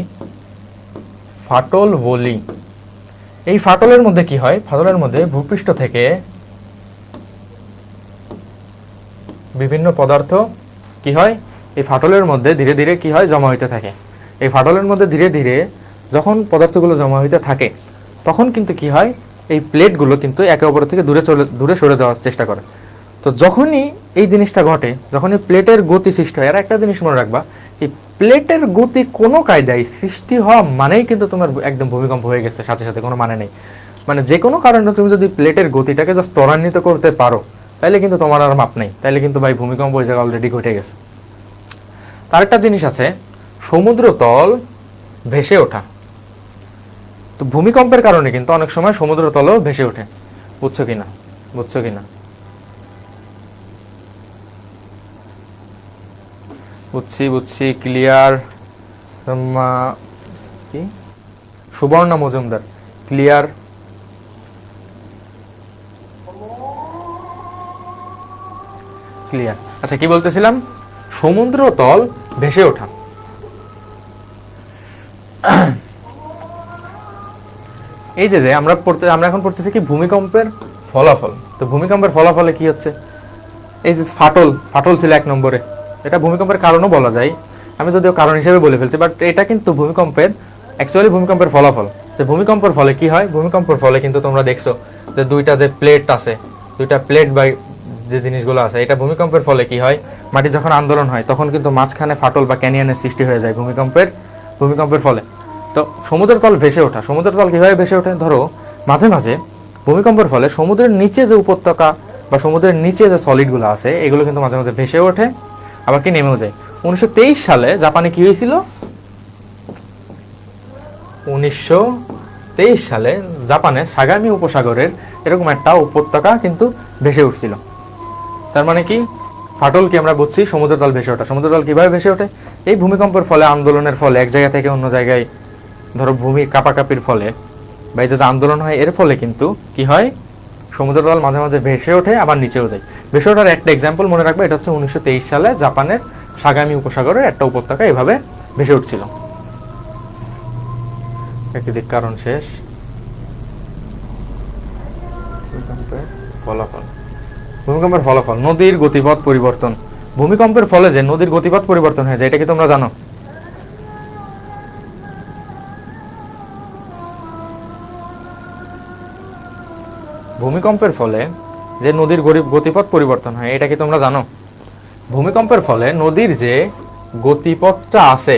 ফাটল বলি, এই ফাটলের মধ্যে কি হয়? ফাটলের মধ্যে ভূপৃষ্ঠ থেকে বিভিন্ন পদার্থ কি হয়, এই ফাটলের মধ্যে ধীরে ধীরে কি হয়, জমা হইতে থাকে। এই ফাটলের মধ্যে ধীরে ধীরে যখন পদার্থগুলো জমা হইতে থাকে তখন কিন্তু কি হয়, এই প্লেটগুলো কিন্তু একে অপরের থেকে দূরে সরে যাওয়ার চেষ্টা করে। তো যখনই এই জিনিসটা ঘটে, যখনই প্লেটের গতি সৃষ্টি হয়, আর একটা জিনিস মনে রাখবা, এই প্লেটের গতি কোনো কায়দায় সৃষ্টি হওয়া মানেই কিন্তু তোমার একদম ভূমিকম্প হয়ে গেছে, সাথে সাথে কোনো মানে নেই। মানে যে কোনো কারণে তুমি যদি প্লেটের গতিটাকে জাস্ট ত্বরান্বিত করতে পারো তাহলে কিন্তু তোমার আর মাপ নেই, তাহলে কিন্তু ভাই ভূমিকম্প ওই জায়গায় অলরেডি ঘটে গেছে। তার একটা জিনিস আছে, সমুদ্রতল ভেসে ওঠা। তো ভূমিকম্পের কারণে কিন্তু অনেক সময় সমুদ্রতলও ভেসে ওঠে। বুঝছো কিনা? বুঝছো কিনা? বুঝছি বুঝছি, ক্লিয়ার। কি সুবর্ণা মজুমদার, ক্লিয়ার। ক্লিয়ার, আচ্ছা কি বলতেছিলাম? সমুদ্রতল ভেসে ওঠা। এই যে আমরা এখন পড়তেছি কি, ভূমিকম্পের ফলাফল। তো ভূমিকম্পের ফলাফলে কি হচ্ছে? এই যে ফাটল ছিল এক নম্বরে, এটা ভূমিকম্পের কারণও বলা যায়, আমি যদিও কারণ হিসেবে বলে ফেলছি, বাট এটা কিন্তু ভূমিকম্পের অ্যাকচুয়ালি ভূমিকম্পের ফলাফল। যে ভূমিকম্পের ফলে কি হয়, ভূমিকম্পের ফলে কিন্তু তোমরা দেখছো যে দুইটা যে প্লেট আছে, দুইটা প্লেট বা যে জিনিসগুলো আছে, এটা ভূমিকম্পের ফলে কি হয়, মাটি যখন আন্দোলন হয় তখন কিন্তু মাঝখানে ফাটল বা ক্যানিয়নের সৃষ্টি হয়ে যায় ভূমিকম্পের ফলে। তো সমুদ্রের তল ভেসে ওঠা, সমুদ্রের তল কিভাবে ভেসে ওঠে? ধরো মাঝে মাঝে ভূমিকম্পের ফলে সমুদ্রের নিচে যে উপত্যকা বা সমুদ্রের নিচে যে সলিডগুলো আছে এগুলো কিন্তু মাঝে মাঝে ভেসে ওঠে, আবার কি নেমেও যায়। 1923 সালে জাপানে কি হয়েছিল? 1923 সালে জাপানে সাগামি উপসাগরের এরকম একটা উপত্যকা কিন্তু ভেসে উঠছিল। তার মানে কি, ফাটল কি আমরা বুঝছি, সমুদ্রতল ভেসে ওঠা। সমুদ্রতল কিভাবে ভেসে ওঠে? এই ভূমিকম্পের ফলে, আন্দোলনের ফলে, এক জায়গা থেকে অন্য জায়গায় ধরো ভূমি কাঁপাকাঁপির ফলে বা এই যে আন্দোলন হয় এর ফলে কিন্তু কি হয়, সমুদ্রতল মাঝে মাঝে ভেসে ওঠে আবার নিচেও যায়। ভেসে ওঠার একটা এক্সাম্পল মনে রাখবে, এটা হচ্ছে 1923 সালে জাপানের সাগামি উপসাগরের একটা উপত্যকা এভাবে ভেসে উঠছিল। প্রাকৃতিক কারণ শেষ। ফলাফল, ভূমিকম্পের ফলাফল, নদীর গতিপথ পরিবর্তন। ভূমিকম্পের ফলে যে নদীর গতিপথ পরিবর্তন হয়ে যায় এটা কি তোমরা জানো? ভূমিকম্পের ফলে যে নদীর গতিপথ পরিবর্তন হয় এটা কি তোমরা জানো? ভূমিকম্পের ফলে নদীর যে গতিপথটা আছে,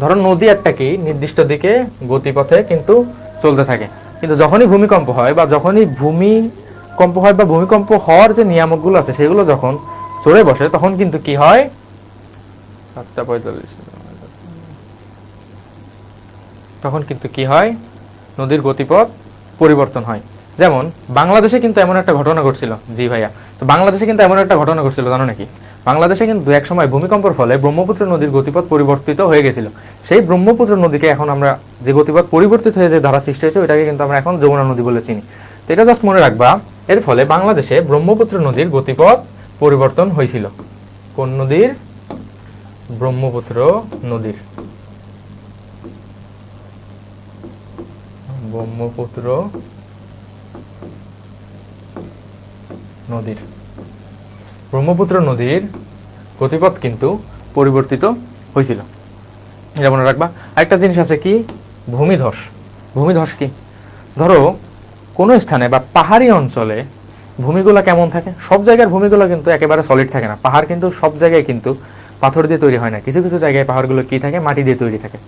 ধরো নদী একটা কি নির্দিষ্ট দিকে গতিপথে কিন্তু চলতে থাকে, কিন্তু যখনই ভূমিকম্প হয় বা ভূমিকম্প হওয়ার যে নিয়ামকগুলো আছে সেগুলো যখন চড়ে বসে তখন কিন্তু কি হয়, 7:45, তখন কিন্তু কি হয়, নদীর গতিপথ পরিবর্তন হয়। যেমন বাংলাদেশে কিন্তু এমন একটা ঘটনা ঘটছিল, জি ভাইয়া, তো বাংলাদেশে কিন্তু এমন একটা ঘটনা ঘটছিল জানো নাকি? বাংলাদেশে কিন্তু এক সময় ভূমিকম্পের ফলে ব্রহ্মপুত্র নদীর গতিপথ পরিবর্তিত হয়ে গেছিল। সেই ব্রহ্মপুত্র নদীকে এখন আমরা, যে গতিপথ পরিবর্তিত হয়ে যে ধারা সৃষ্টি হয়েছে ওইটাকে কিন্তু আমরা এখন যমুনা নদী বলে চিনি। তো এটা জাস্ট মনে রাখবা, এর ফলে বাংলাদেশে ব্রহ্মপুত্র নদীর গতিপথ পরিবর্তন হয়েছিল। কোন নদীর? ব্রহ্মপুত্র নদীর। ব্রহ্মপুত্র নদীর ব্রহ্মপুত্র নদীর গতিপথ কিন্তু পরিবর্তিত হয়েছিল, এটা মনে রাখবা। আরেকটা জিনিস আছে কি? ভূমিধস। ভূমিধস কি? ধরো কোনো স্থানে বা পাহাড়ি অঞ্চলে ভূমিগুলো কেমন থাকে? সব জায়গার ভূমিগুলো কিন্তু একেবারে সলিড থাকে না। পাহাড় কিন্তু সব জায়গায় কিন্তু পাথর দিয়ে তৈরি হয় না, কিছু কিছু জায়গায় পাহাড়গুলো কি থাকে? মাটি দিয়ে তৈরি থাকে।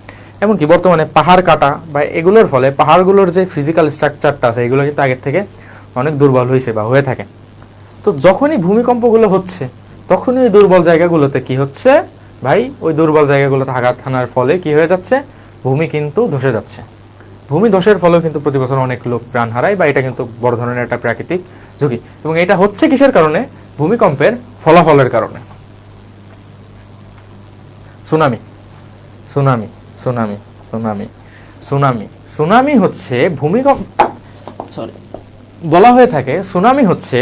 এমনকি বর্তমানে পাহাড় কাটা বা এগুলোর ফলে পাহাড়গুলোর যে ফিজিক্যাল স্ট্রাকচারটা আছে এগুলো কিন্তু আগের থেকে অনেক দুর্বল হয়েছে বা হয়ে থাকে। তো যখনই ভূমিকম্পগুলো হচ্ছে তখনই ওই দুর্বল জায়গাগুলোতে কি হচ্ছে ভাই? ওই দুর্বল জায়গাগুলোতে আঘাত হানার ফলে কি হয়ে যাচ্ছে? ভূমি কিন্তু ধসে যাচ্ছে। ভূমি ধসের ফলেও কিন্তু প্রতি বছর অনেক লোক প্রাণ হারায়, বা এটা কিন্তু বড় ধরনের একটা প্রাকৃতিক ঝুঁকি। এবং এটা হচ্ছে কিসের কারণে? ভূমিকম্পের ফলাফলের কারণে। Tsunami. Tsunami tsunami tsunami tsunami tsunami হচ্ছে ভূমিকম্প, সরি, বলা হয়ে থাকে সুনামি হচ্ছে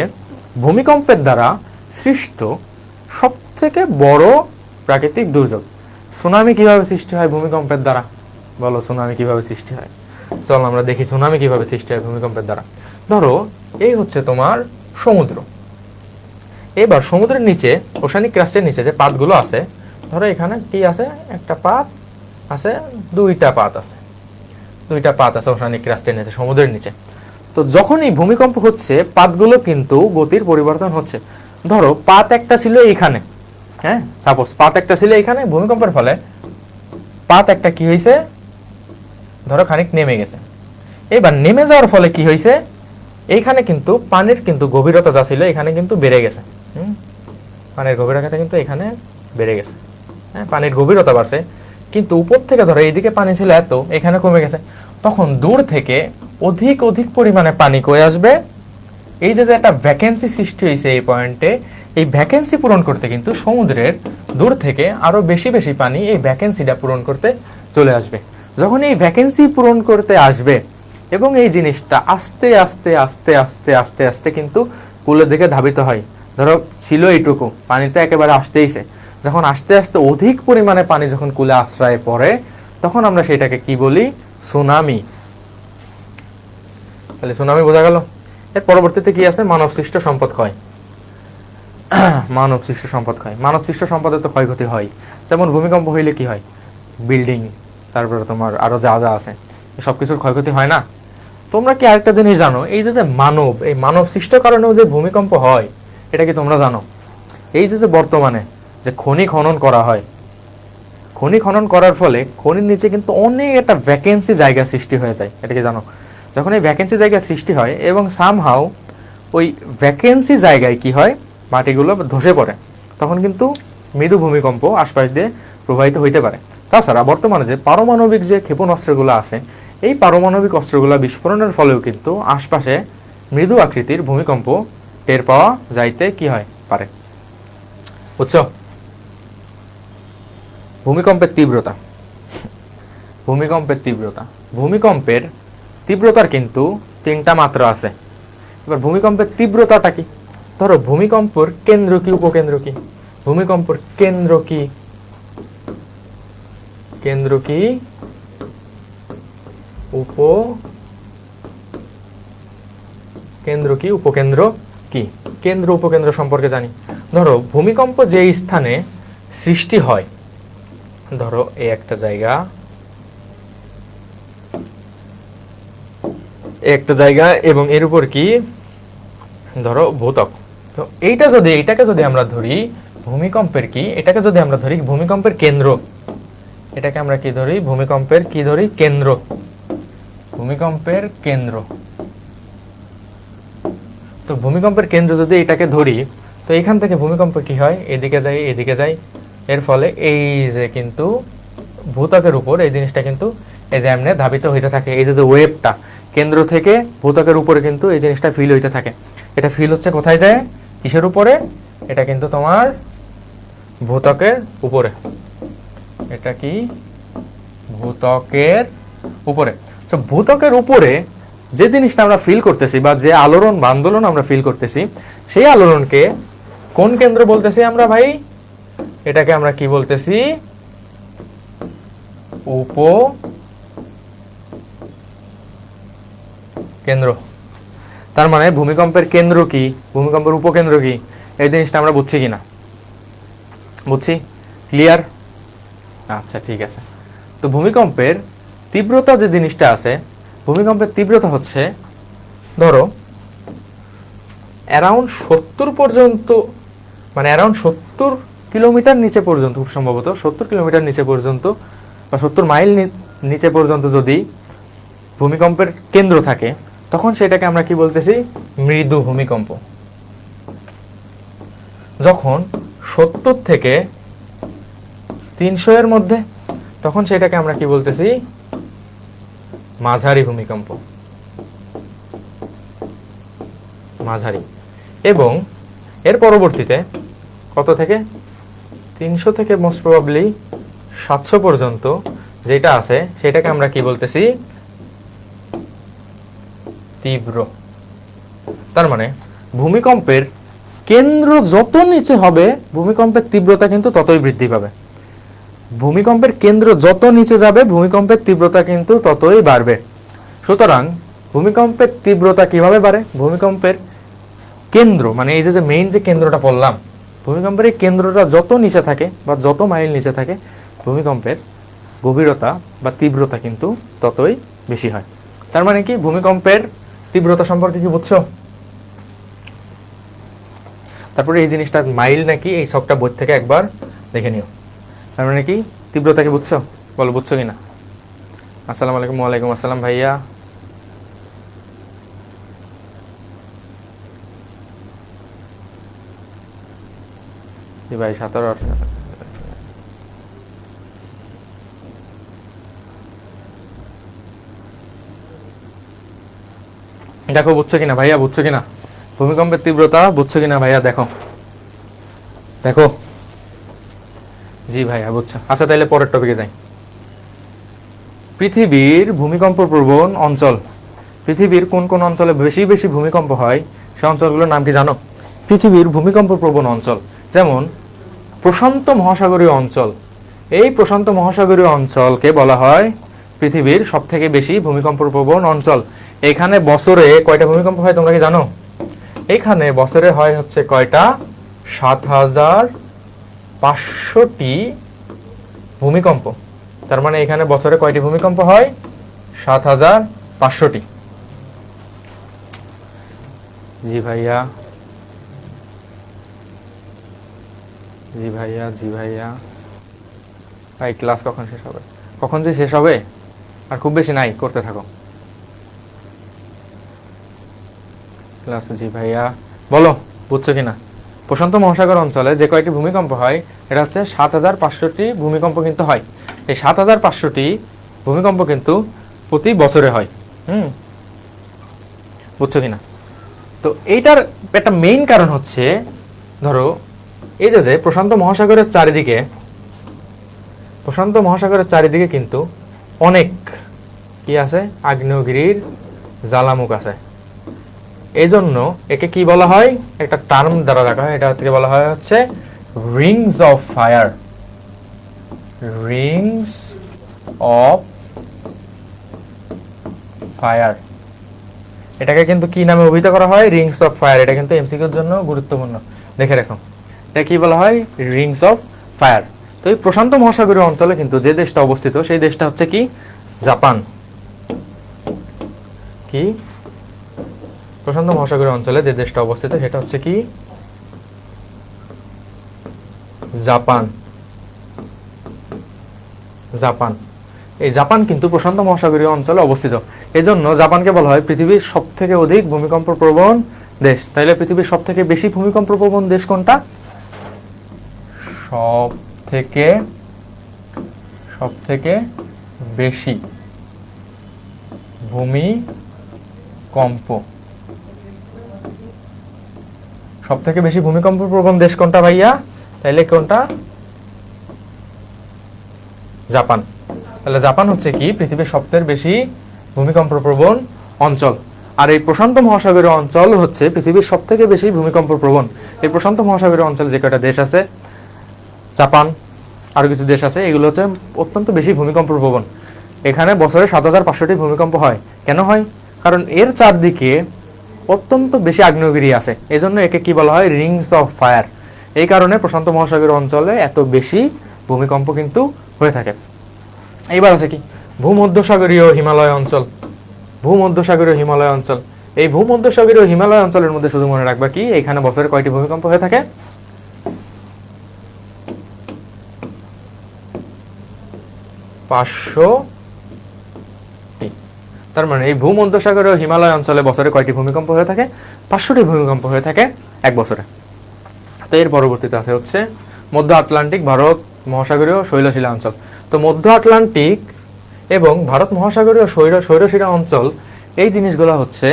ভূমিকম্পের দ্বারা সৃষ্ট সবথেকে বড় প্রাকৃতিক দুর্যোগ। সুনামি কিভাবে সৃষ্টি হয় ভূমিকম্পের দ্বারা? বলো, সুনামি কিভাবে সৃষ্টি হয়? চলো আমরা দেখি সুনামি কিভাবে সৃষ্টি হয় ভূমিকম্পের দ্বারা। ধরো এই হচ্ছে তোমার সমুদ্র। এবার সমুদ্রের নিচে, ওশানিক ক্রাস্টের নিচে যে পাতগুলো আছে, ধরো এখানে কি আছে? একটা পাত আছে, দুইটা পাত আছে, দুইটা পাত আছে ওশানিক ক্রাস্টের নিচে, সমুদ্রের নিচে। তো যখনই ভূমিকম্প হচ্ছে পাতগুলো কিন্তু গতির পরিবর্তন হচ্ছে। ধরো পাত একটা ছিল এইখানে, হ্যাঁ, সাপোজ পাত একটা ছিল এইখানে, ভূমিকম্পের ফলে পাত একটা কি হয়েছে? ধরো খানিক নেমে গেছে। এবার নেমে যাওয়ার ফলে কি হয়েছে? এইখানে কিন্তু পানির কিন্তু গভীরতা যা ছিল এখানে কিন্তু বেড়ে গেছে। পানির গভীরতা কিন্তু এখানে বেড়ে গেছে, হ্যাঁ, পানির গভীরতা বাড়ছে। কিন্তু উপর থেকে ধরো এইদিকে পানি ছিল এত, এখানে কমে গেছে। তখন দূর থেকে অধিক অধিক পরিমাণে পানি কয়ে আসবে। এই যে একটা ভ্যাকেন্সি সৃষ্টি হয়েছে এই পয়েন্টে, এই ভ্যাকেন্সি পূরণ করতে কিন্তু সমুদ্রের দূর থেকে আরো বেশি বেশি পানি এই ভ্যাকেন্সিটা পূরণ করতে চলে আসবে। যখন এই ভ্যাকেন্সি পূরণ করতে আসবে এবং এই জিনিসটা আস্তে আস্তে আস্তে আস্তে আস্তে আস্তে কিন্তু কূলের দিকে ধাবিত হয়। ধরো ছিল এইটুকু, পানিতে একেবারে আসতেইছে, যখন আস্তে আস্তে অধিক পরিমাণে পানি যখন কূলে আশ্রয় পড়ে তখন আমরা সেটাকে কি বলি? সুনামি। তাহলে সুনামি বোঝা গেল। এর পরবর্তীতে কি আছে? মানব সৃষ্ট সম্পদ ক্ষয়। মানব সৃষ্ট সম্পদ ক্ষয়। মানব সৃষ্ট সম্পদের তো ক্ষয়ক্ষতি হয়। যেমন ভূমিকম্প হইলে কি হয়? বিল্ডিং, তারপরে তোমার আরো যা যা আছে সবকিছুর ক্ষয়ক্ষতি হয় না? তোমরা কি আরেকটা জিনিস জানো? এই যে মানব, এই মানব সৃষ্ট কারণেও যে ভূমিকম্প হয় এটা কি তোমরা জানো? এই যে বর্তমানে যে খনি খনন করা হয়, খনি খনন করার ফলে খনির নিচে কিন্তু অনেক একটা ভ্যাকেন্সি জায়গা সৃষ্টি হয়ে যায়, এটা কি জানো? যখন এই ভ্যাকেন্সি জায়গা সৃষ্টি হয় এবং সামহাও ওই ভ্যাকেন্সি জায়গায় কি হয়? মাটিগুলো ধসে পড়ে, তখন কিন্তু মৃদু ভূমিকম্প আশপাশ দিয়ে প্রবাহিত হইতে পারে। তাছাড়া বর্তমানে যে পারমাণবিক যে ক্ষেপণাস্ত্রগুলো আছে, এই পারমাণবিক অস্ত্রগুলো বিস্ফোরণের ফলেও কিন্তু আশপাশে মৃদু আকৃতির ভূমিকম্প টের পাওয়া যাইতে কি হয়? পারে। বুঝছো? ভূমিকম্পের তীব্রতা। ভূমিকম্পের তীব্রতা, ভূমিকম্পের তীব্রতার কিন্তু তিনটা মাত্রা আছে। এবার ভূমিকম্পের তীব্রতাটা কি? ধরো ভূমিকম্পের কেন্দ্র কি উপকেন্দ্র কি? ভূমিকম্পের কেন্দ্র কি? কেন্দ্র কি কেন্দ্র কি উপকেন্দ্র কি? কেন্দ্র উপকেন্দ্র সম্পর্কে জানি। ধরো ভূমিকম্প যে স্থানে সৃষ্টি হয়, ধরো এই একটা জায়গা, একটা জায়গা এবং এর উপর কি? ধরো ভূত্বক। তো এটাকে যদি আমরা ধরি ভূমিকম্পের কি, এটাকে যদি আমরা ধরি ভূমিকম্পের কেন্দ্র, এটাকে আমরা কি ধরি? ভূমিকম্পের কি ধরি? কেন্দ্র। ভূমিকম্পের কেন্দ্র। তো ভূমিকম্পের কেন্দ্র যদি এটাকে ধরি, তো এখান থেকে ভূমিকম্প কি হয়? এদিকে যায়, এদিকে যায়। এর ফলে এই যে কিন্তু ভূত্বকের উপর এই জিনিসটা কিন্তু এই যে এমনি ধাবিত হইতে থাকে। এই যে ওয়েভটা কেন্দ্র থেকে ভূত্বকের উপরে কিন্তু এই জিনিসটা ফিল হইতে থাকে। এটা ফিল হচ্ছে কোথায় যায়? কিসের উপরে? এটা কিন্তু তোমার ভূত্বকের উপরে। এটা কি? ভূত্বকের উপরে। তো ভূত্বকের উপরে যে জিনিসটা আমরা ফিল করতেছি বা যে আলোড়ন বা আন্দোলন আমরা ফিল করতেছি, সেই আলোড়নকে কোন কেন্দ্র বলতেছি আমরা ভাই? এটাকে আমরা কি বলতেছি? উপকেন্দ্র। তার মানে ভূমিকম্পের কেন্দ্র কি, ভূমিকম্পের উপকেন্দ্র কি, এই জিনিসটা আমরা বুঝছি কিনা? বুঝছি? ক্লিয়ার? আচ্ছা, ঠিক আছে। তো ভূমিকম্পের তীব্রতা যে জিনিসটা আছে, ভূমিকম্পের তীব্রতা হচ্ছে ধরো অ্যারাউন্ড 70 পর্যন্ত, মানে অ্যারাউন্ড 70 কিলোমিটার নিচে পর্যন্ত, খুব সম্ভবত 70 কিলোমিটার নিচে পর্যন্ত বা 70 মাইল নিচে পর্যন্ত যদি ভূমিকম্পের কেন্দ্র থাকে, তখন সেটাকে আমরা কি বলতেছি? মৃদু ভূমিকম্প। যখন 70 থেকে 300 এর মধ্যে, তখন সেটাকে আমরা কি বলতেছি? মাঝারি ভূমিকম্প। মাঝারি। এবং এর পরবর্তীতে কত থেকে? 300 থেকে মোস্ট প্রবাবলি 700 পর্যন্ত যেটা আছে, সেটাকে আমরা কি বলতেছি? তীব্র। তার মানে ভূমিকম্পের কেন্দ্র যত নিচে হবে, ভূমিকম্পের তীব্রতা কিন্তু ততই বৃদ্ধি পাবে। ভূমিকম্পের কেন্দ্র যত নিচে যাবে, ভূমিকম্পের তীব্রতা কিন্তু ততই বাড়বে। সুতরাং ভূমিকম্পের তীব্রতা কিভাবে বাড়ে? ভূমিকম্পের কেন্দ্র, মানে এই যে মেইন যে কেন্দ্রটা বললাম, ভূমিকম্পের এই কেন্দ্রটা যত নিচে থাকে বা যত মাইল নিচে থাকে, ভূমিকম্পের গভীরতা বা তীব্রতা কিন্তু ততই বেশি হয়। তার মানে কি? ভূমিকম্পের তীব্রতা সম্পর্কে কি বুঝছো? তারপরে এই জিনিসটা মাইল নাকি, এই সবটা বই থেকে একবার দেখে নিও। তার মানে কি? তীব্রতা কি বুঝছো? বলো, বুঝছো কিনা? আসসালামু আলাইকুম। ওয়ালাইকুম আসসালাম ভাইয়া। জি ভাই, 17। দেখো বুঝছো কিনা ভাইয়া, বুঝছো কিনা? ভূমিকম্পের তীব্রতা বুঝছো কিনা ভাইয়া? দেখো দেখো। জি ভাইয়া, বুঝছো। আচ্ছা, তাহলে পরের টপিকে যাই। পৃথিবীর ভূমিকম্প প্রবণ অঞ্চল। পৃথিবীর কোন কোন অঞ্চলে বেশি বেশি ভূমিকম্প হয়, সেই অঞ্চলগুলোর নাম কি জানো? পৃথিবীর ভূমিকম্প প্রবণ অঞ্চল, যেমন প্রশান্ত মহাসাগরীয় অঞ্চল। এই প্রশান্ত মহাসাগরীয় অঞ্চলকে বলা হয় পৃথিবীর সবথেকে বেশি ভূমিকম্প প্রবণ অঞ্চল। এখানে বছরে কয়টা ভূমিকম্প হয় তোমরা কি জানো? এখানে বছরে হয় হচ্ছে কয়টা? 7500টি ভূমিকম্প। তার মানে এখানে বছরে কয়টি ভূমিকম্প হয়? 7500টি। জি ভাইয়া, জি ভাইয়া, জি ভাইয়া। ভাই ক্লাস কখন শেষ হবে? কখন যে শেষ হবে? আর খুব বেশি নাই, করতে থাকো ক্লাস। জি ভাইয়া, বলো বুঝছো কিনা? প্রশান্ত মহাসাগর অঞ্চলে যে কয়টি ভূমিকম্প হয়, এটা হচ্ছে 7500টি ভূমিকম্প কিন্তু হয়। এই 7500টি ভূমিকম্প কিন্তু প্রতি বছরে হয়। বুঝছো কিনা? তো এইটার একটা মেইন কারণ হচ্ছে, ধরো এই যে প্রশান্ত মহাসাগরের চারিদিকে কিন্তু অনেক কি আছে? আগ্নেয়গিরির জ্বালামুখ আছে। এই জন্য একে কি বলা হয়? একটা টার্ম দ্বারা রাখা হয়, এটা হচ্ছে বলা হয় হচ্ছে Rings of fire. Rings of fire, এটাকে কিন্তু কি নামে অভিহিত করা হয়? Rings of fire. এটা কিন্তু এমসিকিউর জন্য গুরুত্বপূর্ণ, দেখে রাখো। এটা কি বলা হয়? Rings of fire. তো এই প্রশান্ত মহাসাগরীয় অঞ্চলে কিন্তু যে দেশটা অবস্থিত, সেই দেশটা হচ্ছে কি? জাপান। কি? প্রশান্ত মহাসাগরীয় অঞ্চলে যে দেশটা অবস্থিত সেটা হচ্ছে কি? জাপান। জাপান। এই জাপান কিন্তু প্রশান্ত মহাসাগরীয় অঞ্চলে অবস্থিত। এজন্য জাপানকে বলা হয় পৃথিবীর সবথেকে অধিক ভূমিকম্প প্রবণ দেশ। তাইলে পৃথিবীর সবথেকে বেশি ভূমিকম্প প্রবণ দেশ কোনটা? সবথেকে বেশি ভূমিকম্প কম্প। সব থেকে বেশি ভূমিকম্প প্রবণ দেশ কোনটা ভাইয়া? তাইলে কোনটা? জাপান। তাহলে জাপান হচ্ছে কি পৃথিবীর সবচেয়ে বেশি ভূমিকম্প প্রবণ অঞ্চল। আর এই প্রশান্ত মহাসাগরীয় অঞ্চল হচ্ছে পৃথিবীর সব থেকে বেশি ভূমিকম্প প্রবণ। এই প্রশান্ত মহাসাগরীয় অঞ্চল যে কয়টা দেশ আছে, জাপান, আরো কিছু দেশ আছে, এগুলো হচ্ছে অত্যন্ত বেশি ভূমিকম্প প্রবণ। এখানে বছরে ৭৫০০টি ভূমিকম্প হয়। কেন হয়? কারণ এর চারদিকে অত্যন্ত বেশি আগ্নেয়গিরি আছে, এই জন্য একে কি বলা হয়? Rings of fire. এই কারণে প্রশান্ত মহাসাগরীয় অঞ্চলে এত বেশি ভূমিকম্প কিন্তু হয়ে থাকে। এইবার আছে কি? ভূমধ্যসাগরীয় হিমালয় অঞ্চল। ভূমধ্যসাগরীয় হিমালয় অঞ্চল, এই ভূমধ্যসাগরীয় হিমালয় অঞ্চলের মধ্যে শুধু মনে রাখবা কি এখানে বছরে কয়টি ভূমিকম্প হয়ে থাকে? 500টি। তার মানে এই ভূমধ্যসাগরীয় হিমালয় অঞ্চলে বছরে কয়টি ভূমিকম্প হয়ে থাকে? 500টি ভূমিকম্প হয়ে থাকে এক বছরে। তো এর পরবর্তীতে আছে হচ্ছে মধ্য আটলান্টিক ভারত মহাসাগরীয় শৈলশিলা অঞ্চল। তো মধ্য আটলান্টিক এবং ভারত মহাসাগরীয় শৈলশিলা অঞ্চল, এই জিনিসগুলো হচ্ছে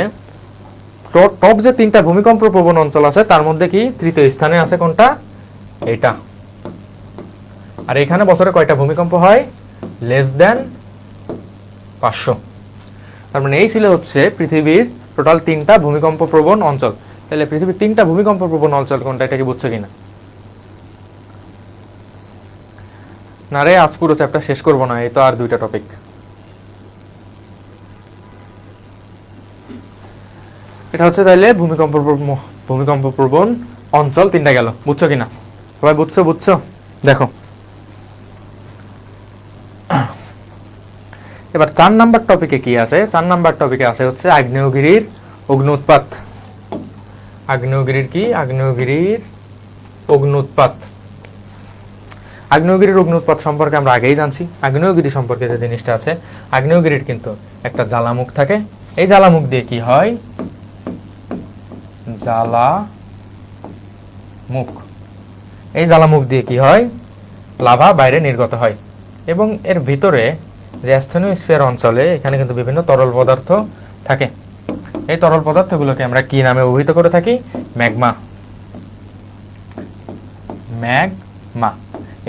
টপ যে 3টা ভূমিকম্প প্রবণ অঞ্চল আছে তার মধ্যে কি তৃতীয় স্থানে আছে কোনটা? এটা। আর এখানে বছরে কয়টা ভূমিকম্প হয়? Less than 500। তার মানে এই ছিল হচ্ছে পৃথিবীর টোটাল 3টা ভূমিকম্প প্রবণ অঞ্চল। তাহলে পৃথিবীর 3টা ভূমিকম্প প্রবণ অঞ্চল কোনটা, এটা কি বুঝছো কিনা? না রে, আজ পুরো চ্যাপ্টার শেষ করবো না, এই তো আর 2টা টপিক। এটা হচ্ছে তাইলে ভূমিকম্প প্রবণ অঞ্চল 3টা গেল। বুঝছো কিনা সবাই? বুঝছো? দেখো এবার 4 নাম্বার টপিকে কি আছে? 4 নাম্বার টপিকে আছে হচ্ছে আগ্নেয়গিরির অগ্নি উৎপাত। আগ্নেয়গিরির কি? আগ্নেয়গিরির অগ্নি উৎপাত। আগ্নেয়গিরির অগ্নি উৎপাত সম্পর্কে আমরা আগেই জানছি। আগ্নেয়গিরি সম্পর্কে যে জিনিসটা আছে, আগ্নেয়গিরির কিন্তু একটা জ্বালামুখ থাকে। এই জ্বালামুখ দিয়ে কি হয়? জ্বালামুখ। এই জ্বালামুখ দিয়ে কি হয়? লাভা বাইরে নির্গত হয়। এবং এর ভিতরে যে অ্যাস্থেনোস্ফিয়ার অঞ্চলে এখানে কিন্তু বিভিন্ন তরল পদার্থ থাকে। এই তরল পদার্থগুলোকে আমরা কি নামে অভিহিত করে থাকি? ম্যাগমা। ম্যাগমা।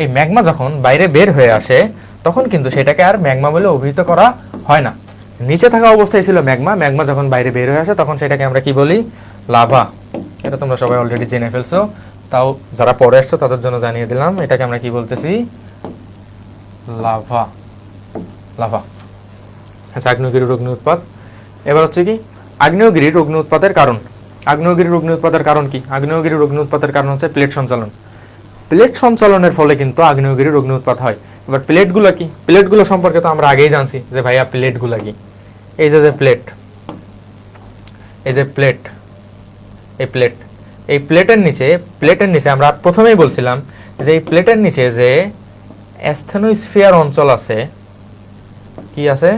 এই ম্যাগমা যখন বাইরে বের হয়ে আসে তখন কিন্তু সেটাকে আর ম্যাগমা বলে অভিহিত করা হয় না। নিচে থাকা অবস্থায় ছিল ম্যাগমা, ম্যাগমা যখন বাইরে বের হয়ে আসে তখন সেটাকে আমরা কি বলি? লাভা। এটা তোমরা সবাই অলরেডি জেনে ফেলছো, তাও যারা পরে আসছো তাদের জন্য জানিয়ে দিলাম, এটাকে আমরা কি বলতেছি? লাভা। লাভা। আচ্ছা, আগ্নেয়গিরির অগ্নি উৎপাত। এবার হচ্ছে কি আগ্নেয়গিরির অগ্নি উৎপাতের কারণ। আগ্নেয়গিরির অগ্নি উৎপাতের কারণ কি? আগ্নেয়গিরির অগ্নি উৎপাতের কারণ হচ্ছে প্লেট সঞ্চালন। প্লেট সঞ্চালনের ফলে কিন্তু আগ্নেয়গিরির অগ্নি উৎপাত হয়। এবার প্লেটগুলো কি? প্লেটগুলো সম্পর্কে তো আমরা আগেই জানছি যে ভাইয়া প্লেটগুলো কি। এই যে প্লেট, এই যে প্লেট, এই প্লেটের নিচে আমরা প্রথমেই বলছিলাম যে এই প্লেটের নিচে যে অ্যাস্থেনোস্ফিয়ার অঞ্চল আছে, কি আছে?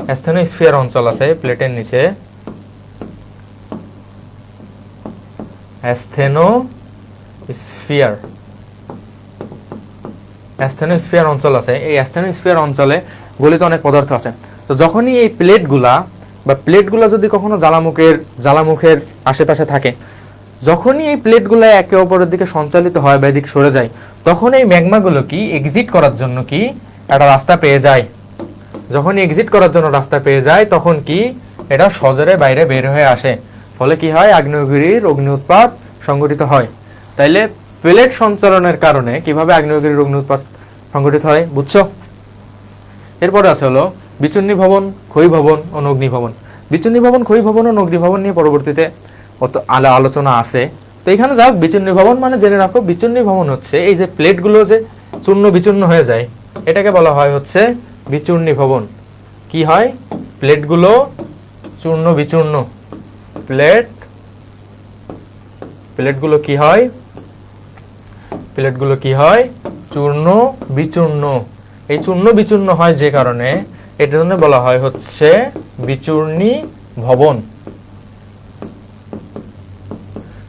অ্যাস্থেনোস্ফিয়ার অঞ্চল আছে প্লেটের নিচে। অ্যাস্থেনোস্ফিয়ার অঞ্চল আছে। এই অ্যাস্থেনোস্ফিয়ার অঞ্চলে গলিত অনেক পদার্থ আছে। তো যখনই এই প্লেটগুলা যদি কখনো জ্বালামুখের আশেপাশে থাকে, যখনই এই প্লেটগুলো একে অপরের দিকে সঞ্চালিত হয় বা এদিক সরে যায়, তখন এই ম্যাগমাগুলো কি এক্সিট করার জন্য কি একটা রাস্তা পেয়ে যায়। যখনই এক্সিট করার জন্য রাস্তা পেয়ে যায় তখন কি এটা সজোরে বাইরে বের হয়ে আসে। ফলে কি হয়? আগ্নেয়গিরির অগ্নি উৎপাত সংঘটিত হয়। তাইলে প্লেট সঞ্চালনের কারণে কিভাবে আগ্নেয়গিরির অগ্নি উৎপাত সংঘটিত হয় বুঝছো? এরপরে আছে হলো বিচূর্ণী ভবন, ক্ষয়ী ভবন ও অগ্নি ভবন। বিচূর্ণী ভবন, ক্ষয়ী ভবন ও অগ্নি ভবন নিয়ে পরবর্তীতে আলোচনা আছে। তো এখানে যাক, বিচূর্ণী ভবন মানে জেনে রাখো, বিচূর্ণী ভবন হচ্ছে এই যে প্লেটগুলো যে চূর্ণ বিচূর্ণ হয়ে যায়, এটাকে বলা হয় হচ্ছে বিচূর্ণী ভবন। কি হয়? প্লেটগুলো চূর্ণ বিচূর্ণ। প্লেটগুলো কি হয়? চূর্ণ বিচূর্ণ। এই চূর্ণ বিচূর্ণ হয় যে কারণে এর জন্য বলা হয় হচ্ছে বিচূর্ণী ভবন।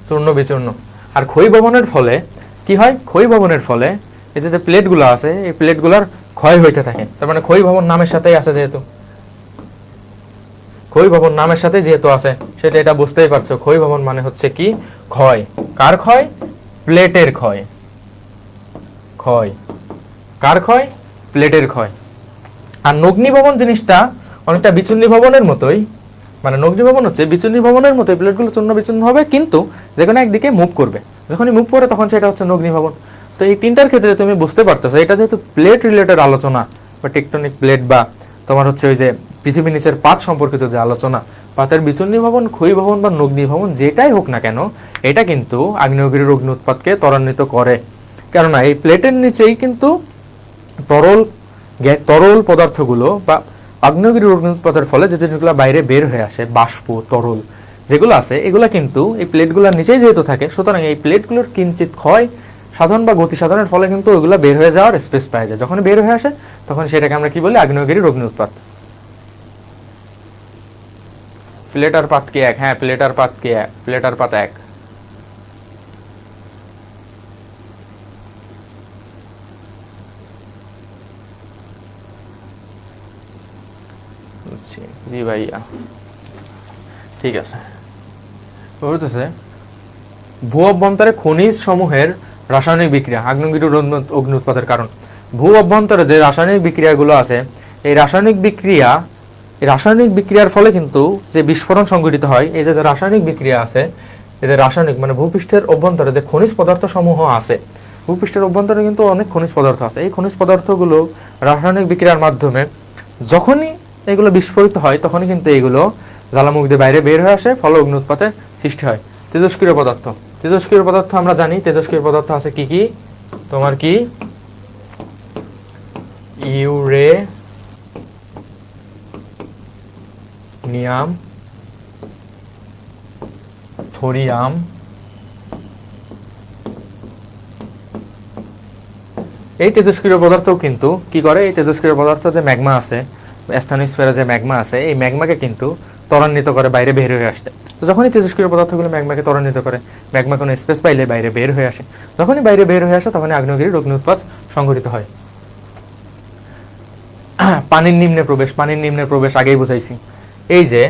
চূর্ণ বিচূর্ণ। আর ক্ষয়ী ভবনের ফলে কি হয়? ক্ষয়ী ভবনের ফলে এই যে প্লেটগুলো আছে এই প্লেটগুলোর ক্ষয় হইতে থাকে। তার মানে ক্ষয়ী ভবন নামের সাথেই আছে, যেহেতু ক্ষয়ীভবন নামের সাথে যেহেতু আছে সেটা এটা বুঝতেই পারছো, ক্ষয়ীভবন মানে হচ্ছে কি ক্ষয়। কার ক্ষয়? প্লেটের ক্ষয়। ক্ষয় কার ক্ষয়? প্লেটের ক্ষয়। আর নগ্নিভবন জিনিসটা অনেকটা বিচূর্ণী ভবনের মতোই, মানে নগ্নিভবন হচ্ছে বিচূর্ণী ভবনের মতোই, প্লেটগুলো চূর্ণ বিচূর্ণ হবে কিন্তু যে কোনো একদিকে মুভ করবে, যখনই মুভ করে তখন সেটা হচ্ছে নগ্নিভবন। তো এই তিনটার ক্ষেত্রে তুমি বুঝতে পারতেছো এটা যেহেতু প্লেট রিলেটেড আলোচনা বা টেকটনিক প্লেট বা তোমার হচ্ছে ওই যে পৃথিবীর নিচের পাত সম্পর্কিত যে আলোচনা, পাতের বিচূর্ণী ভবন, ক্ষয়ীভবন বা নগ্নিভবন যেটাই হোক না কেন, এটা কিন্তু আগ্নেয়গিরির অগ্নি উৎপাতকে ত্বরান্বিত করে। কেননা এই প্লেটের নিচেই কিন্তু তরল পদার্থগুলো বা আগ্নেয়গিরির অগ্নি উৎপাতের ফলে যে জিনিসগুলো বাইরে বের হয়ে আসে, বাষ্প, তরল যেগুলো আছে, এগুলা কিন্তু এই প্লেটগুলোর নিচেই যেহেতু থাকে, সুতরাং এই প্লেটগুলোর কিঞ্চিত ক্ষয় সাধন বা গতি সাধনের ফলে কিন্তু ওইগুলো বের হয়ে যাওয়ার স্পেস পায় যায়। যখন বের হয়ে আসে তখন সেটাকে আমরা কি বলি? আগ্নেয়গিরির অগ্নি উৎপাত। প্লেট আর পাত কি এক? হ্যাঁ, প্লেট আর পাত কি এক? প্লেট আর পাত এক। জি ভাইয়া, ঠিক আছে। বলতেছে ভূ অভ্যন্তরে খনিজ সমূহের রাসায়নিক বিক্রিয়া আগ্নেয়গিরির অগ্নি উৎপাতের কারণ। ভূ অভ্যন্তরে যে রাসায়নিক বিক্রিয়াগুলো আছে, এই রাসায়নিক বিক্রিয়ার ফলে কিন্তু যে বিস্ফোরণ সংঘটিত হয়, এই যে রাসায়নিক বিক্রিয়া আছে, এই যে রাসায়নিক মানে ভূপৃষ্ঠের অভ্যন্তরে যে খনিজ পদার্থ সমূহ আছে, ভূপৃষ্ঠের অভ্যন্তরে কিন্তু অনেক খনিজ পদার্থ আছে। এই খনিজ পদার্থগুলো রাসায়নিক বিক্রিয়ার মাধ্যমে যখনই এগুলো বিস্ফোরিত হয় তখনই কিন্তু এগুলো জ্বালামুখ দিয়ে বাইরে বের হয়ে আসে, ফলে অগ্নি উৎপাতের সৃষ্টি হয়। তেজস্ক্রিয় পদার্থ, তেজস্ক্রিয় পদার্থ আমরা জানি তেজস্ক্রিয় পদার্থ আছে কি কি? তোমার কি ইউরেনিয়াম, থোরিয়াম, এই তেজস্ক্রিয় পদার্থও কিন্তু কি করে? এই তেজস্ক্রিয় পদার্থ যে ম্যাগমা আছে, স্ট্রাটোস্ফিয়ারে যে ম্যাগমা আছে, এই ম্যাগমাকে কিন্তু ত্বরান্বিত করে বাইরে বের হয়ে আসতে। তো যখনই তেজস্ক্রিয় পদার্থগুলো ম্যাগমাকে ত্বরান্বিত করে, ম্যাগমা কোনো স্পেস পাইলে বাইরে বের হয়ে আসে। যখনই বাইরে বের হয়ে আসে তখনই আগ্নেয়গিরির অগ্নি উৎপাত সংঘটিত হয়। পানির নিম্নে প্রবেশ, পানির নিম্নে প্রবেশ আগেই বুঝাইছি। এই যে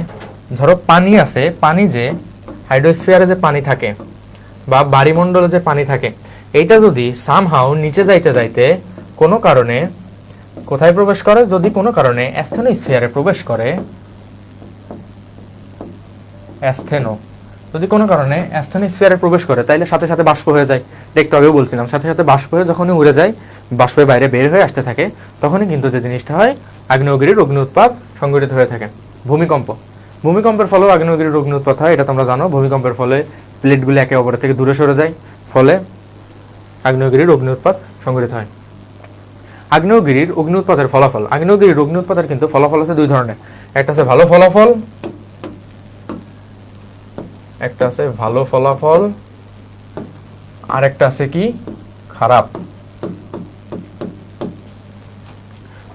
ধরো পানি আছে, পানি যে হাইড্রোস্ফিয়ারে যে পানি থাকে বা বায়ুমণ্ডলে যে পানি থাকে, এইটা যদি সামহাও নিচে যাইতে যাইতে কোনো কারণে কোথায় প্রবেশ করে? যদি কোনো কারণে স্ফিয়ারে প্রবেশ করে, যদি কোনো কারণে স্ফিয়ারে প্রবেশ করে, তাইলে সাথে সাথে বাষ্প হয়ে যায়। একটু আগেও বলছিলাম, সাথে সাথে বাষ্প হয়ে যখনই উড়ে যায়, বাষ্পের বাইরে বের হয়ে আসতে থাকে, তখনই কিন্তু যে জিনিসটা হয়, আগ্নেয়গিরির অগ্নি উৎপাত সংঘটিত হয়ে থাকে। ভূমিকম্প, ভূমিকম্পের ফলেও আগ্নেয়গিরির অগ্নি উৎপাত হয়, এটা তোমরা জানো। ভূমিকম্পের ফলে প্লেটগুলো একে অপরের থেকে দূরে সরে যায়, ফলে আগ্নেয়গিরির অগ্নি উৎপাত সংঘটিত হয়। আগ্নেয়গিরির অগ্নি উৎপাতের ফলাফল, আগ্নেয়গিরির অগ্নি উৎপাতের কিন্তু ফলাফল আছে দুই ধরনের। একটা আছে ভালো ফলাফল, একটা আছে ভালো ফলাফল, আর একটা আছে কি খারাপ।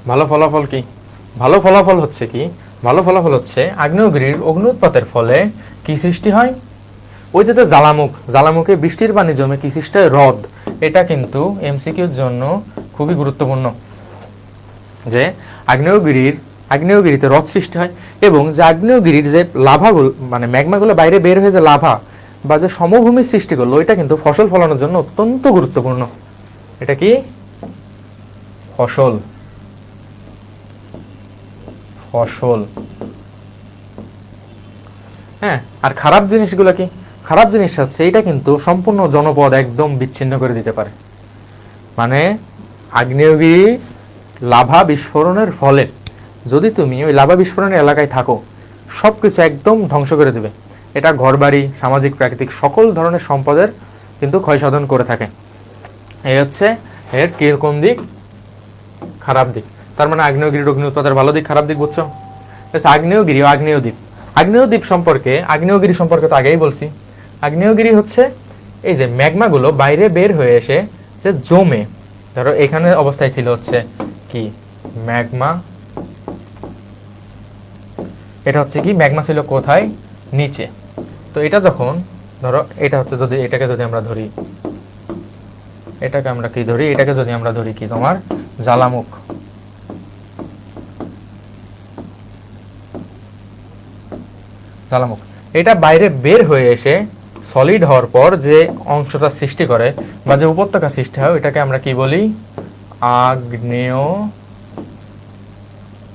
ভালো ফলাফল কি? ভালো ফলাফল হচ্ছে কি? ভালো ফলাফল হচ্ছে আগ্নেয়গিরির অগ্নি উৎপাতের ফলে কি সৃষ্টি হয়? ওই যে জ্বালামুখে বৃষ্টির পানি জমে কি সৃষ্টি হয়? হ্রদ। এটা কিন্তু এমসিকিউর জন্য খুবই গুরুত্বপূর্ণ, যে আগ্নেয়গিরিতে হ্রদ সৃষ্টি হয়, এবং যে আগ্নেয়গিরির যে লাভাগুলো মানে ম্যাগমাগুলো বাইরে বের হয়ে যে লাভা বা যে সমভূমির সৃষ্টি করলো, ওইটা কিন্তু ফসল ফলানোর জন্য অত্যন্ত গুরুত্বপূর্ণ। এটা কি? ফসল। হ্যাঁ, আর খারাপ জিনিসগুলো কি? খারাপ জিনিস হচ্ছে এটা কিন্তু সম্পূর্ণ জনপদ একদম বিচ্ছিন্ন করে দিতে পারে। মানে আগ্নেয়গিরি লাভা বিস্ফোরণের ফলে যদি তুমি ওই লাভা বিস্ফোরণের এলাকায় থাকো, সব কিছু একদম ধ্বংস করে দেবে। এটা ঘরবাড়ি, সামাজিক, প্রাকৃতিক সকল ধরনের সম্পদের কিন্তু ক্ষয়সাধন করে থাকে। এই হচ্ছে এর কিরকম দিক, খারাপ দিক। তার মানে আগ্নেয়গিরির অগ্নি উৎপাতের ভালো দিক, খারাপ দিক বুঝছো? আগ্নেয়গিরি ও আগ্নেয়দ্বীপ, আগ্নেয়গিরি সম্পর্কে তো আগেই বলছি। আগ্নেয়গিরি হচ্ছে এই যে ম্যাগমাগুলো বাইরে বের হয়ে এসে যে জমে, ধরো এখানে অবস্থায় ছিল হচ্ছে কি ম্যাগমা, এটা হচ্ছে কি ম্যাগমা ছিল কোথায়? নিচে। তো এটা যখন ধরো এটা হচ্ছে, যদি এটাকে যদি আমরা ধরি, এটাকে আমরা কি ধরি? এটাকে যদি আমরা ধরি কি তোমার জ্বালামুখ। জ্বালামুখ। এটা বাইরে বের হয়ে এসে সলিড হওয়ার পর যে অংশটা সৃষ্টি করে বা যে উপত্যকা সৃষ্টি হয় এটাকে আমরা কি বলি?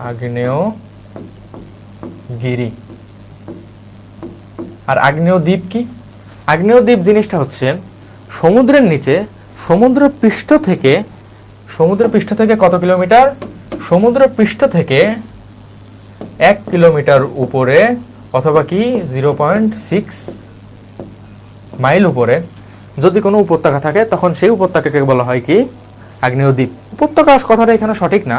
আগ্নেয়গিরি। আর আগ্নেয় দ্বীপ কি? আগ্নেয় দ্বীপ জিনিসটা হচ্ছে সমুদ্রের নিচে সমুদ্র পৃষ্ঠ থেকে কত কিলোমিটার? সমুদ্র পৃষ্ঠ থেকে 1 কিলোমিটার উপরে অথবা কি 0.6 মাইল উপরে যদি কোনো উপত্যকা থাকে তখন সেই উপত্যকাকে বলা হয় কি? আগ্নেয় দ্বীপ। উপত্যকা কথাটা এখানে সঠিক না।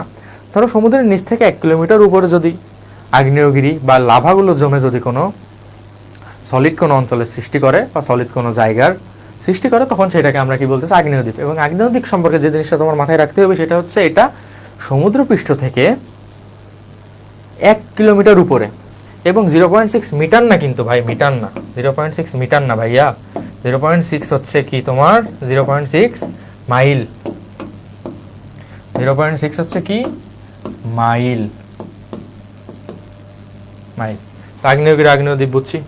ধরো সমুদ্রের নিচ থেকে 1 কিলোমিটার উপরে যদি আগ্নেয়গিরি বা লাভাগুলো জমে যদি কোনো সলিড কোনো অঞ্চলের সৃষ্টি করে বা সলিড কোনো জায়গার সৃষ্টি করে তখন সেটাকে আমরা কি বলতেছি? আগ্নেয় দ্বীপ। এবং আগ্নেয় দ্বীপ সম্পর্কে যে জিনিসটা তোমার মাথায় রাখতে হবে সেটা হচ্ছে এটা সমুদ্রপৃষ্ঠ থেকে 1 কিলোমিটার উপরে এবং 0.6 মিটার না কিন্তু ভাই, মিটার না, 0.6 মিটার না ভাইয়া, 0.6 হচ্ছে কি তোমার 0.6 মাইল। 0.6 হচ্ছে কি? মাইল। আগ্নেয়গিরি আগ্নেয় দ্বীপ বুঝছি।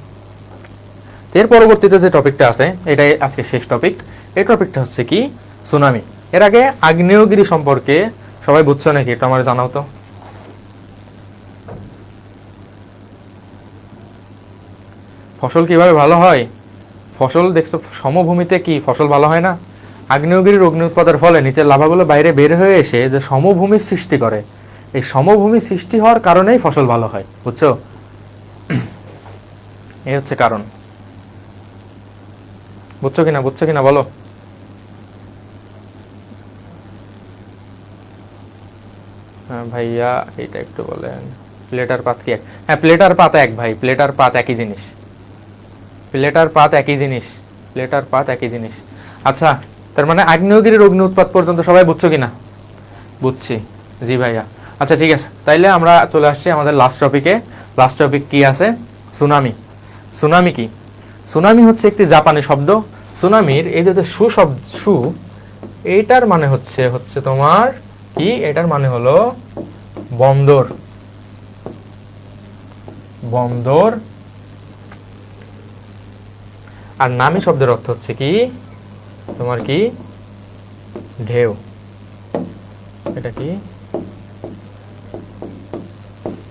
এর পরবর্তীতে যে টপিকটা আছে এটাই আজকে শেষ টপিক। এই টপিকটা হচ্ছে কি? সুনামি। এর আগে আগ্নেয়গিরি সম্পর্কে সবাই বুঝছো নাকি? এটা আমার জানাও তো। ফসল কিভাবে ভালো হয়? ফসল দেখছো সমভূমিতে কি ফসল ভালো হয় না? আগ্নেয়গিরির অগ্নি উৎপাদের ফলে নিচের লাভাগুলো বাইরে বের হয়ে এসে যে সমভূমি সৃষ্টি করে, এই সমভূমি সৃষ্টি হওয়ার কারণেই ফসল ভালো হয়, বুঝছো? এই হচ্ছে কারণ। বুঝছো কিনা বলো। হ্যাঁ ভাইয়া এটা একটু বলেন। প্লেটার পাত কি এক? হ্যাঁ প্লেটার পাত এক ভাই, প্লেটার পাত একই জিনিস। আচ্ছা, তার মানে আগ্নেয়গিরির অগ্নি উৎপাত পর্যন্ত সবাই বুঝছো কিনা? বুঝছি, জি ভাইয়া। আচ্ছা ঠিক আছে, তাইলে আমরা চলে আসছি আমাদের লাস্ট টপিকে। লাস্ট টপিক কি আছে? সুনামি। সুনামি কি? সুনামি হচ্ছে একটি জাপানি শব্দ। সুনামির এই যে সু, এইটার মানে হচ্ছে তোমার কি? এটার মানে হলো বন্দর। আর নামি শব্দের অর্থ হচ্ছে কি? তোমার কি? ঢেউ। এটা কি?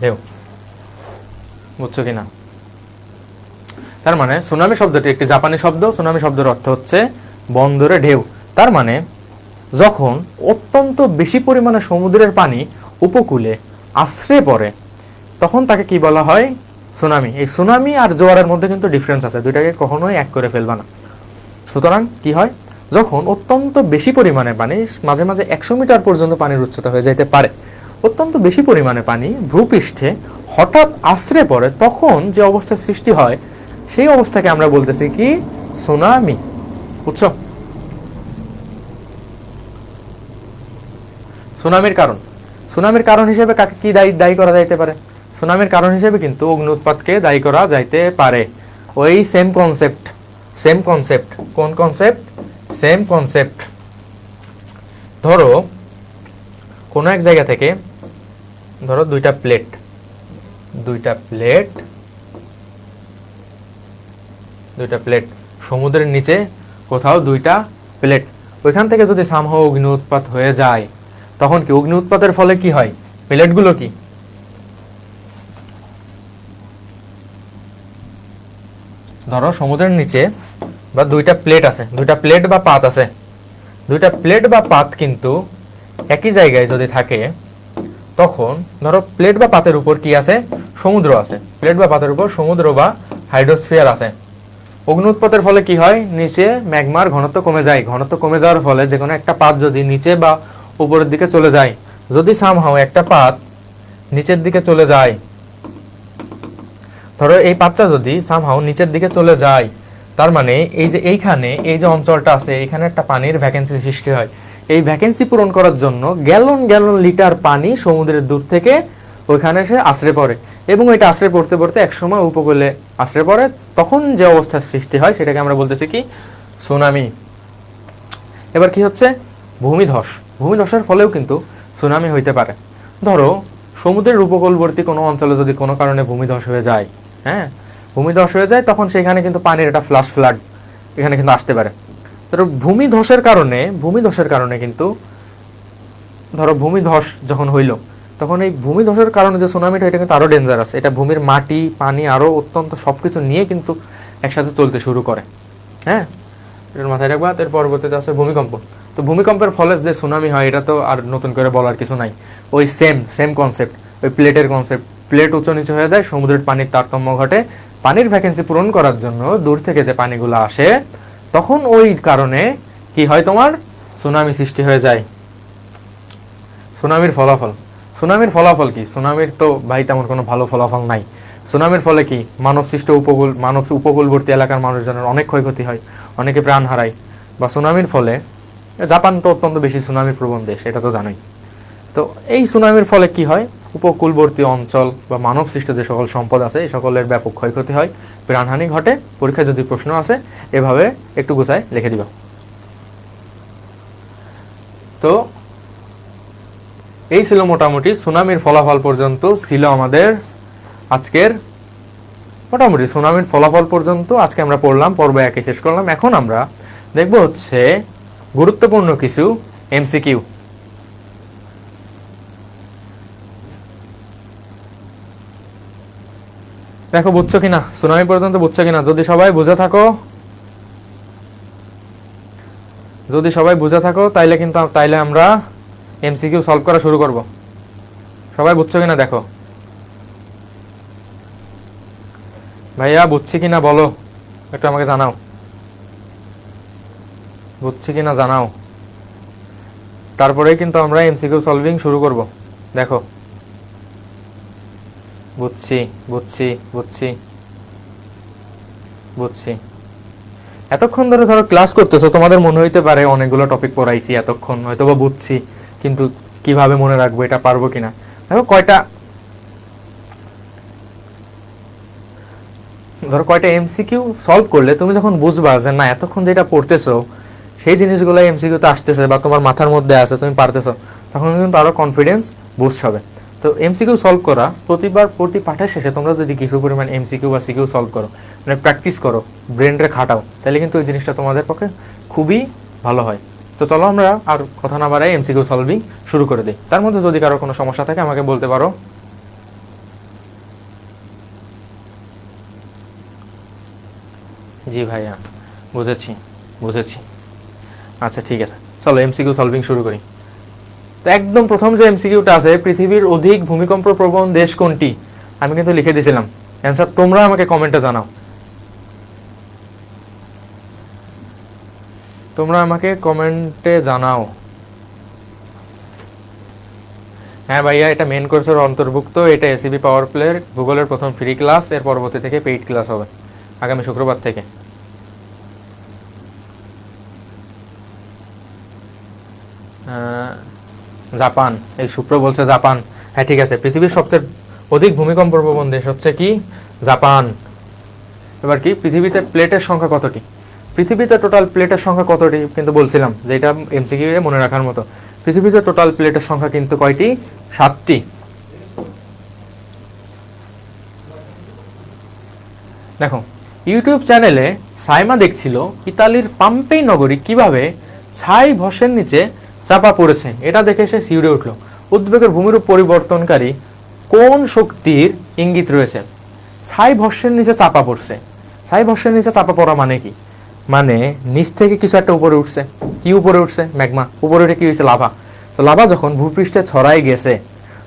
ঢেউ। বুঝছো কিনা? তার মানে সুনামি শব্দটি একটি জাপানি শব্দ। সুনামি শব্দের অর্থ হচ্ছে বন্দরে ঢেউ। তার মানে যখন অত্যন্ত বেশি পরিমাণে সমুদ্রের পানি উপকূলে আশ্রে পড়ে তখন তাকে কি বলা হয়? সুনামি। এই সুনামি আর জোয়ারের মধ্যে কিন্তু ডিফারেন্স আছে, দুইটাকে কখনোই এক করে ফেলবা না। সুতরাং কি হয়? যখন অত্যন্ত বেশি পরিমাণে পানি, মাঝে মাঝে 100 মিটার পর্যন্ত পানির উচ্চতা হয়ে যেতে পারে, অত্যন্ত বেশি পরিমাণে পানি ভূপৃষ্ঠে হঠাৎ আশ্রে পড়ে তখন যে অবস্থার সৃষ্টি হয় সেই অবস্থাকে আমরা বলতেছি কি? সুনামি। বুঝছো? সুনামির কারণ হিসেবে কাকে কি দায়ী করা যাইতে পারে? সুনামির কারণ হিসেবে কিন্তু অগ্নি উৎপাতকে দায়ী করা যাইতে পারে। ওই সেম কনসেপ্ট। কোন কনসেপ্ট? Same concept. ধরো কোনো এক জায়গা থেকে ধরো দুইটা প্লেট সমুদ্রের নিচে কোথাও দুইটা প্লেট, ওইখান থেকে যদি সামহাও অগ্নি উৎপাত হয়ে যায় তখন কি অগ্নি উৎপাতের ফলে কি হয়? প্লেটগুলো কি? ধরো সমুদ্রের নিচে বা দুইটা প্লেট বা পাত আছে, দুইটা প্লেট বা পাত কিন্তু একই জায়গায় যদি থাকে তখন ধরো প্লেট বা পাতের উপর কি আছে? সমুদ্র আছে। প্লেট বা পাতের উপর সমুদ্র বা হাইড্রোস্ফিয়ার আছে। অগ্নি উৎপাতের ফলে কি হয়? নিচে ম্যাগমার ঘনত্ব কমে যায়। ঘনত্ব কমে যাওয়ার ফলে যে কোনো একটা পাত যদি নিচে বা উপরের দিকে চলে যায়, যদি সামহাও একটা পাত নিচের দিকে চলে যায়, ধরো এই পাতটা যদি সামহাও নিচের দিকে চলে যায়, তার মানে এই যে এইখানে এই যে অঞ্চলটা আছে এখানে একটা পানির ভ্যাকেন্সি সৃষ্টি হয়। এই ভ্যাকেন্সি পূরণ করার জন্য গ্যালন লিটার পানি সমুদ্রের দূর থেকে ওইখানে এসে আশ্রে পড়ে এবং ওইটা আশ্রে পড়তে একসময় উপকূলে আশ্রে পড়ে, তখন যে অবস্থার সৃষ্টি হয় সেটাকে আমরা বলতেছি কি? সুনামি। এবার কি হচ্ছে? ভূমিধসের ফলেও কিন্তু সুনামি হইতে পারে। ধরো সমুদ্রের উপকূলবর্তী কোনো অঞ্চলে যদি কোনো কারণে ভূমিধস হয়ে যায়, হ্যাঁ, ভূমিধস হয়ে যায় তখন সেখানে কিন্তু পানির একটা ফ্লাড এখানে কিন্তু আসতে পারে। ধরো ভূমিধসের কারণে কিন্তু ধরো ভূমিধস যখন হইল তখন এই ভূমিধসের কারণে যে সুনামিটা এটা কিন্তু আরো ডেঞ্জারাস। এটা ভূমির মাটি পানি আরো অত্যন্ত সবকিছু নিয়ে কিন্তু একসাথে চলতে শুরু করে। হ্যাঁ, এটার মাথায় রাখবা। এর পরবর্তীতে আছে ভূমিকম্প। তো ভূমিকম্পের ফলে যে সুনামি হয় এটা তো আর নতুন করে বলার কিছু নাই। ওই সেম কনসেপ্ট, ওই প্লেটের কনসেপ্ট। প্লেট উঁচু নিচু হয়ে যায়, সমুদ্রের পানির তারতম্য ঘটে, পানির ভ্যাকেন্সি পূরণ করার জন্য দূর থেকে যে পানিগুলো আসে তখন ওই কারণে কি হয়, তোমার সুনামি সৃষ্টি হয়ে যায়। সুনামির ফলাফল কি? সুনামির তো ভাই তেমন কোনো ভালো ফলাফল নাই। সুনামির ফলে কি মানব উপকূলবর্তী এলাকার মানুষজনের অনেক ক্ষয়ক্ষতি হয়, অনেকে প্রাণ হারায়। বা সুনামির ফলে জাপান তো অত্যন্ত বেশি সুনামির প্রবণ দেশ, এটা তো জানোই। তো এই সুনামির ফলে কি হয়, উপকূলবর্তী অঞ্চল বা মানব সৃষ্ট যে সকল সম্পদ আছে এই সকলের ব্যাপক ক্ষয়ক্ষতি হয়, প্রাণহানি ঘটে। পরীক্ষায় যদি প্রশ্ন আসে এভাবে একটু গুছায় লিখে দিবা। তো এই ছিল মোটামুটি সুনামির ফলাফল পর্যন্ত ছিল আমাদের আজকের। মোটামুটি সুনামির ফলাফল পর্যন্ত আজকে আমরা পড়লাম, পর্ব 1 শেষ করলাম। এখন আমরা দেখব হচ্ছে গুরুত্বপূর্ণ কিছু এমসিকিউ। দেখো বুঝছো কিনা, সুনামি পর্যন্ত বুঝছো কিনা। যদি সবাই বুঝে থাকো তাইলে আমরা এমসিকিউ সলভ করা শুরু করব। সবাই বুঝছো কিনা দেখো ভাইয়া, বুঝছি কিনা বলো, একটু আমাকে জানাও। বুঝছি কিনা জানাও, তারপরে কিন্তু আমরা এমসিকিউ সলভিং শুরু করব। দেখো বুঝছি বুঝছি বুঝছি বুঝছি। এতক্ষণ ধরে ধরো ক্লাস করতেছো, তোমাদের মনে হইতে পারে অনেকগুলো টপিক পড়াইছি এতক্ষণ, হয়তো বা বুঝছি, কিন্তু কিভাবে মনে রাখবো, এটা পারবো কিনা। দেখো কয়টা এমসিকিউ সলভ করলে তুমি যখন বুঝবা যে না এতক্ষণ যেটা পড়তেছো সেই জিনিসগুলো এমসিকিউতে আসতেছে বা তোমার মাথার মধ্যে আছে, তুমি পারতেছো, তখন কিন্তু আরো কনফিডেন্স বুস্ট হবে। তো এমসিকিউ সলভ করা, প্রতি পাঠের শেষে তোমরা যদি কিছু পরিমাণ এমসিকিউ বা সিকিউ সলভ করো, মানে প্র্যাকটিস করো, ব্রেনরে খাটাও, তাহলে কিন্তু ওই জিনিসটা তোমাদের পক্ষে খুবই ভালো হয়। তো চলো আমরা আর কথা না বাড়াই এমসিকিউ সলভিং শুরু করে দিই। তার মধ্যে যদি কারো কোনো সমস্যা থাকে আমাকে বলতে পারো। জি ভাইয়া, বুঝেছি। আচ্ছা ঠিক আছে, চলো এমসিকিউ সলভিং শুরু করি। তো একদম প্রথম যে এমসিকিউটা আছে, পৃথিবীর অধিক ভূমিকম্প প্রবণ দেশ কোনটি? আমি কিন্তু লিখে দিয়েছিলাম অ্যান্সার, তোমরা আমাকে কমেন্টে জানাও। হ্যাঁ ভাইয়া, এটা মেন কোর্সের অন্তর্ভুক্ত। এটা এসিবি পাওয়ার প্লের ভূগোলের প্রথম ফ্রি ক্লাস, এর পরবর্তী থেকে পেইড ক্লাস হবে আগামী শুক্রবার থেকে। জাপান, এই সুপ্র বলছে জাপান। হ্যাঁ ঠিক আছে, পৃথিবীর সবচেয়ে অধিক ভূমিকম্প প্রবণ দেশ হচ্ছে কি? জাপান। এবার কি, পৃথিবীতে প্লেটের সংখ্যা কতটি? পৃথিবীতে টোটাল প্লেটের সংখ্যা কতটি কিন্তু বলছিলাম যে এটা এমসিকিউ এ মনে রাখার মতো। পৃথিবীতে টোটাল প্লেটের সংখ্যা কিন্তু কয়টি? 7টি। দেখো ইউটিউব চ্যানেলে সাইমা দেখছিল ইতালির পাম্পেই নগরী কিভাবে ছাই ভস্মের নিচে চাপা পড়েছে। এটা দেখে সে শিউরে উঠল। উদ্বেগের ভূমিরূপ পরিবর্তনকারী কোন শক্তির ইঙ্গিত রয়েছে? ছাই ভস্মের নিচে চাপা পড়ছে। ছাই ভস্মের নিচে চাপা পড়া মানে কি? মানে নিচ থেকে কিছু একটা উপরে উঠছে। কি উপরে উঠছে? ম্যাগমা। উপরে উঠে কি হয়েছে? লাভা। তো লাভা যখন ভূপৃষ্ঠে ছড়াই গেছে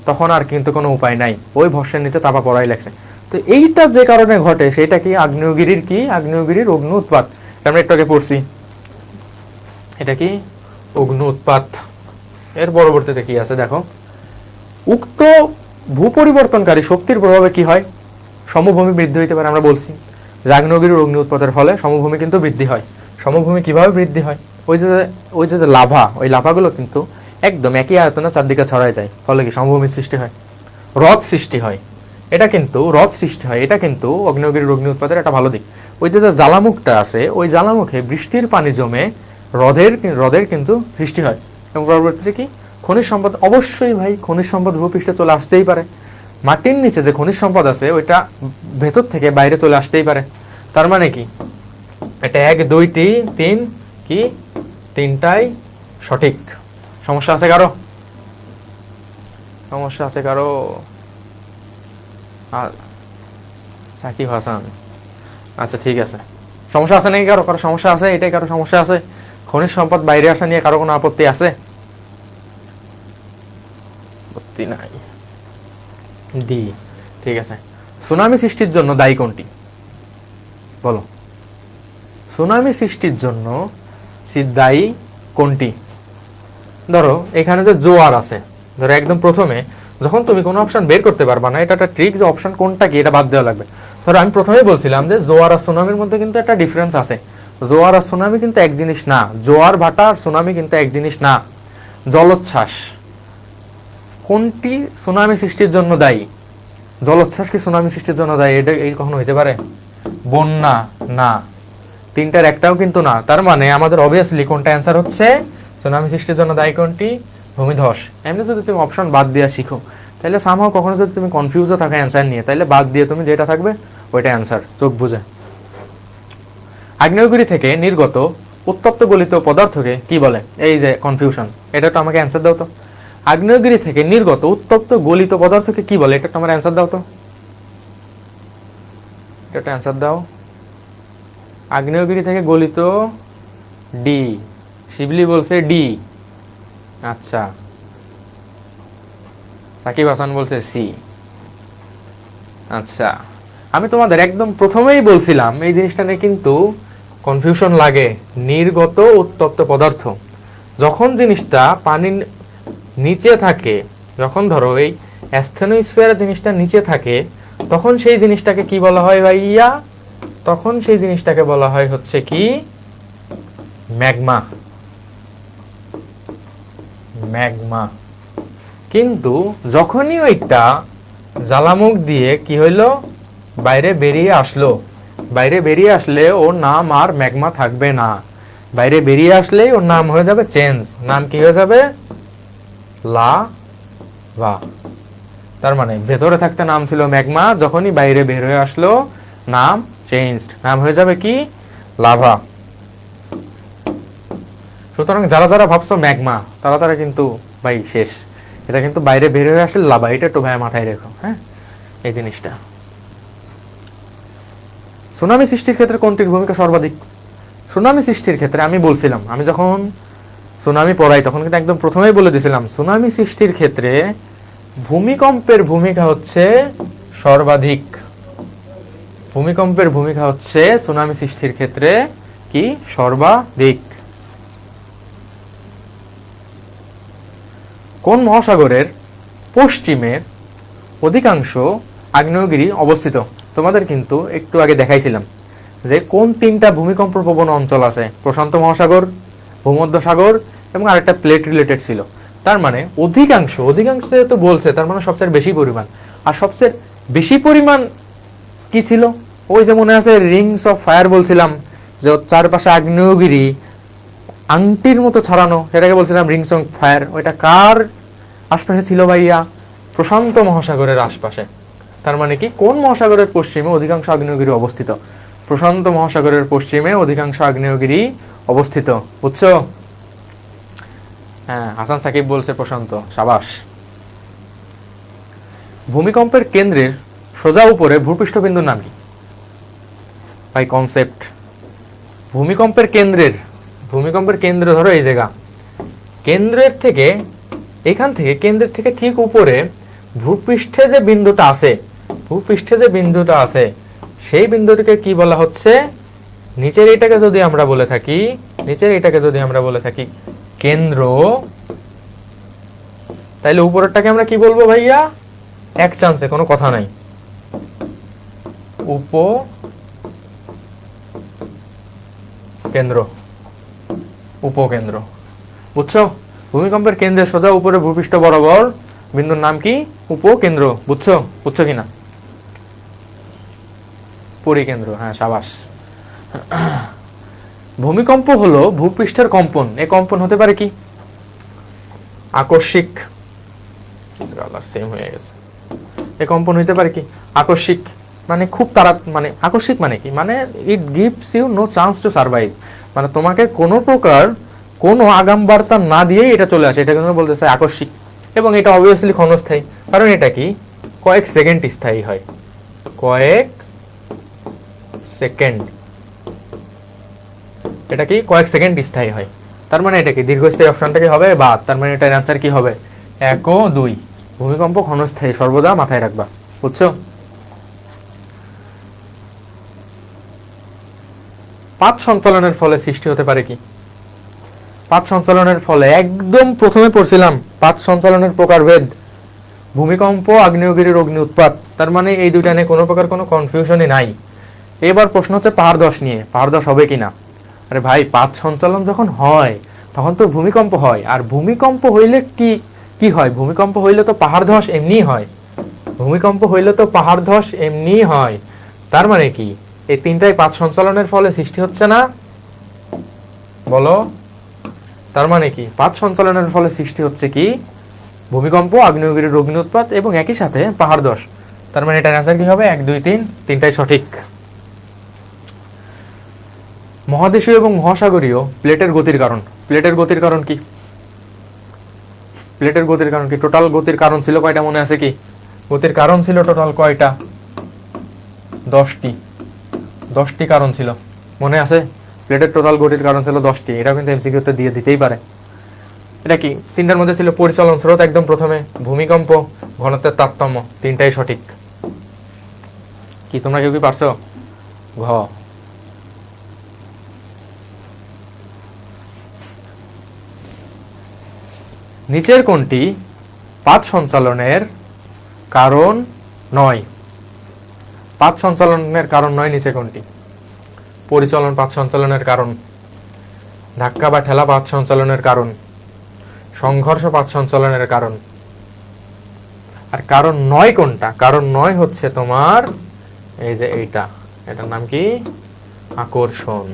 তখন আর কিন্তু কোনো উপায় নাই, ওই ভস্মের নিচে চাপা পড়াই লাগছে। তো এইটা যে কারণে ঘটে সেটা কি? আগ্নেয়গিরির অগ্নি উৎপাত। আমরা একটু আগে পড়ছি, এটা কি? অগ্নি উৎপাত। এর পরবর্তীতে কি আছে দেখো, উক্ত ভূপরিবর্তনকারী শক্তির প্রভাবে কি হয়? সমভূমি বৃদ্ধি হইতে পারে। আমরা বলছি যে আগ্নেয়গিরির অগ্নি উৎপাতের ফলে সমভূমি কিন্তু বৃদ্ধি হয়। সমভূমি কিভাবে বৃদ্ধি হয়? ওই যে লাভা, ওই লাভাগুলো কিন্তু একদম একই আয়তনে চারদিকে ছড়ায় যায়, ফলে কি সমভূমির সৃষ্টি হয়, হ্রদ সৃষ্টি হয়। এটা কিন্তু আগ্নেয়গিরির অগ্নি উৎপাতের একটা ভালো দিক। ওই যে জ্বালামুখটা আছে, ওই জ্বালামুখে বৃষ্টির পানি জমে হ্রদের কিন্তু সৃষ্টি হয়। এবং পরবর্তীতে কি? খনিজ সম্পদ। অবশ্যই ভাই, খনিজ সম্পদ ভূপৃষ্ঠে চলে আসতেই পারে। মাটির নিচে যে খনিজ সম্পদ আছে ওইটা ভেতর থেকে বাইরে চলে আসতেই পারে। তার মানে কি এটা 1 2 3 কি তিনটাই সঠিক। সমস্যা আছে কারো? সমস্যা আছে কারো? সাকিব হাসান, আচ্ছা ঠিক আছে। সমস্যা আছে নাকি কারো? কারো সমস্যা আছে? এটাই কারো সমস্যা আছে? খনিজ সম্পদ বাইরে আসা নিয়ে কারো কোনো আপত্তি আছে? আপত্তি নাই। ডি, ঠিক আছে। সুনামি সৃষ্টির জন্য দায়ী কোনটি? বলো, সুনামি সৃষ্টির জন্য দায়ী কোনটি? ধরো এখানে যে জোয়ার আছে, ধরো একদম প্রথমে যখন তুমি কোনো অপশন বের করতে পারবা না, এটা একটা ট্রিক যে অপশন কোনটা কি এটা বাদ দেওয়া লাগবে। ধরো আমি প্রথমেই বলছিলাম যে জোয়ার আর সুনামির মধ্যে কিন্তু একটা ডিফারেন্স আছে। জোয়ার আর সুনামি কিন্তু এক জিনিস না। জোয়ার ভাটা আর সুনামি কিন্তু এক জিনিস না। জলোচ্ছ্বাস কোনটি সুনামি সৃষ্টির জন্য দায়ী? জলোচ্ছ্বাস কি সুনামি সৃষ্টির জন্য দায়ী? এটা এই কখনো হইতে পারে? বন্যা না, তিনটার একটাও কিন্তু না। তার মানে আমাদের অবভিয়াসলি কোনটা অ্যান্সার হচ্ছে? সুনামি সৃষ্টির জন্য দায়ী কোনটি? ভূমিধস। এমনি যদি তুমি অপশন বাদ দিয়ে শিখো তাহলে সামহাও কখনো যদি তুমি কনফিউজও থাকো অ্যান্সার নিয়ে, তাহলে বাদ দিয়ে তুমি যেটা থাকবে ওইটা অ্যান্সার, চোখ বুঝে। আগ্নেয়গিরি থেকে নির্গত উত্তপ্ত গলিত পদার্থকে কি বলে? এই যে কনফিউশন, এটা তো আমাকে অ্যান্সার দাও তো। আগ্নেয়গিরি থেকে নির্গত উত্তপ্ত গলিত পদার্থকে কি বলে? এটা তোমার অ্যান্সার দাও তো, এটা অ্যান্সার দাও। আগ্নেয়গিরি থেকে গলিত, ডি। শিবলি বলছে ডি। আচ্ছা, সাকিব হাসান বলছে সি। আচ্ছা, আমি তোমাদের একদম প্রথমেই বলছিলাম এই জিনিসটা নিয়ে কিন্তু কনফিউশন লাগে। নির্গত উত্তপ্ত পদার্থ, যখন জিনিসটা পানির নিচে থাকে, যখন ধরো এই অ্যাস্থেনোস্ফিয়ার জিনিসটা নিচে থাকে, তখন সেই জিনিসটাকে কি বলা হয় ভাইয়া? তখন সেই জিনিসটাকে বলা হয় হচ্ছে কি? ম্যাগমা। ম্যাগমা। কিন্তু যখনই ওইটা জ্বালামুখ দিয়ে কি হইলো, বাইরে বেরিয়ে আসলো, বাইরে বেরিয়ে আসলে ওর নাম আর ম্যাগমা থাকবে না। বাইরে বেরিয়ে আসলেই ওর নাম হয়ে যাবে চেঞ্জ। নাম কি হয়ে যাবে? লাভা। তার মানে ভেতরে থাকতে নাম ছিল ম্যাগমা, যখনই বাইরে বের হয়ে আসলো নাম চেঞ্জড, নাম হয়ে যাবে কি? লাভা। সুতরাং যারা যারা ভাবছো ম্যাগমা তারা তারা কিন্তু ভাই শেষ। এটা কিন্তু বাইরে বের হয়ে আসলে লাভা, এটা একটু ভাই মাথায় রেখো। হ্যাঁ, এই জিনিসটা। সুনামি সৃষ্টির ক্ষেত্রে কোনটির ভূমিকা সর্বাধিক? সুনামি সৃষ্টির ক্ষেত্রে আমি বলছিলাম, আমি যখন সুনামি পড়াই তখন কিন্তু একদম প্রথমেই বলে দিয়েছিলাম সুনামি সৃষ্টির ক্ষেত্রে ভূমিকম্পের ভূমিকা হচ্ছে সর্বাধিক। ভূমিকম্পের ভূমিকা হচ্ছে সুনামি সৃষ্টির ক্ষেত্রে কি? সর্বাধিক। কোন মহাসাগরের পশ্চিমে অধিকাংশ আগ্নেয়গিরি অবস্থিত? তোমাদের কিন্তু একটু আগে দেখাইছিলাম যে কোন তিনটা ভূমিকম্প প্রবণ অঞ্চল আছে। প্রশান্ত মহাসাগর, ভূমধ্যসাগর এবং আরেকটা প্লেট রিলেটেড ছিল। তার মানে অধিকাংশ, অধিকাংশ যেহেতু বলছে তার মানে সবচেয়ে বেশি পরিমাণ। আর সবচেয়ে বেশি পরিমাণ কি ছিল? ওই যে মনে আছে রিংস অফ ফায়ার বলছিলাম, যে চারপাশে আগ্নেয়গিরি আংটির মতো ছড়ানো, সেটাকে বলছিলাম রিংস অফ ফায়ার। ওইটা কার আশপাশে ছিল ভাইয়া? প্রশান্ত মহাসাগরের আশপাশে। তার মানে কি কোন মহাসাগরের পশ্চিমে অধিকাংশ আগ্নেয়গিরি অবস্থিত? প্রশান্ত মহাসাগরের পশ্চিমে অধিকাংশ আগ্নেয়গিরি অবস্থিত। বুঝছো? হ্যাঁ, হাসান সাকিব বলছে প্রশান্ত, সাবাস। ভূমিকম্পের কেন্দ্রের সোজা উপরে ভূপৃষ্ঠবিন্দুর নাম কি? ভাই কনসেপ্ট। ভূমিকম্পের কেন্দ্র ধরো এই জায়গা, কেন্দ্রের থেকে, এখান থেকে কেন্দ্রের থেকে ঠিক উপরে ভূপৃষ্ঠে যে বিন্দুটা আছে, ভূপৃষ্ঠে যে বিন্দুটা আছে সেই বিন্দুটাকে কি বলা হচ্ছে? নিচের এটাকে যদি আমরা বলে থাকি, নিচের এটাকে যদি আমরা বলে থাকি কেন্দ্র, তাহলে উপরেরটাকে আমরা কি বলবো ভাইয়া? এক চান্সে, কোনো কথা নাই, উপকেন্দ্র। উপকেন্দ্র। বুঝছো? ভূমিকম্পের কেন্দ্রের সোজা উপরে ভূপৃষ্ঠ বরাবর বিন্দুর নাম কি? উপকেন্দ্র। বুঝছো? বুঝছো কিনা? পরিকেন্দ্র। হ্যাঁ, সাবাস। ভূমিকম্প হলো ভূপৃষ্ঠের কম্পন। এই কম্পন হতে পারে কি? আকস্মিক, সেম হয়ে গেছে। এ কম্পন হইতে পারে কি আকস্মিক, মানে খুব মানে আকস্মিক মানে কি, মানে it gives you no chance to survive, মানে তোমাকে কোনো প্রকার কোনো আগাম বার্তা না দিয়েই এটা চলে আসে, এটা কিন্তু বলতে চাই আকস্মিক। এবং এটা অবভিয়াসলি ক্ষণস্থায়ী, কারণ এটা কি কয়েক সেকেন্ড স্থায়ী হয়, কয়েক সেকেন্ড, এটা কি কয়েক সেকেন্ড স্থায়ী হয়। তার মানে এটা কি দীর্ঘস্থায়ী, অপশনটা কি হবে বাদ, তার মানে এটার অ্যান্সার কি হবে 1 ও 2। ভূমিকম্প ক্ষণস্থায়ী, সর্বদা মাথায় রাখবা, বুঝছো? পাত সঞ্চালনের ফলে সৃষ্টি হতে পারে কি? পাত সঞ্চালনের ফলে একদম প্রথমে পড়ছিলাম পাত সঞ্চালনের প্রকারভেদ, ভূমিকম্প, আগ্নেয়গিরির অগ্নি উৎপাত, তার মানে এই দুইটা নিয়ে কোনো প্রকার কোনো কনফিউশনই নাই। এবার প্রশ্ন হচ্ছে পাহাড় ধস নিয়ে, পাহাড় ধস হবে কিনা। আরে ভাই, পাত সঞ্চালন যখন হয় তখন তো ভূমিকম্প হয়, আর ভূমিকম্প হইলে কি কি হয়, ভূমিকম্প হইলে তো পাহাড় ধস এমনি হয়, ভূমিকম্প হইলে তো পাহাড় ধস এমনি হয়। তার মানে কি এই তিনটাই পাত সঞ্চালনের ফলে সৃষ্টি হচ্ছে না, বলো? তার মানে কি পাত সঞ্চালনের ফলে সৃষ্টি হচ্ছে কি ভূমিকম্প, আগ্নেয়গিরির অগ্নি উৎপাত এবং একই সাথে পাহাড় ধস। তার মানে এটার অ্যান্সার কি হবে 1, 2, 3, তিনটাই সঠিক। মহাদেশীয় এবং মহাসাগরীয় প্লেটের গতির কারণ, প্লেটের গতির কারণ কি? প্লেটের গতির কারণ কি? টোটাল গতির কারণ ছিল কয়টা মনে আছে কি? গতির কারণ ছিল টোটাল কয়টা? 10টি, 10টি কারণ ছিল, মনে আছে? প্লেটের টোটাল গতির কারণ ছিল 10টি, এটা কিন্তু এমসিকিউতে দিয়ে দিতেই পারে। এটা কি? তিনটার মধ্যে ছিল পরিচালন স্রোত একদম প্রথমে, ভূমিকম্প, ঘনত্বের তারতম্য, তিনটাই সঠিক। কি তোমরা কেউ কি পারছো? ঘ। নিচের কোনটি পাত সঞ্চালনের কারণ নয়? পাত সঞ্চালনের কারণ নয় নিচে কোনটি? পরিচালন পাত সঞ্চালনের কারণ, ধাক্কা বা ঠেলা পাত সঞ্চালনের কারণ, সংঘর্ষ পাত সঞ্চালনের কারণ। আর কারণ নয় কোনটা? কারণ নয় হচ্ছে তোমার এই যে এইটা, এটার নাম কি? আকর্ষণ।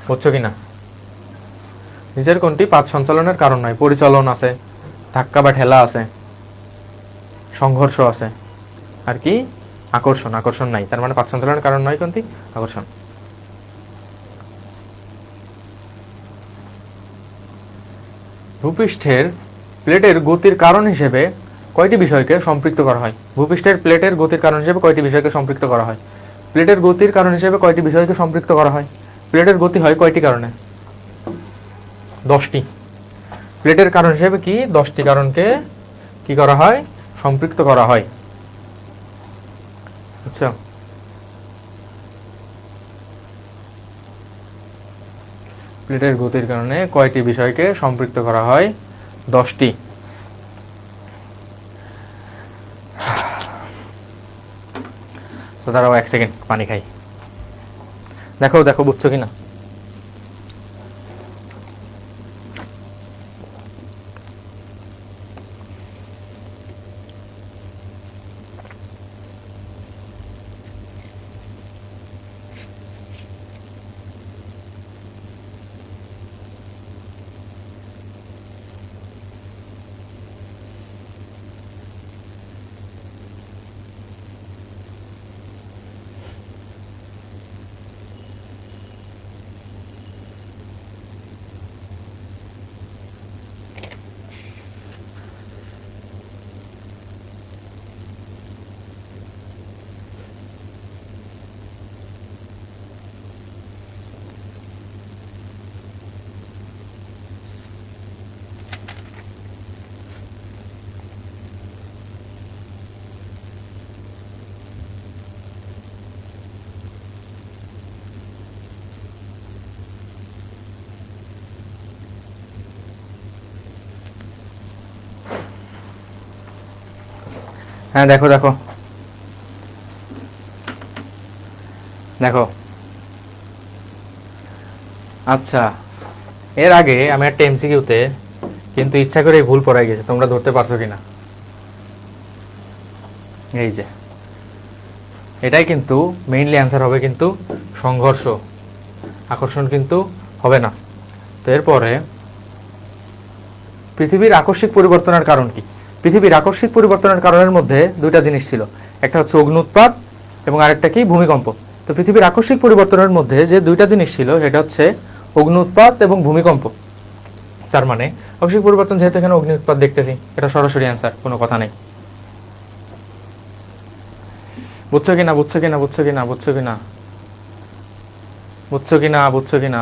বুঝছো কিনা? নিচের কোনটি পাত সঞ্চালনের কারণ নয়? পরিচালন আছে, ধাক্কা বা ঠেলা আছে, সংঘর্ষ আছে, আর কি আকর্ষণ, আকর্ষণ নাই। তার মানে পাত সঞ্চালনের কারণ নয় কোনটি? আকর্ষণ। ভূপৃষ্ঠের প্লেটের গতির কারণ হিসেবে কয়টি বিষয়কে সম্পৃক্ত করা হয়? ভূপৃষ্ঠের প্লেটের গতির কারণ হিসেবে কয়টি বিষয়কে সম্পৃক্ত করা হয়? প্লেটের গতির কারণ হিসেবে কয়টি বিষয়কে সম্পৃক্ত করা হয়? প্লেটের গতি হয় কয়টি কারণে? 10টি। প্লেটের কারণ হিসেবে কি 10টি কারণকে কি করা হয়? সম্পৃক্ত করা হয়। আচ্ছা, প্লেটের গতির কারণে কয়টি বিষয়কে সম্পৃক্ত করা হয়? 10টি। তো দাঁড়াও 1 সেকেন্ড পানি খাই। দেখো দেখো বুঝছো কিনা। হ্যাঁ দেখো দেখো দেখো। আচ্ছা, এর আগে আমি একটা এমসিকিউতে কিন্তু ইচ্ছা করে ভুল পড়াই গেছে, তোমরা ধরতে পারছো কিনা? এই যে এটাই কিন্তু মেইনলি অ্যান্সার হবে, কিন্তু সংঘর্ষ, আকর্ষণ কিন্তু হবে না। তো এরপরে পৃথিবীর আকস্মিক পরিবর্তনের কারণ কি? পৃথিবীর আকস্মিক পরিবর্তনের কারণের মধ্যে দুইটা জিনিস ছিল, একটা হচ্ছে অগ্ন্যুৎপাত এবং আরেকটা কি ভূমিকম্প। তো পৃথিবীর আকস্মিক পরিবর্তনের মধ্যে যে দুইটা জিনিস ছিল সেটা হচ্ছে অগ্ন্যুৎপাত এবং ভূমিকম্প। তার মানে আকস্মিক পরিবর্তন যেহেতু এখানে অগ্ন্যুৎপাত দেখতেছি, এটা সরাসরি অ্যান্সার, কোনো কথা নেই। বুঝছো কিনা বুঝছো কিনা বুঝছো কিনা বুঝছো কিনা বুঝছো কিনা বুঝছো কিনা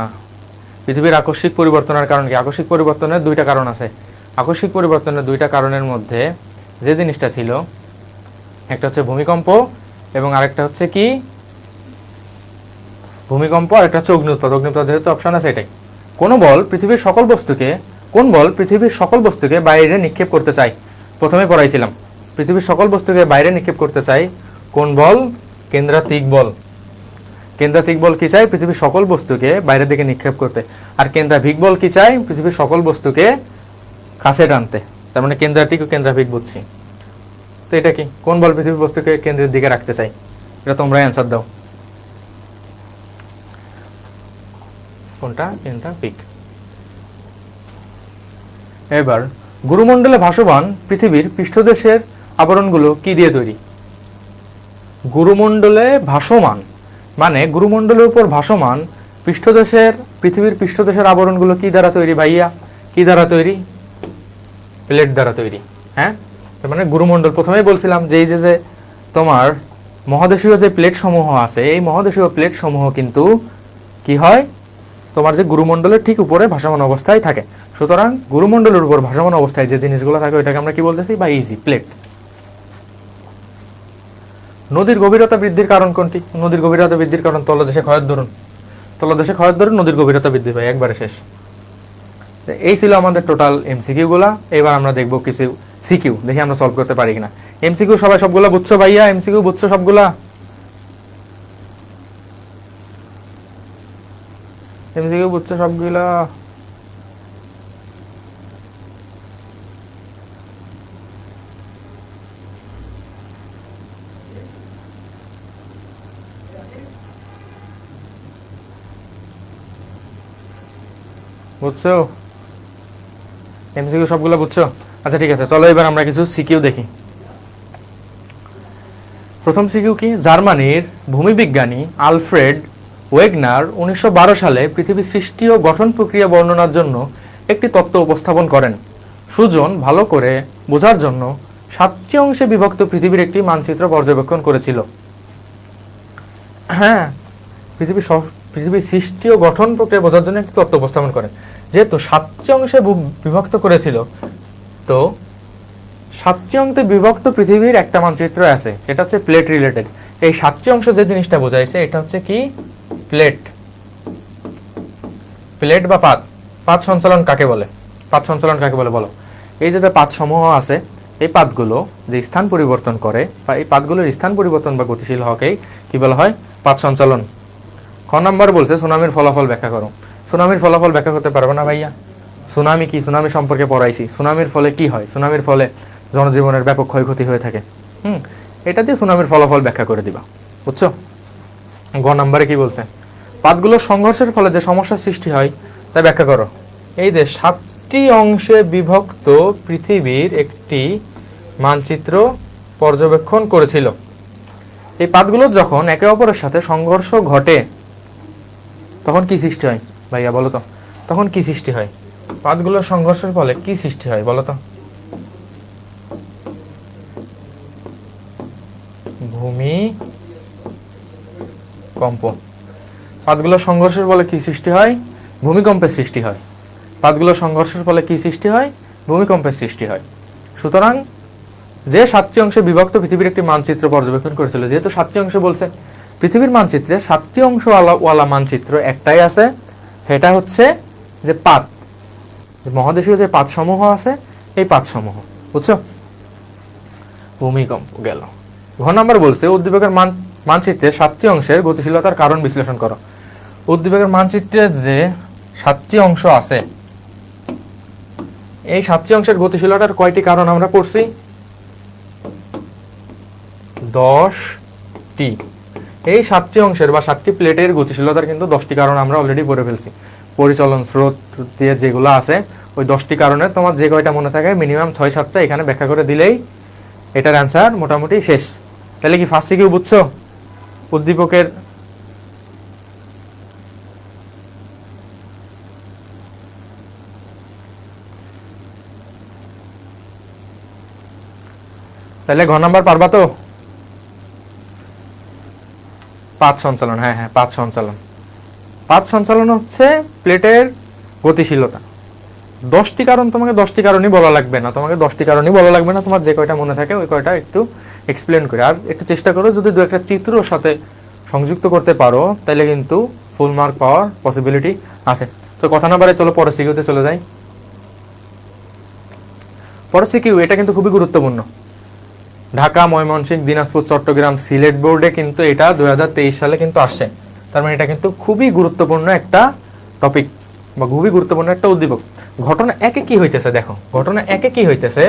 পৃথিবীর আকস্মিক পরিবর্তনের কারণ কি? আকস্মিক পরিবর্তনের দুইটা কারণ আছে। আকস্মিক পরিবর্তনের দুইটা কারণের মধ্যে যে জিনিসটা ছিল একটা হচ্ছে ভূমিকম্প এবং আরেকটা হচ্ছে কি ভূমিকম্প, আর একটা হচ্ছে অগ্ন্যুৎপাত। অগ্ন্যুৎপাত যেহেতু অপশন আছে এটাই। কোন বল পৃথিবীর সকল বস্তুকে বাইরে নিক্ষেপ করতে চায়? প্রথমে পড়াইছিলাম, পৃথিবীর সকল বস্তুকে বাইরে নিক্ষেপ করতে চায় কোন বল? কেন্দ্রাতিক বল। কেন্দ্রাতিক বল কি চাই? পৃথিবীর সকল বস্তুকে বাইরের দিকে নিক্ষেপ করতে। আর কেন্দ্রাভিক বল কি চাই? পৃথিবীর সকল বস্তুকে কাছে টানতে। তার মানে কেন্দ্রাতিক ও কেন্দ্রাভিক বুঝছি। তো এটা কি? কোন বল পৃথিবীর বস্তুকে কেন্দ্রের দিকে রাখতে চাই? এটা তোমরা অ্যান্সার দাও। কোনটা? কেন্দ্রাভিক। এবার গুরুমণ্ডলে ভাসমান পৃথিবীর পৃষ্ঠদেশের আবরণগুলো কি দিয়ে তৈরি? গুরুমণ্ডলে ভাসমান মানে গুরুমণ্ডলের উপর ভাসমান পৃথিবীর পৃষ্ঠদেশের আবরণগুলো কি দ্বারা তৈরি ভাইয়া? কি দ্বারা তৈরি? প্লেট দ্বারা তৈরি। হ্যাঁ, তার মানে গুরুমণ্ডল, প্রথমেই বলছিলাম যে এই যে তোমার মহাদেশীয় যে প্লেট সমূহ আছে, এই মহাদেশীয় প্লেট সমূহ কিন্তু কি হয়? তোমার যে গুরুমণ্ডলের ঠিক উপরে ভাসমান অবস্থায় থাকে। সুতরাং গুরুমণ্ডলের উপর ভাসমান অবস্থায় যে জিনিসগুলো থাকে ওইটাকে আমরা কি বলতেছি? বা ইজি প্লেট। নদীর গভীরতা বৃদ্ধির কারণ কোনটি? নদীর গভীরতা বৃদ্ধির কারণ তলদেশে ক্ষয়ের দরুন। তলদেশে ক্ষয়ের দরুন নদীর গভীরতা বৃদ্ধি পায়, একবারে শেষ। এই ছিল আমাদের টোটাল এমসিকিউ গুলা। এবার আমরা দেখবো কিছু সিকিউ, দেখি আমরা সলভ করতে পারি কিনা। এমসিকিউ সবাই সবগুলা বুঝছো ভাইয়া? এমসিকিউ বুঝছো সবগুলা? এমসিকিউ বুঝছো সবগুলা? বুঝছো? এমসিকিউ সবগুলো বুঝছো? আচ্ছা ঠিক আছে, চলো এবার আমরা কিছু সিকিউ দেখি। প্রথম সিকিউ কি? জার্মানির ভূমিবিজ্ঞানী আলফ্রেড ওয়েগনার 1912 সালে পৃথিবীর সৃষ্টি ও গঠন প্রক্রিয়া বর্ণনার জন্য একটি তত্ত্ব উপস্থাপন করেন। সুজন ভালো করে বোঝার জন্য 7টি অংশে বিভক্ত পৃথিবীর একটি মানচিত্র পর্যবেক্ষণ করেছিল। হ্যাঁ, পৃথিবীর সৃষ্টি ও গঠন প্রক্রিয়া বোঝার জন্য একটি তত্ত্ব উপস্থাপন করেন। যেহেতু 7টি অংশে বিভক্ত করেছিল, তো 7টি অংশে বিভক্ত পৃথিবীর একটা মানচিত্র আছে, এটা হচ্ছে প্লেট রিলেটেড। এই 7টি অংশ যে জিনিসটা বোঝাইছে এটা হচ্ছে কি? প্লেট। প্লেট বা পাত। পাত সঞ্চালন কাকে বলে? পাত সঞ্চালন কাকে বলে বলো? এই যে পাত সমূহ আছে, এই পাতগুলো যে স্থান পরিবর্তন করে বা এই পাতগুলোর স্থান পরিবর্তন বা গতিশীল হওয়াকেই কি বলা হয়? পাত সঞ্চালন। খ নাম্বার বলছে সুনামির ফলাফল ব্যাখ্যা করো। সুনামির ফলাফল ব্যাখ্যা করতে পারবে না ভাইয়া? সুনামি কি? সুনামি সম্পর্কে পড়াইছি। সুনামির ফলে কি হয়? সুনামির ফলে জনজীবনের ব্যাপক ক্ষয়ক্ষতি হয়ে থাকে। এটা দিয়ে সুনামির ফলাফল ব্যাখ্যা করে দিবা, বুঝছো? গ নাম্বারে কি বলছে? পাতগুলোর সংঘর্ষের ফলে যে সমস্যার সৃষ্টি হয় তা ব্যাখ্যা করো। এই যে 7টি অংশে বিভক্ত পৃথিবীর একটি মানচিত্র পর্যবেক্ষণ করেছিল। এই পাতগুলো যখন একে অপরের সাথে সংঘর্ষ ঘটে তখন কি সৃষ্টি হয় ভাইয়া বলো তো? তখন কি সৃষ্টি হয়? পাতগুলোর সংঘর্ষের ফলে কি সৃষ্টি হয় বলো তো? ভূমিকম্প। পাতগুলোর সংঘর্ষের ফলে কি সৃষ্টি হয়? ভূমিকম্পের সৃষ্টি হয়। পাতগুলোর সংঘর্ষের ফলে কি সৃষ্টি হয়? ভূমিকম্পের সৃষ্টি হয়। সুতরাং যে 7টি অংশে বিভক্ত পৃথিবীর একটি মানচিত্র পর্যবেক্ষণ করেছিল, যেহেতু 7টি অংশ বলছে, পৃথিবীর মানচিত্রে 7টি অংশ ওয়ালা মানচিত্র একটাই আছে, সেটা হচ্ছে যে পাত, মহাদেশীয় যে পাত সমূহ আছে, এই পাত সমূহ, বুঝছো? ভূমিকম্প গেল। ঘ নাম্বার বলছে উদ্দীপকের মানচিত্রে 7টি অংশের গতিশীলতার কারণ বিশ্লেষণ করো। উদ্দীপকের মানচিত্রে যে 7টি অংশ আছে, এই 7টি অংশের গতিশীলতার কয়টি কারণ আমরা পড়ছি? 10টি। এই 7টি অংশের বা 7টি প্লেটের গতিশীলতার কিন্তু 10টি কারণ আমরা অলরেডি পড়ে ফেলছি। পরিচলন স্রোত দিয়ে যেগুলো আছে ওই 10টি কারণে তোমার যে কয়টা মনে থাকে মিনিমাম 6-7টা এখানে ব্যাখ্যা করে দিলেই এটার অ্যান্সার মোটামুটি শেষ। তাহলে কি ফার্স্টে কেউ বুঝছো উদ্দীপকের তাহলে ঘ নাম্বার পারবা তো? পাত সঞ্চালন, হ্যাঁ হ্যাঁ পাত সঞ্চালন। পাত সঞ্চালন হচ্ছে প্লেটের গতিশীলতা। 10টি কারণ, তোমাকে 10টি কারণই বলা লাগবে না, তোমার যে কয়টা মনে থাকে ওই কয়টা একটু এক্সপ্লেন করে আর একটু চেষ্টা করো যদি দু একটা চিত্রর সাথে সংযুক্ত করতে পারো তাহলে কিন্তু ফুল মার্ক পাওয়ার পসিবিলিটি আছে। তো কথা না বাড়ে চলো পরের সিকিউতে চলে যাই। পরের সিকিউ এটা কিন্তু খুবই গুরুত্বপূর্ণ। ঢাকা, ময়মনসিংহ, দিনাজপুর, চট্টগ্রাম, সিলেট বোর্ডে কিন্তু এটা 2023 সালে কিন্তু আসছে। তার মানে এটা কিন্তু খুবই গুরুত্বপূর্ণ একটা টপিক বা খুবই গুরুত্বপূর্ণ একটা উদ্দীপক। ঘটনা একে কি হইতেছে দেখো, ঘটনা একে কি হইতেছে,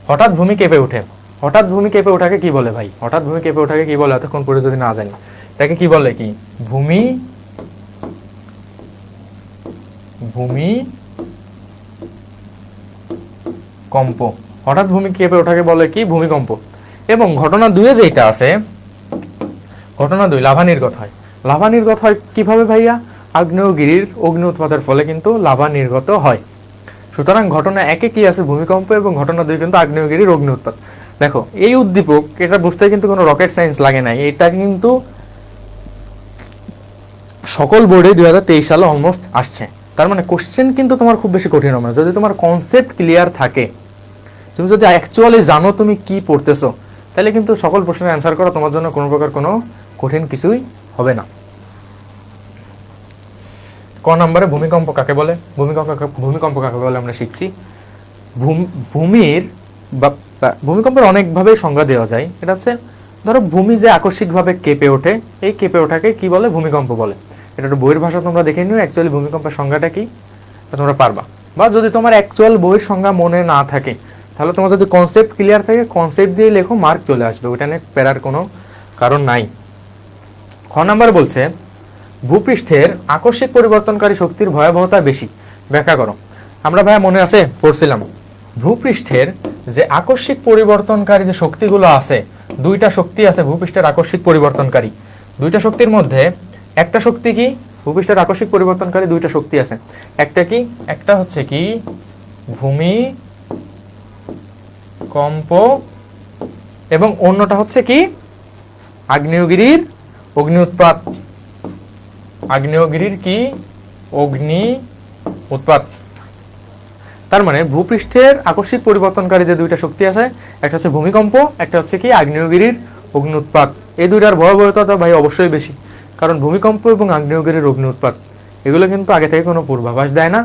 হঠাৎ ভূমি কেঁপে ওঠে। হঠাৎ ভূমি কেঁপে ওঠাকে কি বলে ভাই? হঠাৎ ভূমি কেঁপে ওঠাকে কি বলে এতক্ষণ পরে যদি না জানি? এটাকে কি বলে? কি ভূমি কম্প। হঠাৎ ভূমি কেঁপে ওঠাকে বলে কি? ভূমিকম্প। এবং ঘটনা 2-এ যেটা আছে, ঘটনা 2 লাভা নির্গত হয়। লাভা নির্গত হয় কিভাবে ভাইয়া? আগ্নেয়গিরির অগ্নি উৎপাতের ফলে কিন্তু লাভা নির্গত হয়। সুতরাং ঘটনা 1-এ কি আছে? ভূমিকম্প, এবং ঘটনা 2 কিন্তু আগ্নেয়গিরির অগ্নি উৎপাত। দেখো এই উদ্দীপক এটা বুঝতে কিন্তু কোনো রকেট সায়েন্স লাগে নাই, এটা কিন্তু সকল বোর্ডে 2023 সালে অলমোস্ট আসছে। তার মানে কোশ্চেন কিন্তু তোমার খুব বেশি কঠিন হবে না যদি তোমার কনসেপ্ট ক্লিয়ার থাকে, তুমি যদি অ্যাকচুয়ালি জানো তুমি কি পড়তেছো, তাহলে কিন্তু সকল প্রশ্নের অ্যান্সার করা তোমার জন্য কোনো প্রকার কোনো কঠিন কিছুই হবে না। ক নম্বরে ভূমিকম্প কাকে বলে? ভূমিকম্প কাকে বলে আমরা শিখছি। ভূমির বা ভূমিকম্পের অনেকভাবে সংজ্ঞা দেওয়া যায়। এটা হচ্ছে ধরো ভূমি যে আকস্মিকভাবে কেঁপে ওঠে, এই কেঁপে ওঠাকে কি বলে? ভূমিকম্প বলে। এটা একটা বইয়ের ভাষা তোমরা দেখে নিও অ্যাকচুয়ালি ভূমিকম্পের সংজ্ঞাটা কি তোমরা পারবা। বা যদি তোমার অ্যাকচুয়াল বইয়ের সংজ্ঞা মনে না থাকে তাহলে তোমার যদি কনসেপ্ট ক্লিয়ার থাকে কনসেপ্ট দিয়ে লেখো, মার্ক চলে আসবে, ওইটা নিয়ে প্যারার কোনো কারণ নাই। খ নাম্বার বলছে ভূপৃষ্ঠের আকস্মিক পরিবর্তনকারী শক্তির ভয়াবহতা বেশি, ব্যাখ্যা করো। আমরা ভাইয়া মনে আছে পড়ছিলাম ভূপৃষ্ঠের যে আকস্মিক পরিবর্তনকারী যে শক্তিগুলো আছে, 2টা শক্তি আছে ভূপৃষ্ঠের আকস্মিক পরিবর্তনকারী। 2টা শক্তির মধ্যে একটা শক্তি কি? ভূপৃষ্ঠের আকস্মিক পরিবর্তনকারী 2টা শক্তি আছে। একটা কি? একটা হচ্ছে কি ভূমিকম্প, এবং অন্যটা হচ্ছে কি? আগ্নেয়গিরির অগ্নি উৎপাত। আগ্নেয়গিরির কি? অগ্নি উৎপাত। তার মানে ভূপৃষ্ঠের আকস্মিক পরিবর্তনকারী যে 2টা শক্তি আছে, একটা হচ্ছে ভূমিকম্প, একটা হচ্ছে কি? আগ্নেয়গিরির অগ্নি উৎপাত। এই 2টার ভয়াবহতা ভাই অবশ্যই বেশি, কারণ ভূমিকম্প এবং আগ্নেয়গিরির অগ্নি উৎপাত এগুলো কিন্তু আগে থেকে কোনো পূর্বাভাস দেয় না,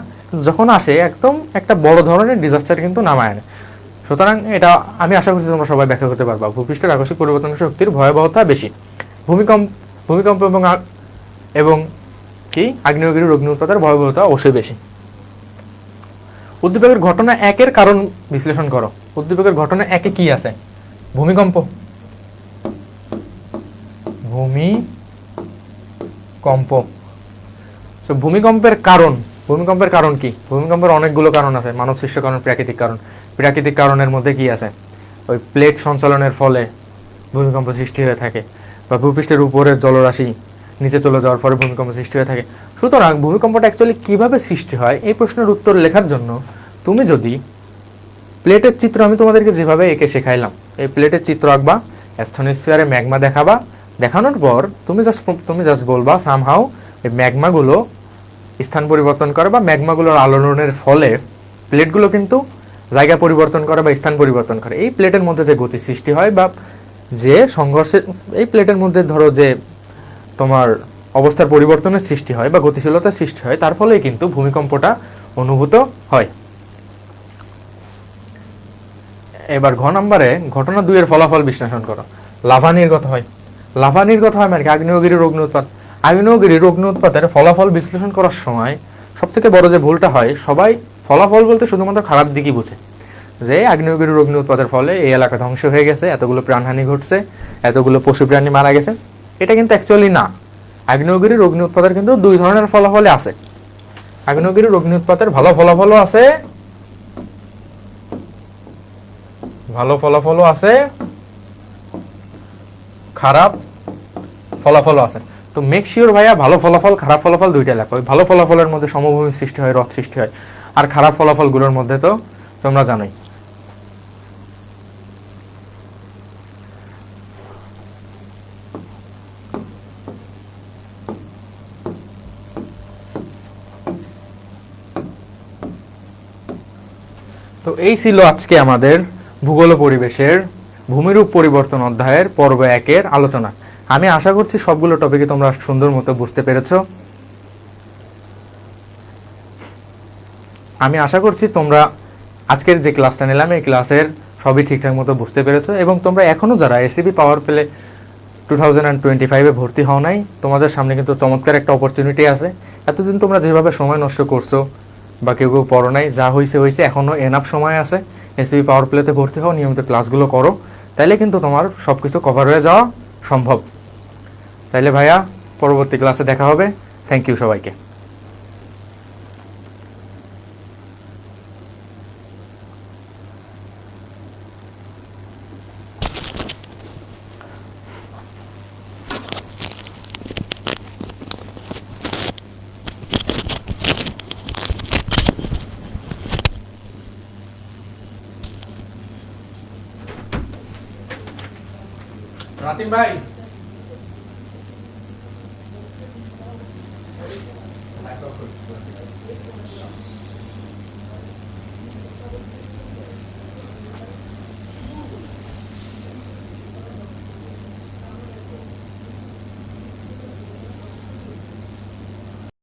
যখন আসে একদম একটা বড় ধরনের ডিজাস্টার কিন্তু নামায় আনে। সুতরাং এটা আমি আশা করছি তোমরা সবাই ব্যাখ্যা করতে পারবা। ভূপৃষ্ঠের আকস্মিক পরিবর্তনকারী শক্তির ভয়াবহতা বেশি। ভূমিকম্প এবং কি? আগ্নেয়গিরির অগ্নি উৎপাতের ভয়াবহতা অবশ্যই বেশি। উদ্দীপকের ঘটনা 1-এর কারণ বিশ্লেষণ করো। উদ্দীপকের ঘটনা 1-এ কি আছে? ভূমিকম্প। ভূমিকম্পের কারণ কি? ভূমিকম্পের অনেকগুলো কারণ আছে, মানব সৃষ্ট কারণ, প্রাকৃতিক কারণ। প্রাকৃতিক কারণের মধ্যে কি আছে? ওই প্লেট সঞ্চালনের ফলে ভূমিকম্প সৃষ্টি হয়ে থাকে, বা ভূপৃষ্ঠের উপরের জলরাশি নিচে চলে যাওয়ার ফলে ভূমিকম্প সৃষ্টি হয়ে থাকে। সুতরাং ভূমিকম্পটা অ্যাকচুয়ালি কিভাবে সৃষ্টি হয় এই প্রশ্নের উত্তর লেখার জন্য তুমি যদি প্লেটের চিত্র আমি তোমাদেরকে যেভাবে এঁকে শেখাইলাম, এই প্লেটের চিত্র আঁকবা, স্থনোস্ফিয়ারে ম্যাগমা দেখাবা, দেখানোর পর তুমি জাস্ট বলবা সামহাউ এই ম্যাগমাগুলো স্থান পরিবর্তন করে বা ম্যাগমাগুলোর আলোড়নের ফলে প্লেটগুলো কিন্তু জায়গা পরিবর্তন করে বা স্থান পরিবর্তন করে। এই প্লেটের মধ্যে যে গতি সৃষ্টি হয় বা যে সংঘর্ষের, এই প্লেটের মধ্যে ধরো যে তোমার অবস্থার পরিবর্তনের সৃষ্টি হয় বা গতিশীলতার সৃষ্টি হয়, তার ফলে কিন্তু ভূমিকম্পটা অনুভূত হয়। এবার ঘ নম্বরে ঘটনা 2-এর ফলাফল বিশ্লেষণ করো। লাভা নির্গত হয়। লাভা নির্গত হয় মানে আগ্নেয়গিরির অগ্নি উৎপাত। আগ্নেয়গিরির অগ্নি উৎপাতের ফলাফল বিশ্লেষণ করার সময় সবথেকে বড় যে ভুলটা হয়, সবাই ফলাফল বলতে শুধুমাত্র খারাপ দিকই বুঝে, যে আগ্নেয়গিরির অগ্নি উৎপাতের ফলে এই এলাকা ধ্বংস হয়ে গেছে, এতগুলো প্রাণহানি ঘটছে, এতগুলো পশু প্রাণী মারা গেছে। এটা কিন্তু অ্যাকচুয়ালি না। আগ্নেয়গিরির অগ্নি উৎপাতের কিন্তু 2 ধরনের ফলাফলে আছে। আগ্নেয়গিরির অগ্নি উৎপাতের ভালো ফলাফলও আছে, খারাপ ফলাফলও আছে। তো মেক শিওর ভাইয়া ভালো ফলাফল খারাপ ফলাফল দুইটা লেখো। ওই ভালো ফলাফলের মধ্যে সমভূমি সৃষ্টি হয়, হ্রদ সৃষ্টি হয়, আর খারাপ ফলাফলগুলোর মধ্যে তো তোমরা জানোই। তো এই ছিল আজকে আমাদের ভূগোল ও পরিবেশের ভূমিরূপ পরিবর্তন অধ্যায়ের পর্ব 1-এর আলোচনা। আমি আশা করছি সবগুলো টপিকে তোমরা সুন্দর মতো বুঝতে পেরেছো। আমি আশা করছি তোমরা আজকের যে ক্লাসটা নিলাম এই ক্লাসের সবই ঠিকঠাক মতো বুঝতে পেরেছো, এবং তোমরা এখনও যারা এসিবি পাওয়ার প্লে 2025-এ ভর্তি হও নাই, তোমাদের সামনে কিন্তু চমৎকার একটা অপরচুনিটি আছে। এতদিন তোমরা যেভাবে সময় নষ্ট করছো বা কেউ কেউ পড়ো নাই, যা হয়েছে হয়েছে, এখনও এনাফ সময় আছে। এসিবি পাওয়ার প্লেতে ভর্তি হও, নিয়মিত ক্লাসগুলো করো, তাইলে কিন্তু তোমার সব কিছু কভার হয়ে যাওয়া সম্ভব। তাইলে ভাইয়া পরবর্তী ক্লাসে দেখা হবে। থ্যাংক ইউ সবাইকে। রাতিম ভাই,